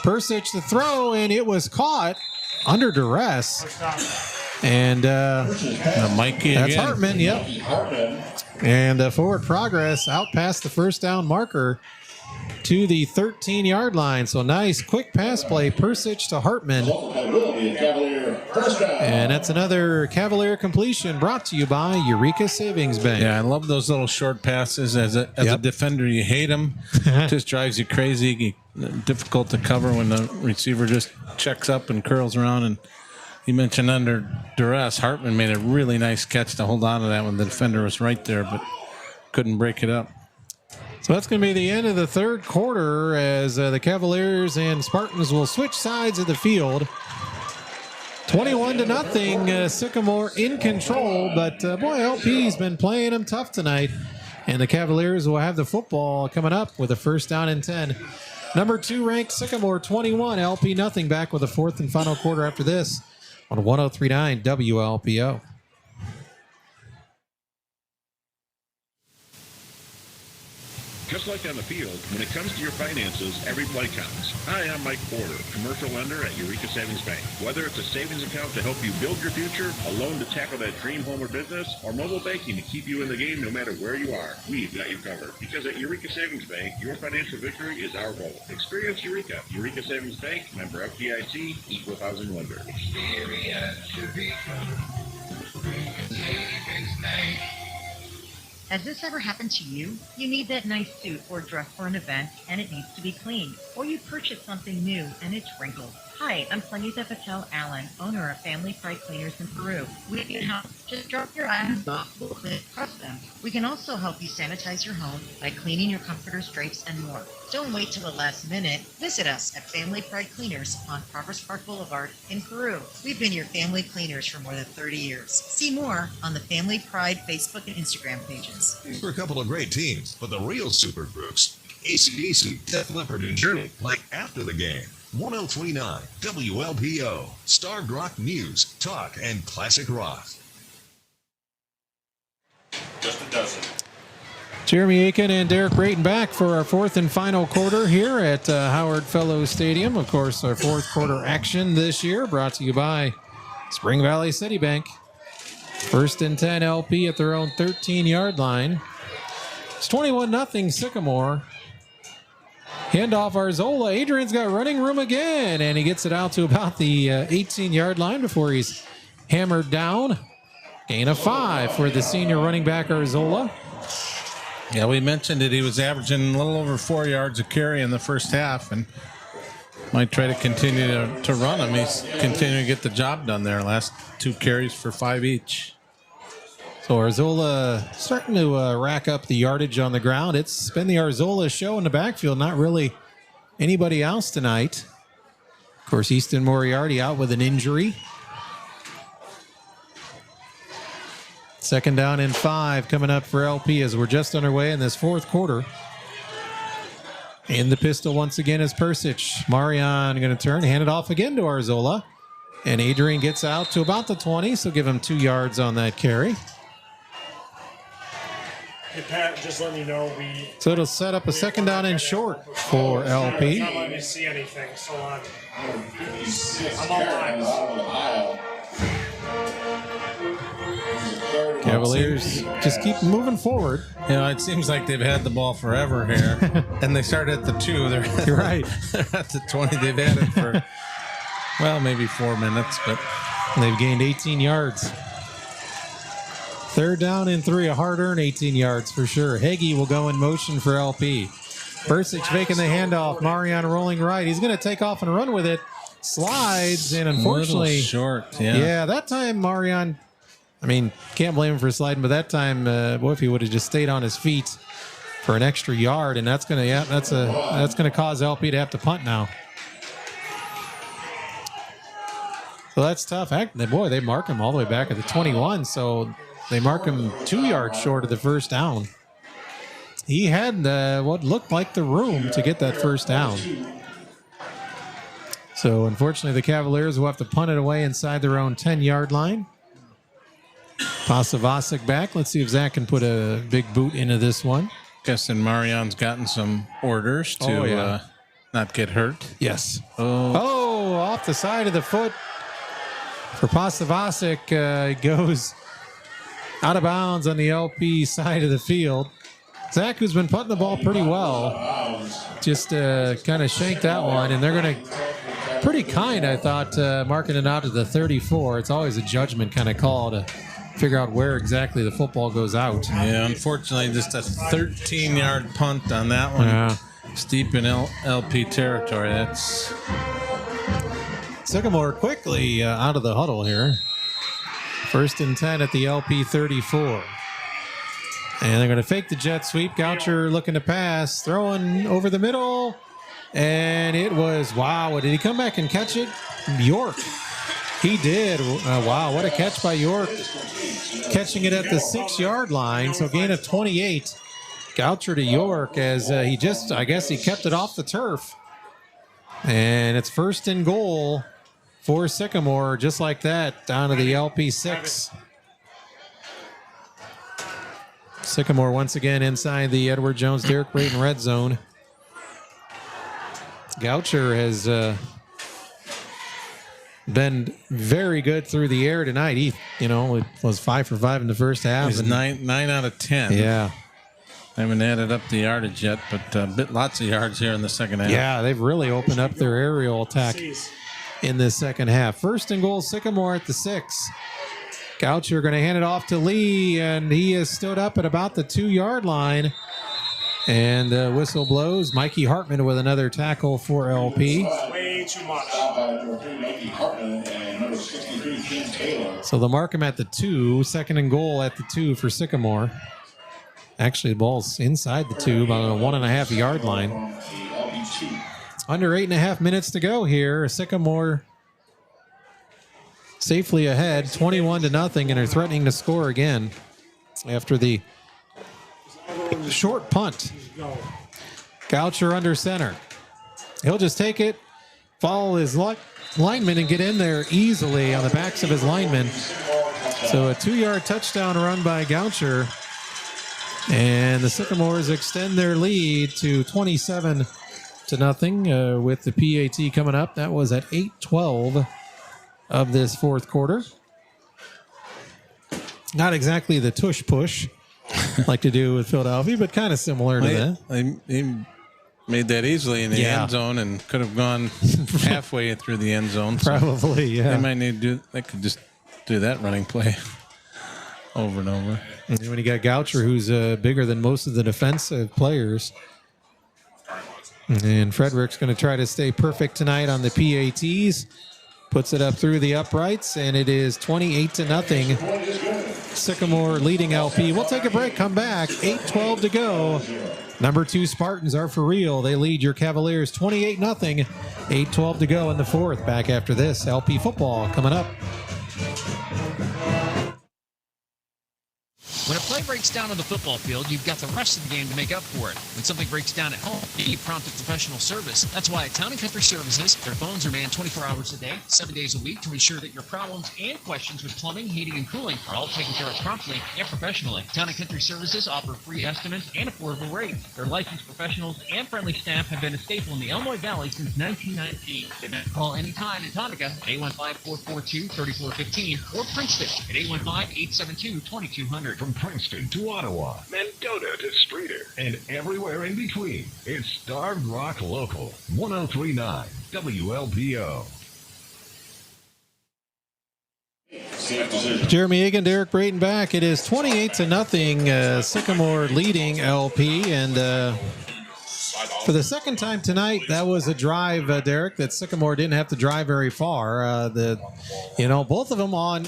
Persich the throw, and it was caught under duress. And Mikey that's again. Hartman, yep. And forward progress out past the first down marker to the 13-yard line. So nice quick pass play, Persich to Hartman. And that's another Cavalier completion brought to you by Eureka Savings Bank. Yeah, I love those little short passes. As a defender, you hate them. It just drives you crazy. Difficult to cover when the receiver just checks up and curls around. And you mentioned under duress, Hartman made a really nice catch to hold on to that when the defender was right there, but couldn't break it up. So that's going to be the end of the third quarter as the Cavaliers and Spartans will switch sides of the field. 21-0, Sycamore in control, but boy, LP's been playing them tough tonight, and the Cavaliers will have the football coming up with a first down and 10. Number 2 ranked Sycamore 21, LP nothing, back with a 4th and final quarter after this on 103.9 WLPO. Just like on the field, when it comes to your finances, every play counts. Hi, I'm Mike Porter, commercial lender at Eureka Savings Bank. Whether it's a savings account to help you build your future, a loan to tackle that dream home or business, or mobile banking to keep you in the game no matter where you are, we've got you covered. Because at Eureka Savings Bank, your financial victory is our goal. Experience Eureka. Eureka Savings Bank, member FDIC, equal housing lender. Experience Eureka Savings Bank. Has this ever happened to you? You need that nice suit or dress for an event and it needs to be cleaned. Or you purchased something new and it's wrinkled. Hi, I'm Sangeeta Patel Allen, owner of Family Pride Cleaners in Peru. We can help. Just drop your items off, we'll clean across them. We can also help you sanitize your home by cleaning your comforters, drapes, and more. Don't wait till the last minute. Visit us at Family Pride Cleaners on Progress Park Boulevard in Peru. We've been your family cleaners for more than 30 years. See more on the Family Pride Facebook and Instagram pages. For a couple of great teams, but the real super groups, AC/DC, Def Leppard, and Journey, like after the game. 1039 WLPO, Starved Rock News, Talk, and Classic Rock. Just a dozen. Jeremy Aiken and Derek Brayton back for our fourth and final quarter here at Howard Fellows Stadium. Of course, our fourth quarter action this year brought to you by Spring Valley City Bank. First and 10 LP at their own 13-yard line. It's 21-0 Sycamore. Handoff Arzola. Adrian's got running room again, and he gets it out to about the 18-yard line before he's hammered down. Gain of 5 for the senior running back Arzola. Yeah, we mentioned that he was averaging a little over 4 yards a carry in the first half, and might try to continue to run him. He's continuing to get the job done there. Last 2 carries for 5 each. So Arzola starting to rack up the yardage on the ground. It's been the Arzola show in the backfield, not really anybody else tonight. Of course, Easton Moriarty out with an injury. Second down and 5 coming up for LP as we're just underway in this fourth quarter. In the pistol once again is Persich. Marion going to turn, hand it off again to Arzola. And Adrian gets out to about the 20, so give him 2 yards on that carry. Hey, Pat, just letting you know, So it'll set up a second down and short for LP. It's not letting me see anything, so I'm online. Cavaliers just keep moving forward. You know, it seems like they've had the ball forever here. And they start at the 2. You're right. They're at the 20. They've had it for, well, maybe 4 minutes, but they've gained 18 yards. Third down and 3, a hard-earned 18 yards for sure. Heggie will go in motion for LP. Persich making the handoff. Marion rolling right. He's going to take off and run with it. Slides, and unfortunately... short, yeah. Yeah, that time Marion... I mean, can't blame him for sliding, but that time, boy, if he would have just stayed on his feet for an extra yard, and that's gonna cause LP to have to punt now. So that's tough. Boy, they mark him all the way back at the 21, so they mark him 2 yards short of the first down. He had what looked like the room to get that first down. So unfortunately, the Cavaliers will have to punt it away inside their own 10-yard line. Pasavasic back. Let's see if Zach can put a big boot into this one. Guessing Marion's gotten some orders to not get hurt. Yes. Oh, off the side of the foot for Pasavasic. Goes out of bounds on the LP side of the field. Zach, who's been putting the ball pretty well, just kind of shanked that one, and they're going to, pretty kind, I thought, marking it out to the 34. It's always a judgment kind of call to figure out where exactly the football goes out. Yeah, unfortunately, just a 13-yard punt on that one. Yeah. Steep in LP territory. That's Sycamore quickly out of the huddle here. First and 10 at the LP 34. And they're going to fake the jet sweep. Goucher looking to pass, throwing over the middle. And it was, wow, did he come back and catch it? York. He did. Wow, what a catch by York. Catching it at the 6-yard line, so gain of 28. Goucher to York as he just, I guess he kept it off the turf. And it's first and goal for Sycamore, just like that, down to the LP 6. Sycamore once again inside the Edward Jones Derek Brayton red zone. Goucher has been very good through the air tonight. He, it was 5 for 5 in the first half. He's 9 out of 10. Yeah. I haven't added up the yardage yet, but lots of yards here in the second half. Yeah, they've really opened up their aerial attack in this second half. First and goal, Sycamore at the 6. Goucher going to hand it off to Lee, and he has stood up at about the 2-yard line. And the whistle blows. Mikey Hartman with another tackle for LP. Way too much. So they'll mark him at the 2. 2nd and goal at the 2 for Sycamore. Actually, the ball's inside the 2, about a 1.5-yard line. Under 8.5 minutes to go here. Sycamore safely ahead, 21-0, and are threatening to score again after the short punt. Goucher under center. He'll just take it, follow his lineman, and get in there easily on the backs of his linemen. So a 2-yard touchdown run by Goucher. And the Sycamores extend their lead to 27-0 with the PAT coming up. That was at 8:12 of this fourth quarter. Not exactly the tush push like to do with Philadelphia, but kind of similar to that. They made that easily in the end zone and could have gone halfway through the end zone. So probably, yeah. They might need to do. They could just do that running play over and over. And then when you got Goucher, who's bigger than most of the defensive players. And Frederick's going to try to stay perfect tonight on the PATs. Puts it up through the uprights, and it is 28-0. Sycamore leading LP. We'll take a break, come back. 8:12 to go. Number 2 Spartans are for real. They lead your Cavaliers 28-0. 8:12 to go in the fourth. Back after this, LP football coming up. When a play breaks down on the football field, you've got the rest of the game to make up for it. When something breaks down at home, you need prompt and professional service. That's why at Town & Country Services, their phones are manned 24 hours a day, 7 days a week to ensure that your problems and questions with plumbing, heating, and cooling are all taken care of promptly and professionally. Town & Country Services offer free estimates and affordable rates. Their licensed professionals and friendly staff have been a staple in the Illinois Valley since 1919. They can call anytime in Tonka at 815-442-3415 or Princeton at 815-872-2200. From Princeton to Ottawa, Mendota to Streeter, and everywhere in between, it's Starved Rock Local, 1039 WLPO. Jeremy Egan, Derek Brayton back. It is 28-0. Sycamore leading LP, and for the second time tonight, that was a drive, Derek, that Sycamore didn't have to drive very far. Both of them on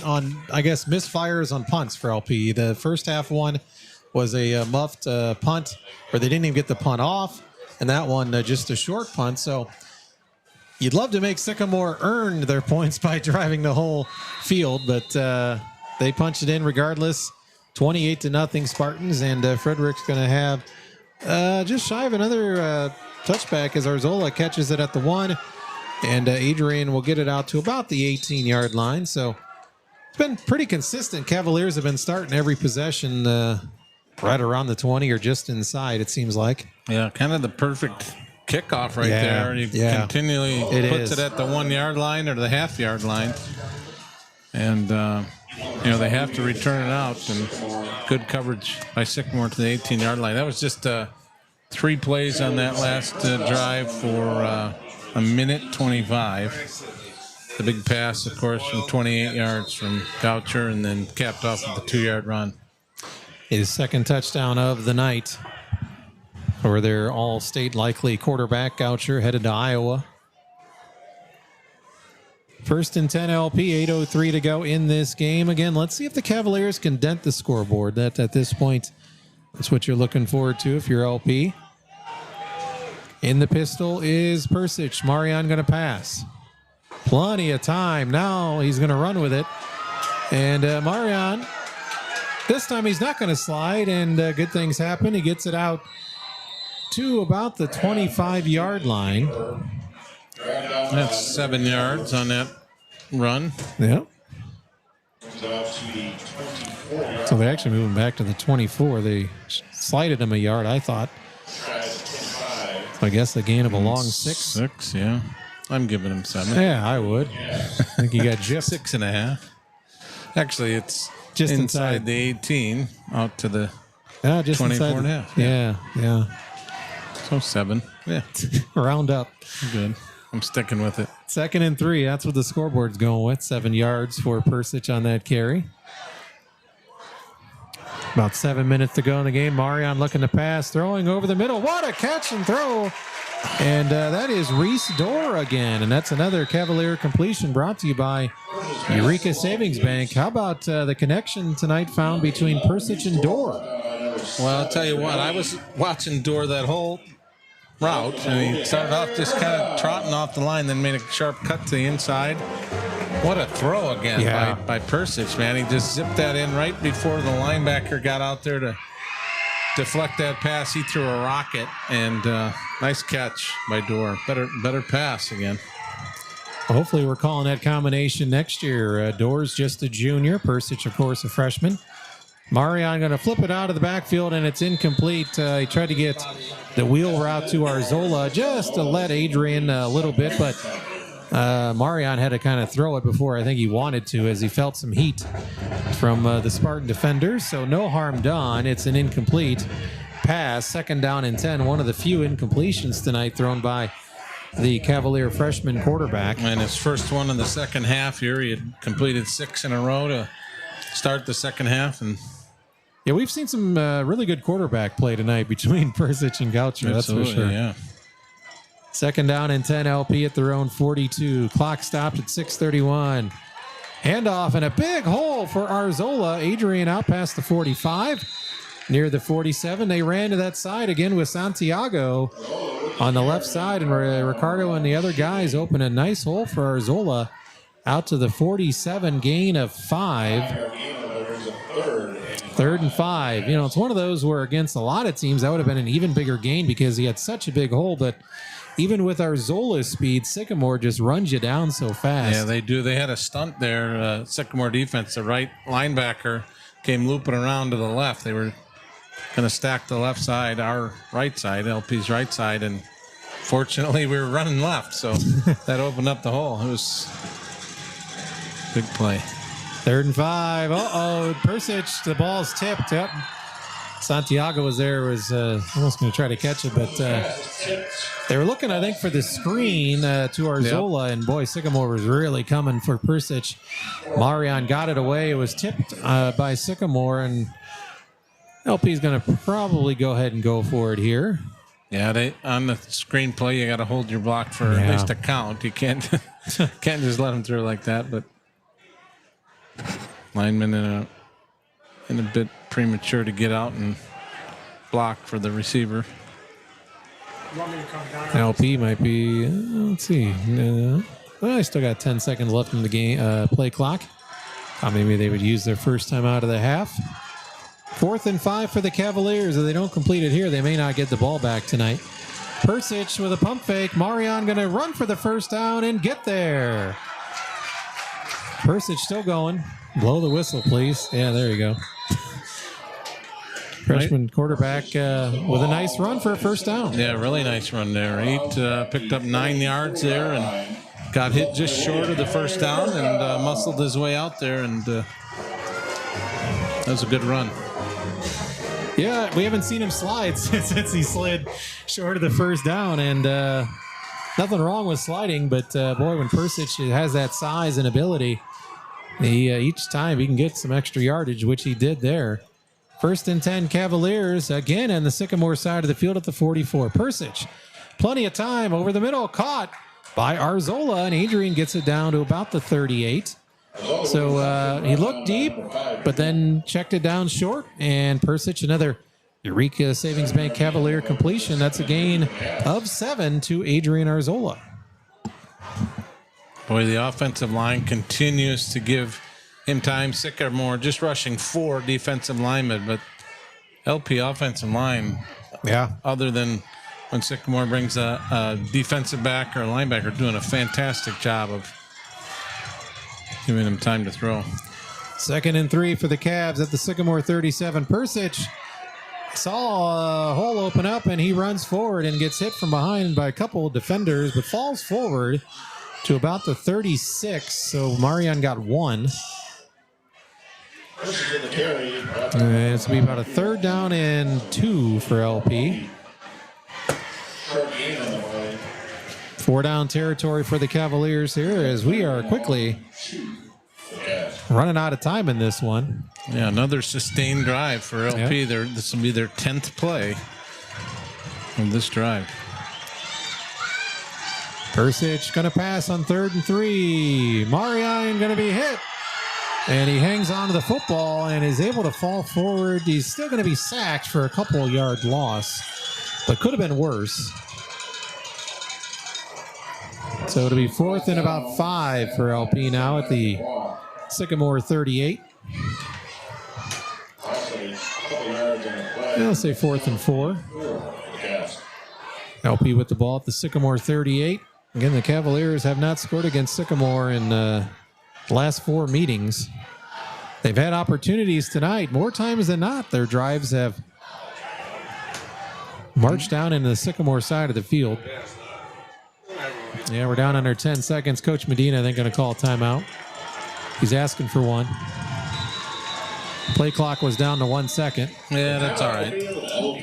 I guess misfires on punts for LP. The first half one was a muffed punt where they didn't even get the punt off, and that one just a short punt. So you'd love to make Sycamore earn their points by driving the whole field, but they punched it in regardless. 28-0 Spartans, and Frederick's going to have just shy of another touchback as Arzola catches it at the 1, and Adrian will get it out to about the 18-yard line. So it's been pretty consistent. Cavaliers have been starting every possession right around the 20 or just inside, it seems like. Yeah, kind of the perfect kickoff right there. He continually puts it at the 1-yard line or the half-yard line. And, they have to return it out, and good coverage by Sycamore to the 18-yard line. That was just 3 plays on that last drive for a minute 25. The big pass, of course, from 28 yards from Goucher, and then capped off with the 2-yard run. His second touchdown of the night for their all-state likely quarterback. Goucher headed to Iowa. First and 10 LP, 8:03 to go in this game. Again, let's see if the Cavaliers can dent the scoreboard. That at this point, that's what you're looking forward to if you're LP. In the pistol is Persich. Marion going to pass. Plenty of time. Now he's going to run with it. And Marion, this time he's not going to slide, and good things happen. He gets it out to about the 25-yard line. That's 7 yards on that run. Yeah. So they're actually moving back to the 24. They slided him a yard, I thought. So I guess a gain of a long 6. 6, yeah. I'm giving him 7. Yeah, I would. I think you got gypped. 6.5. Actually, it's just inside the 18 out to the just 24.5. Yeah. So 7. Yeah. Round up. Good. I'm sticking with it. 2nd and 3. That's what the scoreboard's going with. 7 yards for Persich on that carry. About 7 minutes to go in the game. Marion looking to pass, throwing over the middle. What a catch and throw. And that is Reese Dorr again. And that's another Cavalier completion brought to you by Eureka Savings Bank. How about the connection tonight found between Persich and Dorr? Well, I'll tell you what. I was watching Dorr that whole route, and he started off just kind of trotting off the line, then made a sharp cut to the inside. What a throw again by Persich, man. He just zipped that in right before the linebacker got out there to deflect that pass. He threw a rocket, and nice catch by Dorr. Better pass again. Hopefully we're calling that combination next year. Dorr's just a junior. Persich, of course, a freshman. Marion going to flip it out of the backfield, and it's incomplete. He tried to get the wheel route to Arzola just to let Adrian a little bit, but Marion had to kind of throw it before I think he wanted to, as he felt some heat from the Spartan defenders. So no harm done. It's an incomplete pass. 2nd down and 10. One of the few incompletions tonight thrown by the Cavalier freshman quarterback. And his first one in the second half here. He had completed 6 in a row to start the second half. And yeah, we've seen some really good quarterback play tonight between Persich and Goucher. That's for sure. Yeah. 2nd down and 10, LP at their own 42. Clock stopped at 6:31. Handoff and a big hole for Arzola. Adrian out past the 45. Near the 47. They ran to that side again with Santiago on the left side. And Ricardo and the other guys open a nice hole for Arzola out to the 47. Gain of 5. 3rd and 5. You know, it's one of those where against a lot of teams that would have been an even bigger gain because he had such a big hole, but even with Arzola's speed, Sycamore just runs you down so fast. Yeah, they do. They had a stunt there. Sycamore defense, the right linebacker came looping around to the left. They were going to stack the left side, our right side, LP's right side, and fortunately we were running left, so that opened up the hole. It was a big play. 3rd and 5. Persich, the ball's tipped. Yep. Santiago was there, was almost going to try to catch it, but they were looking, I think, for the screen to Arzola, and boy, Sycamore was really coming for Persich. Marion got it away. It was tipped by Sycamore, and LP's going to probably go ahead and go for it here. Yeah, on the screenplay, you got to hold your block for at least a count. You can't just let them through like that, but lineman in a bit premature to get out and block for the receiver. You want me to come down? LP might be, let's see. I still got 10 seconds left in the game play clock. Maybe they would use their first time out of the half. 4th and 5 for the Cavaliers. If they don't complete it here, they may not get the ball back tonight. Persich with a pump fake. Marion going to run for the first down and get there. Persich still going. Blow the whistle, please. Yeah, there you go. Freshman quarterback with a nice run for a first down. Yeah, really nice run there. Picked up 9 yards there and got hit just short of the first down and muscled his way out there, and that was a good run. Yeah, we haven't seen him slide since he slid short of the first down, and nothing wrong with sliding, but boy, when Persich has that size and ability, each time he can get some extra yardage, which he did there. 1st and 10 Cavaliers, again on the Sycamore side of the field at the 44. Persich, plenty of time over the middle, caught by Arzola, and Adrian gets it down to about the 38. So he looked deep, but then checked it down short, and Persich, another Eureka Savings Bank Cavalier completion. That's a gain of 7 to Adrian Arzola. Boy, the offensive line continues to give him time. Sycamore just rushing 4 defensive linemen, but LP offensive line, other than when Sycamore brings a defensive back or a linebacker, doing a fantastic job of giving him time to throw. 2nd and 3 for the Cavs at the Sycamore 37. Persich saw a hole open up, and he runs forward and gets hit from behind by a couple of defenders, but falls forward to about the 36. So Marion got 1. And it's going to be about a 3rd down and 2 for LP. 4-down territory for the Cavaliers here as we are quickly running out of time in this one. Yeah, another sustained drive for LP. Yep. This will be their 10th play of this drive. Persic going to pass on 3rd and 3. Marion going to be hit. And he hangs on to the football and is able to fall forward. He's still going to be sacked for a couple yard loss, but could have been worse. So it'll be 4th and about 5 for LP now at the Sycamore 38. I'll say 4th and 4. LP with the ball at the Sycamore 38. Again, the Cavaliers have not scored against Sycamore in last 4 meetings. They've had opportunities tonight. More times than not, their drives have marched down into the Sycamore side of the field. Yeah, we're down under 10 seconds. Coach Medina, I think, going to call a timeout. He's asking for one. Play clock was down to 1 second. Yeah, that's all right.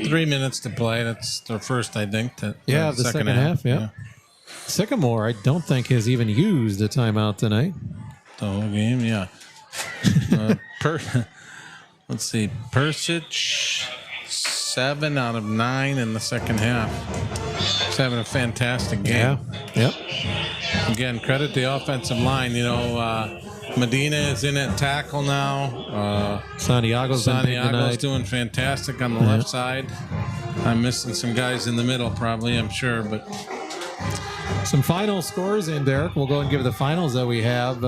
3 minutes to play. That's their first, I think. The second half. Yeah. Sycamore, I don't think, has even used a timeout tonight. The whole game, yeah. Let's see. Persic, 7 out of 9 in the second half. He's having a fantastic game. Yeah. Again, credit the offensive line. You know, Medina is in at tackle now. Santiago's doing fantastic on the left side. I'm missing some guys in the middle, probably, I'm sure, but. Some final scores in, Derek. We'll go and give the finals that we have.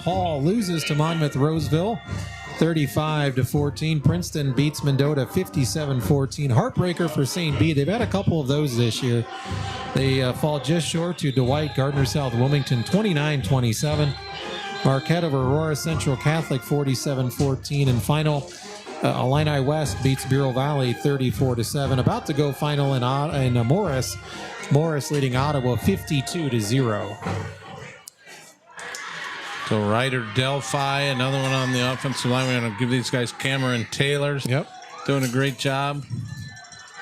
Hall loses to Monmouth Roseville 35-14. Princeton beats Mendota 57-14. Heartbreaker for St. B. They've had a couple of those this year. They fall just short to Dwight Gardner South Wilmington 29-27. Marquette over Aurora Central Catholic 47-14. And final, Illini West beats Bureau Valley 34-7. About to go final in Morris. Morris leading Ottawa 52-0. So Ryder Delphi, another one on the offensive line. We're going to give these guys Cameron Taylors. Yep. Doing a great job.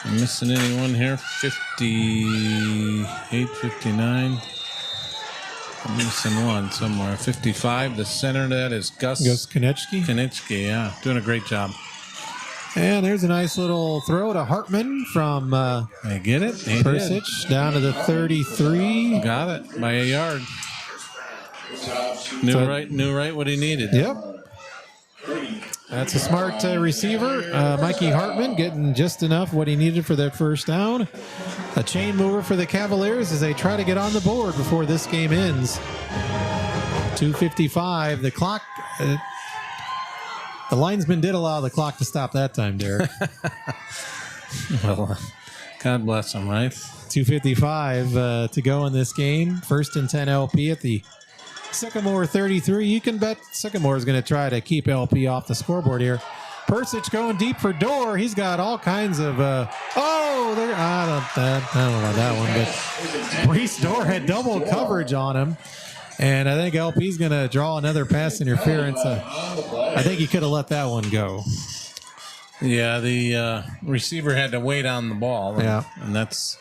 I'm missing anyone here. 58, 59. I'm missing one somewhere. 55. The center of that is Gus Konechki. Konechki, yeah. Doing a great job. And there's a nice little throw to Hartman from they get it. Persic down to the 33. Got it by a yard. Knew right what he needed. Yep. That's a smart receiver. Mikey Hartman getting just enough what he needed for that first down. A chain mover for the Cavaliers as they try to get on the board before this game ends. 2:55. The clock. The linesman did allow the clock to stop that time, Derek. Well, God bless him, right? 2:55 to go in this game. 1st and 10 LP at the Sycamore 33. You can bet Sycamore is going to try to keep LP off the scoreboard here. Persic going deep for Dorr. He's got all kinds of. I don't know about that one, but Reese Dorr had double coverage on him. And I think LP's going to draw another pass interference. I think he could have let that one go. Yeah, the receiver had to wait on the ball. And that's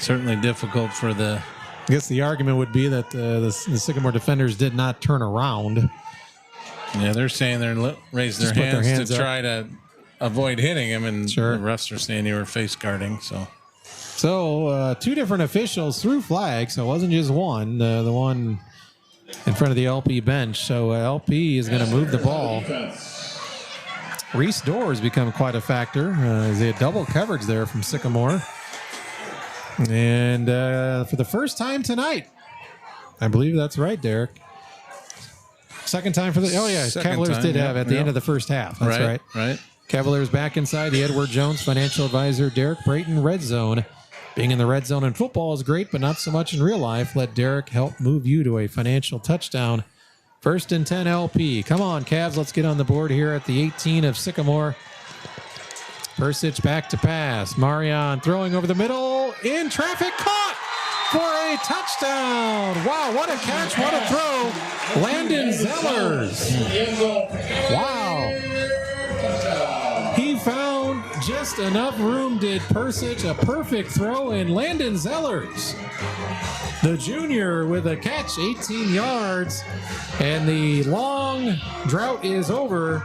certainly difficult for the... I guess the argument would be that the Sycamore defenders did not turn around. Yeah, they're saying they're raising their hands to try to avoid hitting him, and the refs are saying they were face guarding, so... So, 2 different officials threw flags, so it wasn't just one, the one in front of the LP bench. So, LP is going to move the ball. Reese Dorr has become quite a factor. They had double coverage there from Sycamore. And for the first time tonight, I believe that's right, Derek. Second time for the... Oh, yeah, Cavaliers did have at the end of the first half. That's right. Right. Cavaliers back inside the Edward Jones financial advisor, Derek Brayton, red zone. Being in the red zone in football is great, but not so much in real life. Let Derek help move you to a financial touchdown. 1st and 10 LP. Come on, Cavs. Let's get on the board here at the 18 of Sycamore. Persic back to pass. Marion throwing over the middle. In traffic. Caught for a touchdown. Wow, what a catch. What a throw. Landon Zellers. Wow. He found Just enough room did Persich. A perfect throw, and Landon Zellers, the junior, with a catch, 18 yards. And the long drought is over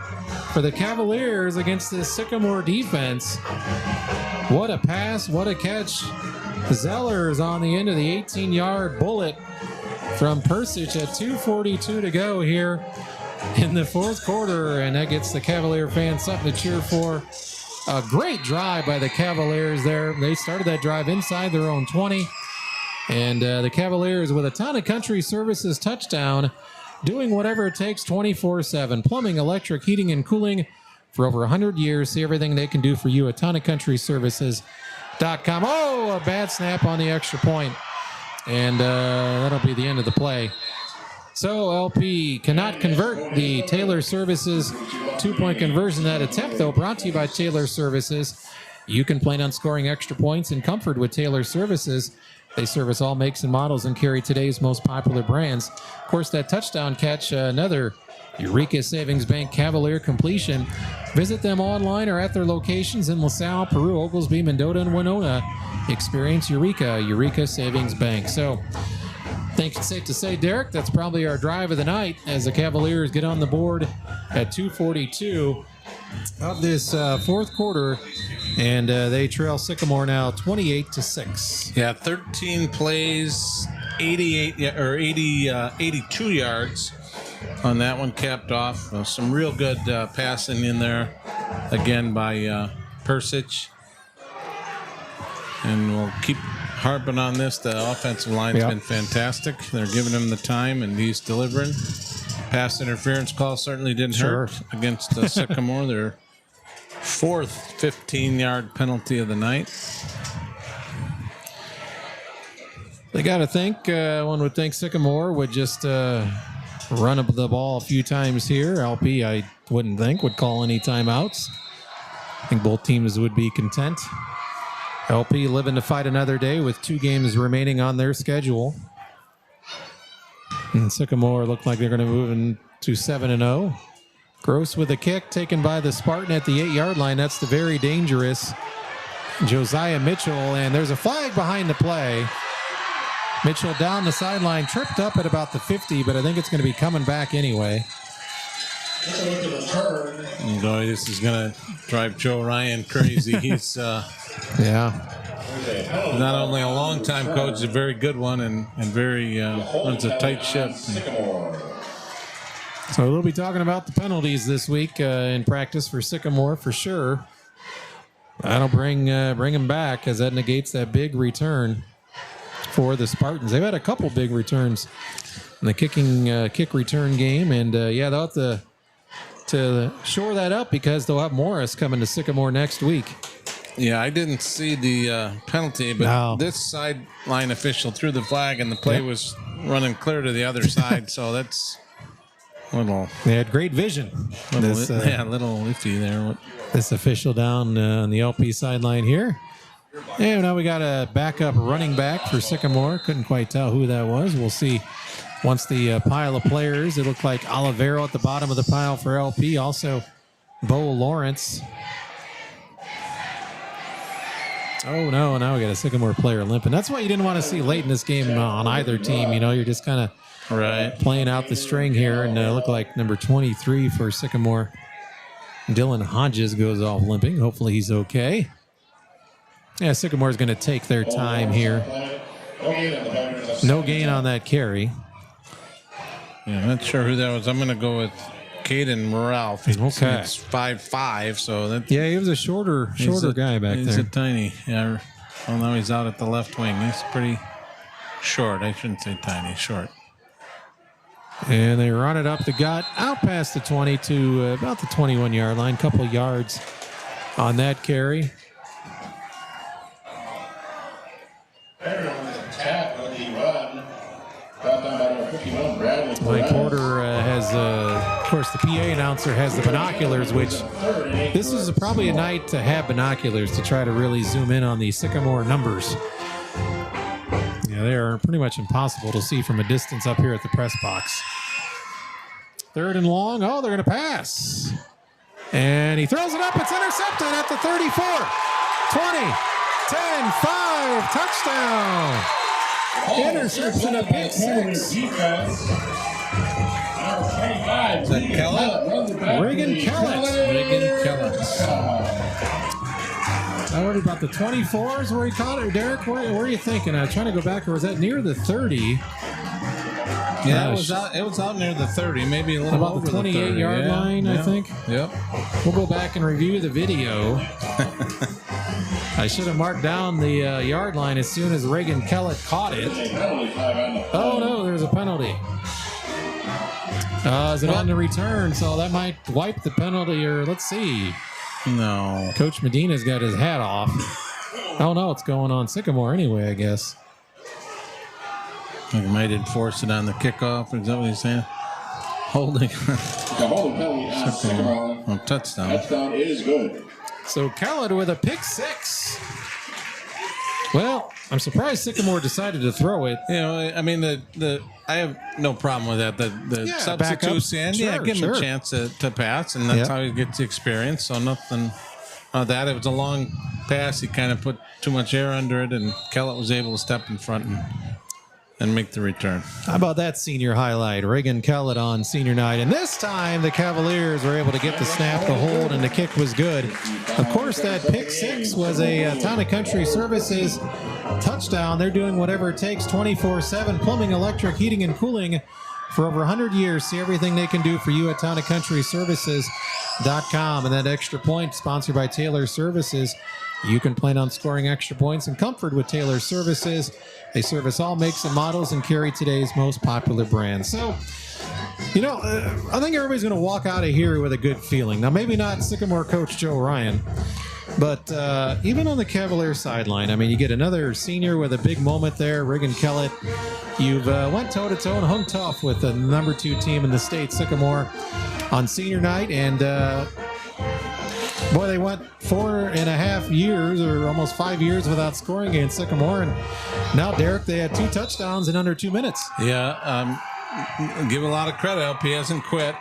for the Cavaliers against this Sycamore defense. What a pass, what a catch. Zellers on the end of the 18-yard bullet from Persich at 2:42 to go here in the fourth quarter, and that gets the Cavalier fans something to cheer for. A great drive by the Cavaliers there. They started that drive inside their own 20, and the Cavaliers with a ton of Country Services touchdown, doing whatever it takes 24/7. Plumbing, electric, heating, and cooling for over 100 years. See everything they can do for you at tonofcountryservices.com. Oh, a bad snap on the extra point, and that'll be the end of the play. So LP cannot convert the Taylor Services two-point conversion. That attempt, though, brought to you by Taylor Services. You can plan on scoring extra points in comfort with Taylor Services. They service all makes and models and carry today's most popular brands. Of course, that touchdown catch, another Eureka Savings Bank Cavalier completion. Visit them online or at their locations in LaSalle, Peru, Oglesby, Mendota, and Winona. Experience Eureka Savings Bank. So, I think it's safe to say, Derek, that's probably our drive of the night as the Cavaliers get on the board at 2:42 of this fourth quarter, and they trail Sycamore now 28-6. Yeah, 13 plays, 82 yards on that one, capped off. Some real good passing in there again by Persich. And we'll keep harping on this. The offensive line's been fantastic. They're giving him the time, and he's delivering. Pass interference call certainly didn't hurt against Sycamore. Their fourth 15-yard penalty of the night. They got to think, one would think Sycamore would just run up the ball a few times here. LP, I wouldn't think, would call any timeouts. I think both teams would be content. LP living to fight another day with 2 games remaining on their schedule. And Sycamore look like they're going to move into 7-0. Gross with a kick taken by the Spartan at the 8-yard line. That's the very dangerous Josiah Mitchell. And there's a flag behind the play. Mitchell down the sideline, tripped up at about the 50, but I think it's going to be coming back anyway. Boy, this is going to drive Joe Ryan crazy. He's not only a long-time coach, a very good one, and very runs a tight ship. So we'll be talking about the penalties this week in practice for Sycamore for sure. That'll bring him back, as that negates that big return for the Spartans. They've had a couple big returns in the kick return game, and they'll have to shore that up because they'll have Morris coming to Sycamore next week. Yeah, I didn't see the penalty, but this sideline official threw the flag, and the play was running clear to the other side, so that's a little... They had great vision. A little iffy there. This official down on the LP sideline here. And now we got a backup running back for Sycamore. Couldn't quite tell who that was. We'll see once the pile of players. It looked like Olivero at the bottom of the pile for LP. Also, Bo Lawrence. Oh, no. Now we got a Sycamore player limping. That's what you didn't want to see late in this game on either team. You know, you're just kind of playing out the string here. And look like number 23 for Sycamore, Dylan Hodges, goes off limping. Hopefully he's okay. Yeah, Sycamore's going to take their time here. No gain on that carry. Yeah, I'm not sure who that was. I'm going to go with Caden Ralph. It's 5'5", so that's... Yeah, he was a shorter guy back there. He's a tiny. Yeah. Well, now he's out at the left wing. He's pretty short. I shouldn't say tiny, short. And they run it up the gut, out past the 20 to about the 21-yard line. Couple yards on that carry. Mike Porter has, of course, the PA announcer has the binoculars, which this is probably a night to have binoculars to try to really zoom in on the Sycamore numbers. Yeah, they are pretty much impossible to see from a distance up here at the press box. 3rd and long. Oh, they're going to pass. And he throws it up. It's intercepted at the 34. 20, 10, 5, touchdown. Interception of pick 6. Is that Kellett? Reagan Kellett. Reagan Kellett. I worried about the 24s where he caught it. Derek, where are you thinking? I was trying to go back. Or was that near the 30? Yeah, it was out near the 30, maybe a little about over the 28-yard line, I think. Yep. We'll go back and review the video. I should have marked down the yard line as soon as Reagan Kellett caught it. Oh, no, there's a penalty. Is it on the return? So that might wipe the penalty, or let's see. No. Coach Medina's got his hat off. Oh, no, it's going on Sycamore anyway, I guess. He might enforce it on the kickoff. Is that what he's saying? Holding. The holding penalty on Sycamore. Oh, touchdown. Touchdown is good. So Kellett with a pick 6. Well, I'm surprised Sycamore decided to throw it. You know, I mean, I have no problem with that. The substitutes in, give him a chance to pass, and that's how he gets the experience. So nothing that. It was a long pass. He kind of put too much air under it, and Kellett was able to step in front and make the return. How about that senior highlight? Reagan Kellett on senior night. And this time the Cavaliers were able to get the snap, the hold, and the kick was good. Of course, that pick 6 was a Town & Country Services touchdown. They're doing whatever it takes 24/7. Plumbing, electric, heating, and cooling for over 100 years. See everything they can do for you at townandcountryservices.com. And that extra point sponsored by Taylor Services. You can plan on scoring extra points in comfort with Taylor Services. They service all makes and models and carry today's most popular brands. So, you know, I think everybody's going to walk out of here with a good feeling. Now, maybe not Sycamore coach Joe Ryan, but even on the Cavaliers sideline, I mean, you get another senior with a big moment there, Reagan Kellett. You've went toe-to-toe and hung tough with the number 2 team in the state, Sycamore, on senior night. And, boy, they went 4.5 years or almost 5 years without scoring against Sycamore. And now, Derek, they had 2 touchdowns in under 2 minutes. Yeah, give a lot of credit. LP hasn't quit.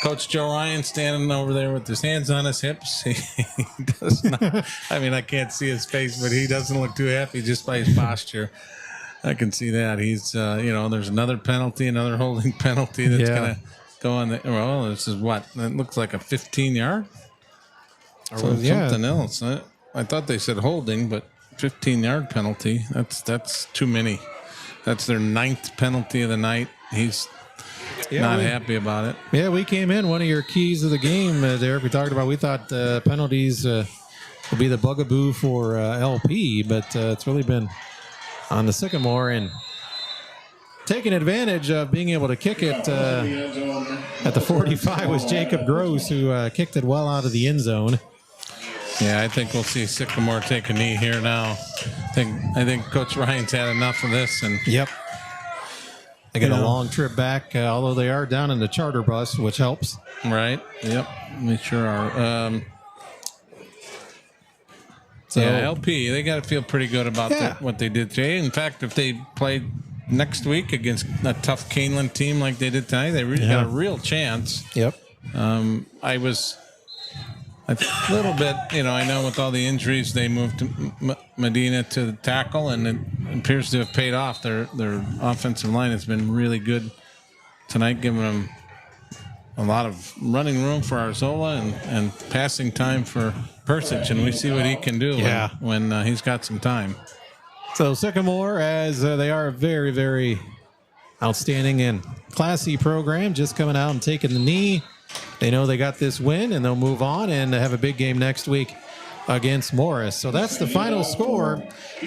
Coach Joe Ryan standing over there with his hands on his hips. He does not. I mean, I can't see his face, but he doesn't look too happy just by his posture. I can see that. He's, there's another penalty, another holding penalty that's going to go on. Well, this is what? It looks like a 15-yard. So something else. I thought they said holding, but 15-yard penalty. That's too many. That's their 9th penalty of the night. He's not happy about it. Yeah, we came in. One of your keys of the game, Derek, we thought penalties would be the bugaboo for LP, but it's really been on the Sycamore and taking advantage of being able to kick it at the 45 was Jacob Gross, who kicked it well out of the end zone. Yeah, I think we'll see Sycamore take a knee here now. I think Coach Ryan's had enough of this. And yep. They get a long trip back, although they are down in the charter bus, which helps. Right. Yep. We sure are. LP, they got to feel pretty good about what they did today. In fact, if they played next week against a tough Canelan team like they did tonight, they really got a real chance. Yep. I was a little bit, I know with all the injuries, they moved to Medina to the tackle, and it appears to have paid off. Their offensive line has been really good tonight, giving them a lot of running room for Arzola and passing time for Persich, and we see what he can do when he's got some time. So Sycamore, as they are a very, very outstanding and classy program, just coming out and taking the knee. They know they got this win, and they'll move on and have a big game next week against Morris. So that's the final score.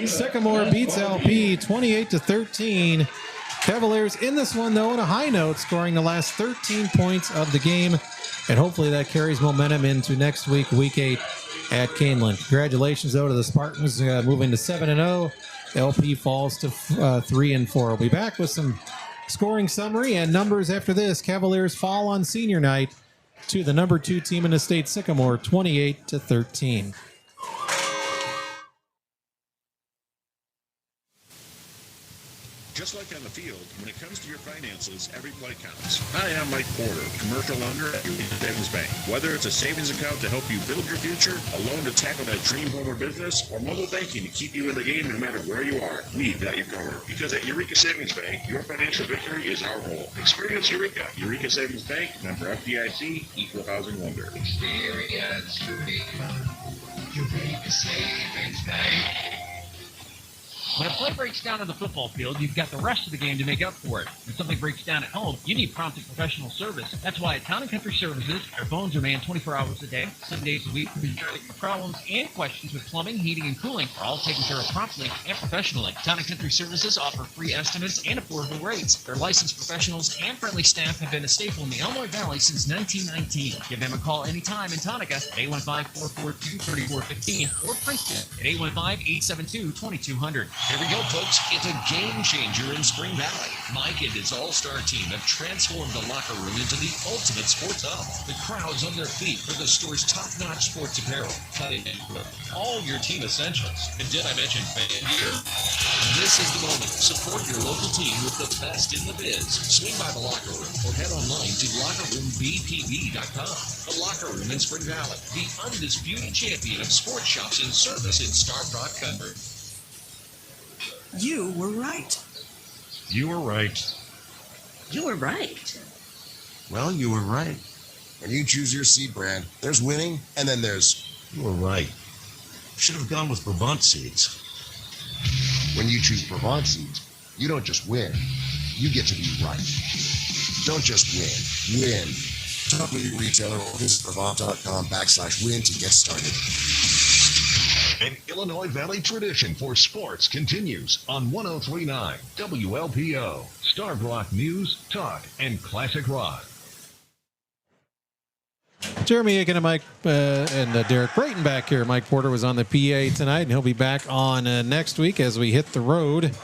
Sycamore beats LP 28-13. Cavaliers in this one, though, on a high note, scoring the last 13 points of the game. And hopefully that carries momentum into next week, Week 8 at Canelan. Congratulations, though, to the Spartans moving to 7-0. LP falls to 3-4. We'll be back with some scoring summary and numbers after this. Cavaliers fall on senior night to the number 2 team in the state, Sycamore, 28-13. Just like on the field, when it comes to your finances, every play counts. Hi, I'm Mike Porter, commercial lender at Eureka Savings Bank. Whether it's a savings account to help you build your future, a loan to tackle that dream home or business, or mobile banking to keep you in the game no matter where you are, we've got you covered. Because at Eureka Savings Bank, your financial victory is our goal. Experience Eureka. Eureka Savings Bank, member FDIC, equal housing lender. Experience Eureka Savings Bank. When a play breaks down on the football field, you've got the rest of the game to make up for it. When something breaks down at home, you need prompt and professional service. That's why at Town & Country Services, our phones are manned 24 hours a day, 7 days a week. Your problems and questions with plumbing, heating, and cooling are all taken care of promptly and professionally. Town & Country Services offer free estimates and affordable rates. Their licensed professionals and friendly staff have been a staple in the Illinois Valley since 1919. Give them a call anytime in Tonica at 815-442-3415 or Princeton at 815-872-2200. Here we go, folks. It's a game changer in Spring Valley. Mike and his all-star team have transformed the locker room into the ultimate sports hub. The crowd's on their feet for the store's top-notch sports apparel, cutting and all your team essentials. And did I mention fan gear? This is the moment. Support your local team with the best in the biz. Swing by the locker room or head online to lockerroombpv.com. The Locker Room in Spring Valley, the undisputed champion of sports shops and service in Starved Rock Country. You were right. You were right. You were right. Well, you were right. When you choose your seed brand, there's winning, and then there's... You were right. Should have gone with Brabant seeds. When you choose Brabant seeds, you don't just win. You get to be right. Don't just win. Win. Talk with your retailer or visit Brabant.com/win to get started. An Illinois Valley tradition for sports continues on 103.9 WLPO. Starved Rock News, Talk, and Classic Rock. Jeremy Aiken and Mike and Derek Brayton back here. Mike Porter was on the PA tonight, and he'll be back on next week as we hit the road.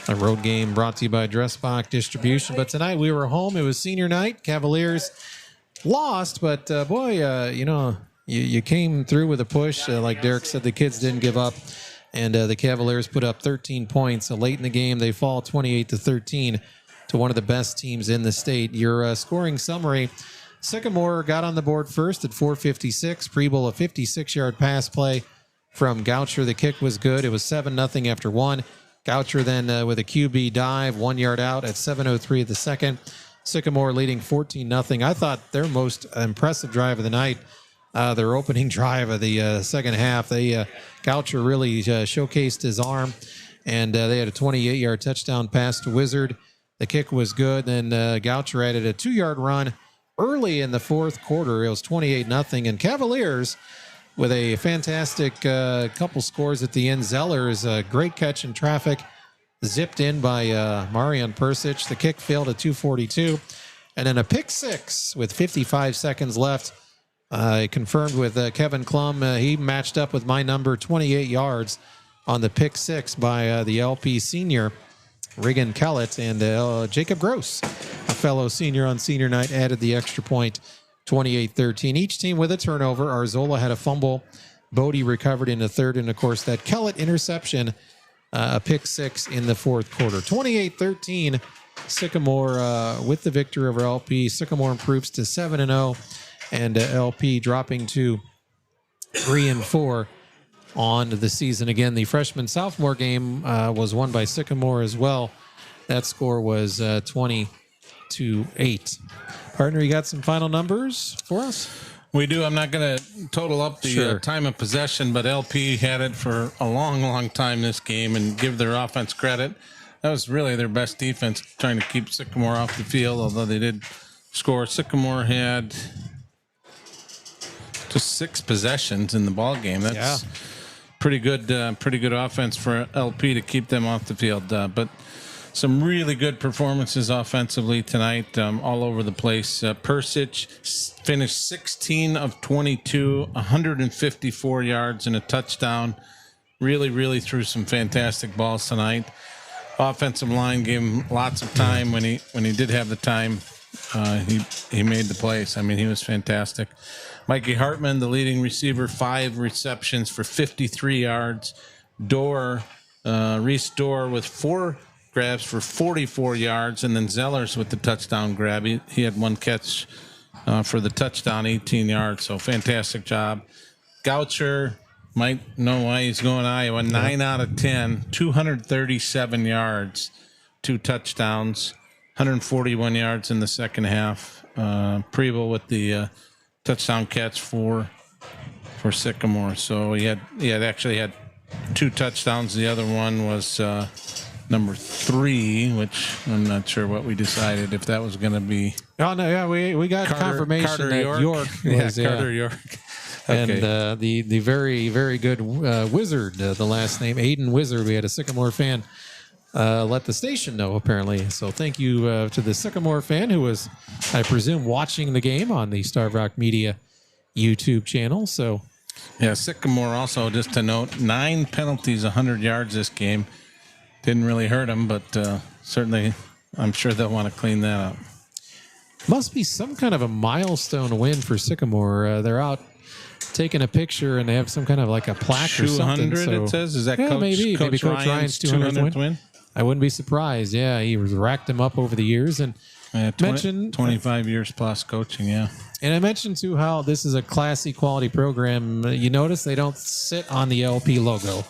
A road game brought to you by Dressbach Distribution. But tonight we were home. It was senior night. Cavaliers lost, but boy, you came through with a push. Like Derek said, the kids didn't give up, and the Cavaliers put up 13 points. Late in the game, they fall 28-13 to one of the best teams in the state. Your scoring summary: Sycamore got on the board first at 4:56. Preble, a 56-yard pass play from Goucher. The kick was good. It was 7-0 after one. Goucher then with a QB dive, 1 yard out at 7:03 of the second. Sycamore leading 14-0. I thought their most impressive drive of the night, their opening drive of the second half. Goucher really showcased his arm, and they had a 28-yard touchdown pass to Wizard. The kick was good. Then Goucher added a 2-yard run early in the fourth quarter. It was 28-0. And Cavaliers with a fantastic couple scores at the end. Zeller's a great catch in traffic, zipped in by Marian Persic. The kick failed at 2:42. And then a pick six with 55 seconds left. Confirmed with Kevin Klum. He matched up with my number, 28 yards on the pick six by the LP senior, Regan Kellett, and Jacob Gross, a fellow senior on senior night, added the extra point, 28-13. Each team with a turnover. Arzola had a fumble. Bodie recovered in the third, and of course that Kellett interception, a pick six in the fourth quarter. 28-13, Sycamore with the victory over LP. Sycamore improves to 7-0, and LP dropping to 3-4 on the season. Again, the freshman-sophomore game was won by Sycamore as well. That score was 20-8. Partner, you got some final numbers for us? We do. I'm not going to total up the time of possession, but LP had it for a long, long time this game, and give their offense credit. That was really their best defense, trying to keep Sycamore off the field, although they did score. Sycamore had just 6 possessions in the ball game. That's pretty good offense for LP to keep them off the field. But some really good performances offensively tonight, all over the place. Persic finished 16 of 22, 154 yards and a touchdown. Really threw some fantastic balls tonight. Offensive line gave him lots of time when he did have the time. He made the plays. I mean, he was fantastic. Mikey Hartman, the leading receiver, 5 receptions for 53 yards. Reese Dorr with 4 grabs for 44 yards, and then Zellers with the touchdown grab. He had one catch for the touchdown, 18 yards. So fantastic job. Goucher might know why he's going Iowa. 9 out of 10, 237 yards, 2 touchdowns, 141 yards in the second half. Preble with the touchdown catch for Sycamore. So he actually had 2 touchdowns. The other one was number 3, which I'm not sure what we decided if that was going to be. Oh no, yeah, we got confirmation Carter that York was Carter York. Okay. And the very, very good Wizard, the last name, Aiden Wizard, we had a Sycamore fan let the station know, apparently. So thank you to the Sycamore fan who was, I presume, watching the game on the Starved Rock Media YouTube channel. So, yeah, Sycamore also, just to note, 9 penalties, 100 yards this game. Didn't really hurt them, but certainly I'm sure they'll want to clean that up. Must be some kind of a milestone win for Sycamore. They're out taking a picture, and they have some kind of like a plaque or something. 200, it says? Is that maybe Coach Ryan's 200th win? I wouldn't be surprised. Yeah, he racked him up over the years. And mentioned 25 years plus coaching, yeah. And I mentioned, too, how this is a classy quality program. You notice they don't sit on the LP logo.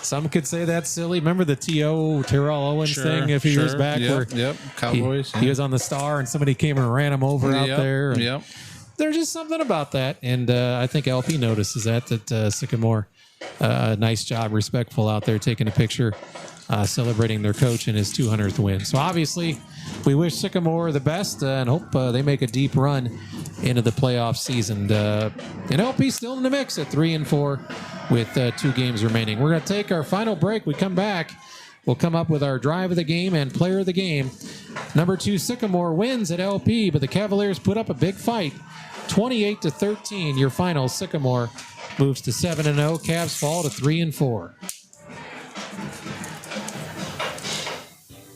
Some could say that's silly. Remember the T.O. Terrell Owens thing a few years back? Yep, Cowboys. He was on the star, and somebody came and ran him over out there. And there's just something about that. And I think LP notices that Sycamore, nice job, respectful out there, taking a picture, celebrating their coach in his 200th win. So obviously, we wish Sycamore the best and hope they make a deep run into the playoff season. And LP still in the mix at 3-4 with 2 games remaining. We're going to take our final break. We come back. We'll come up with our drive of the game and player of the game. Number 2, Sycamore wins at LP, but the Cavaliers put up a big fight. 28-13, your final. Sycamore moves to 7-0. Cavs fall to 3-4.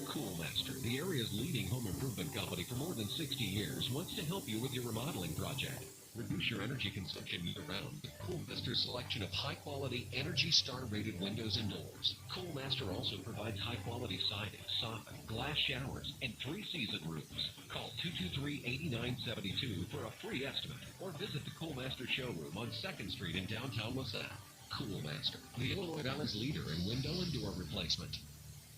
Coolmaster, the area's leading home improvement company for more than 60 years, wants to help you with your remodeling project. Reduce your energy consumption year-round with Coolmaster's selection of high-quality, Energy Star-rated windows and doors. Coolmaster also provides high-quality siding, soffit, glass showers, and 3-season roofs. Call 223-8972 for a free estimate, or visit the Coolmaster showroom on 2nd Street in downtown LaSalle. Coolmaster, the Illinois Valley's leader in window and door replacement.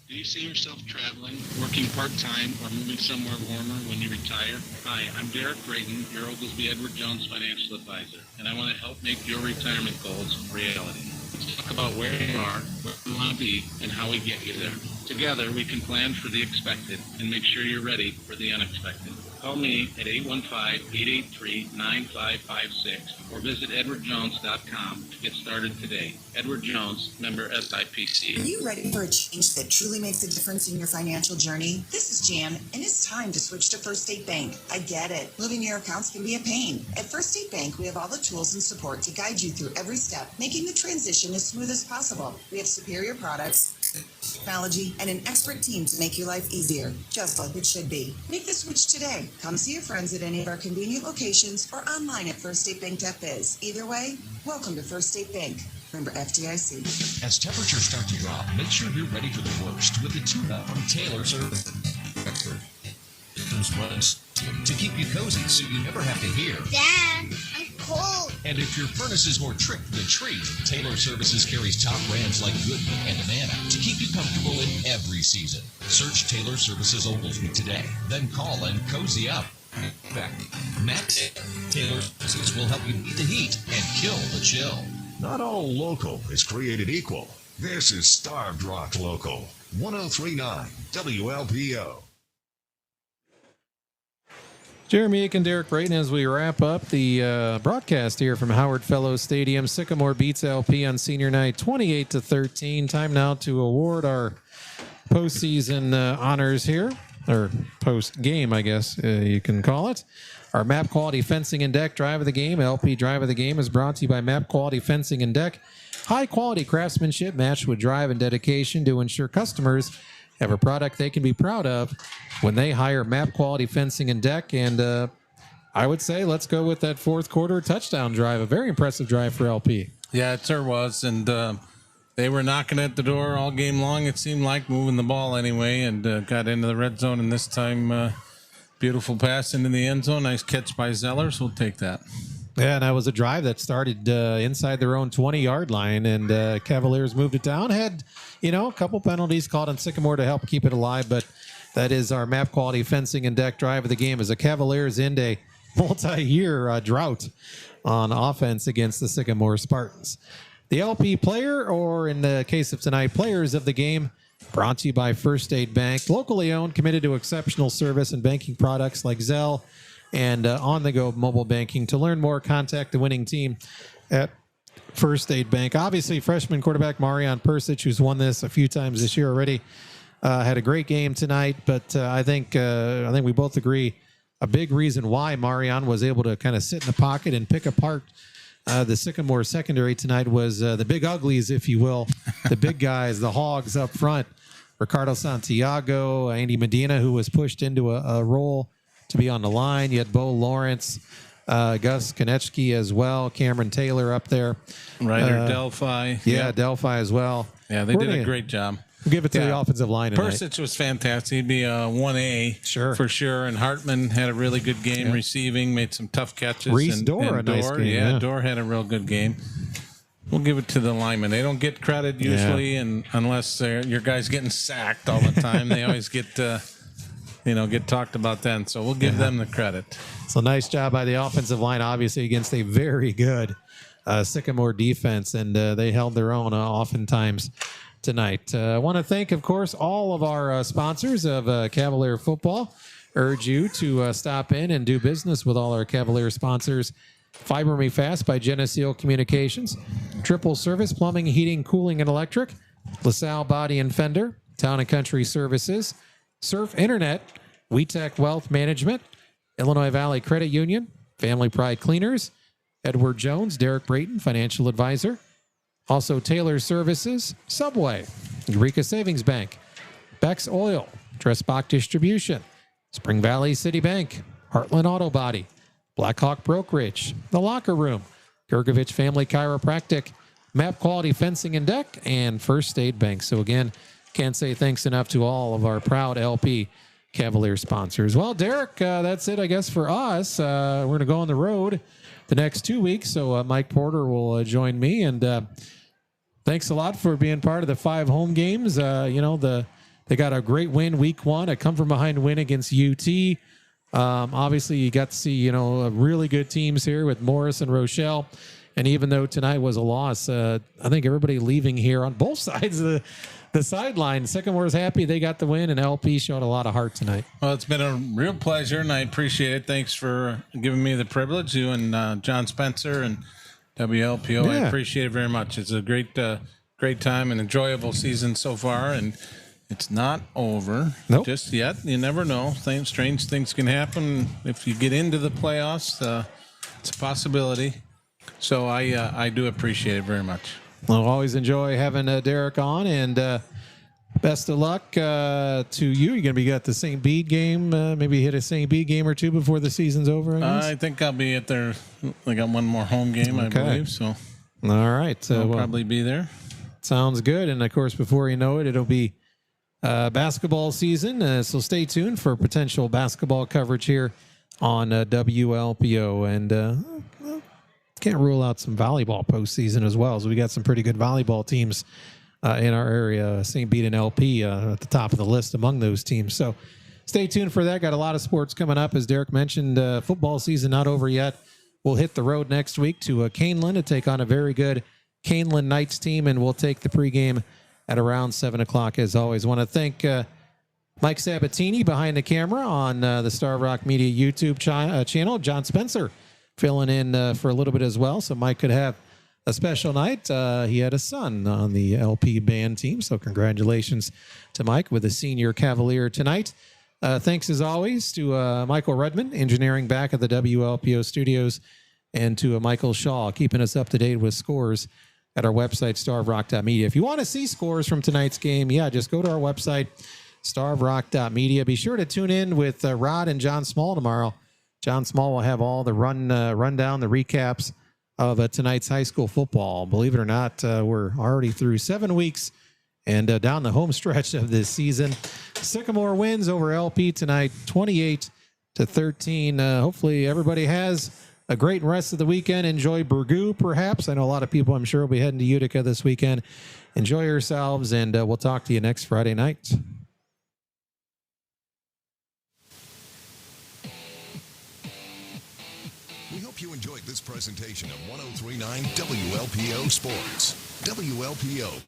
Do you see yourself traveling, working part-time, or moving somewhere warmer when you retire? Hi, I'm Derek Brayton, your Oglesby Edward Jones financial advisor, and I want to help make your retirement goals a reality. Let's talk about where you are, where you want to be, and how we get you there. Together, we can plan for the expected and make sure you're ready for the unexpected. Call me at 815-883-9556 or visit edwardjones.com to get started today. Edward Jones, member SIPC. Are you ready for a change that truly makes a difference in your financial journey? This is Jan, and it's time to switch to First State Bank. I get it. Moving your accounts can be a pain. At First State Bank, we have all the tools and support to guide you through every step, making the transition as smooth as possible. We have superior products, technology, and an expert team to make your life easier, just like it should be. Make the switch today. Come see your friends at any of our convenient locations or online at firststatebank.biz. Either way, welcome to First State Bank. Member FDIC. As temperatures start to drop, make sure you're ready for the worst with the tune-up from Taylor Service. To keep you cozy so you never have to hear. Dad, I'm cold. And if your furnace is more trick than treat, Taylor Services carries top brands like Goodman and Amana to keep you comfortable in every season. Search Taylor Services Oglesby today, then call and cozy up. Back. Matt Taylor Services will help you beat the heat and kill the chill. Not all local is created equal. This is Starved Rock Local, 1039 WLPO. Jeremy Aiken, Derek Brayton, as we wrap up the broadcast here from Howard Fellows Stadium. Sycamore beats LP on senior night 28-13. Time now to award our postseason honors here, or post-game, I guess you can call it. Our Map Quality Fencing and Deck Drive of the Game, LP Drive of the Game, is brought to you by Map Quality Fencing and Deck. High-quality craftsmanship matched with drive and dedication to ensure customers have a product they can be proud of when they hire Map Quality Fencing and Deck. And I would say let's go with that fourth quarter touchdown drive. A very impressive drive for LP. Yeah, it sure was. And they were knocking at the door all game long, it seemed like, moving the ball anyway, and got into the red zone. And this time, beautiful pass into the end zone. Nice catch by Zellers. We'll take that. Yeah, and that was a drive that started inside their own 20-yard line, and Cavaliers moved it down. Had, a couple penalties called on Sycamore to help keep it alive, but that is our map quality fencing and deck drive of the game as the Cavaliers end a multi-year drought on offense against the Sycamore Spartans. The LP player, or in the case of tonight, players of the game, brought to you by First State Bank, locally owned, committed to exceptional service and banking products like Zelle and on-the-go mobile banking. To learn more, contact the winning team at First State Bank. Obviously, freshman quarterback Marian Persic, who's won this a few times this year already, had a great game tonight. But I think we both agree a big reason why Marian was able to kind of sit in the pocket and pick apart the Sycamore secondary tonight was the big uglies, if you will, the big guys, the hogs up front. Ricardo Santiago, Andy Medina, who was pushed into a role to be on the line. You had Bo Lawrence, Gus Konechki as well, Cameron Taylor up there. Ryder Delphi. Yeah, Delphi as well. Yeah, they did a great job. We'll give it to the offensive line tonight. Persic was fantastic. He'd be a 1A for sure. And Hartman had a really good game receiving, made some tough catches. Reese Dorr, a nice game. Yeah, Dorr had a real good game. We'll give it to the linemen. They don't get credit usually, and unless your guy's getting sacked all the time, they always get talked about then. So we'll give them the credit. So nice job by the offensive line, obviously, against a very good Sycamore defense, and they held their own oftentimes tonight. I want to thank, of course, all of our sponsors of Cavalier football. Urge you to stop in and do business with all our Cavalier sponsors. Fiber Me Fast by Geneseo Communications, Triple Service Plumbing, Heating, Cooling, and Electric, LaSalle Body and Fender, Town and Country Services, Surf Internet, WeTech Wealth Management, Illinois Valley Credit Union, Family Pride Cleaners, Edward Jones, Derek Brayton, Financial Advisor, also Taylor Services, Subway, Eureka Savings Bank, Beck's Oil, Dressbach Distribution, Spring Valley City Bank, Heartland Auto Body, Blackhawk Brokerage, The Locker Room, Gergovich Family Chiropractic, Map Quality Fencing and Deck, and First State Bank. So again, can't say thanks enough to all of our proud LP Cavalier sponsors. Well, Derek, that's it, I guess, for us. We're going to go on the road the next 2 weeks, so Mike Porter will join me. And thanks a lot for being part of the 5 home games. They got a great win week 1, a come-from-behind win against UT. Obviously, you got to see, really good teams here with Morris and Rochelle. And even though tonight was a loss, I think everybody leaving here on both sides of the sideline, Sycamore's happy they got the win, and LP showed a lot of heart tonight. Well, it's been a real pleasure, and I appreciate it. Thanks for giving me the privilege, you and John Spencer and WLPO. I appreciate it very much. It's a great time and enjoyable season so far, and it's not over just yet. You never know. Strange things can happen if you get into the playoffs. It's a possibility. So I do appreciate it very much. Well, always enjoy having Derek on, and best of luck to you. You're going to be at the St. Bede game, maybe hit a St. Bede game or two before the season's over, I think I'll be at there. I got one more home game, I believe. So, all right. I'll probably be there. Sounds good. And, of course, before you know it, it'll be basketball season. So stay tuned for potential basketball coverage here on WLPO. And can't rule out some volleyball postseason as well. So we got some pretty good volleyball teams in our area. St. Bede and LP at the top of the list among those teams. So stay tuned for that. Got a lot of sports coming up. As Derek mentioned, football season not over yet. We'll hit the road next week to Canelan to take on a very good Canelan Knights team, and we'll take the pregame at around 7 o'clock. As always, want to thank Mike Sabatini behind the camera on the Star Rock Media YouTube channel. John Spencer filling in for a little bit as well, so Mike could have a special night. He had a son on the LP band team, so congratulations to Mike with a senior Cavalier tonight. Thanks as always to Michael Redman, engineering back at the WLPO studios, and to Michael Shaw, keeping us up to date with scores at our website, starofrock.media. If you want to see scores from tonight's game, just go to our website, starofrock.media. Be sure to tune in with Rod and John Small tomorrow. John Small will have all the rundown, the recaps of tonight's high school football. Believe it or not, we're already through 7 weeks and down the home stretch of this season. Sycamore wins over LP tonight, 28-13. Hopefully everybody has a great rest of the weekend. Enjoy Burgoo, perhaps. I know a lot of people, I'm sure, will be heading to Utica this weekend. Enjoy yourselves, and we'll talk to you next Friday night. We hope you enjoyed this presentation of 103.9 WLPO Sports. WLPO.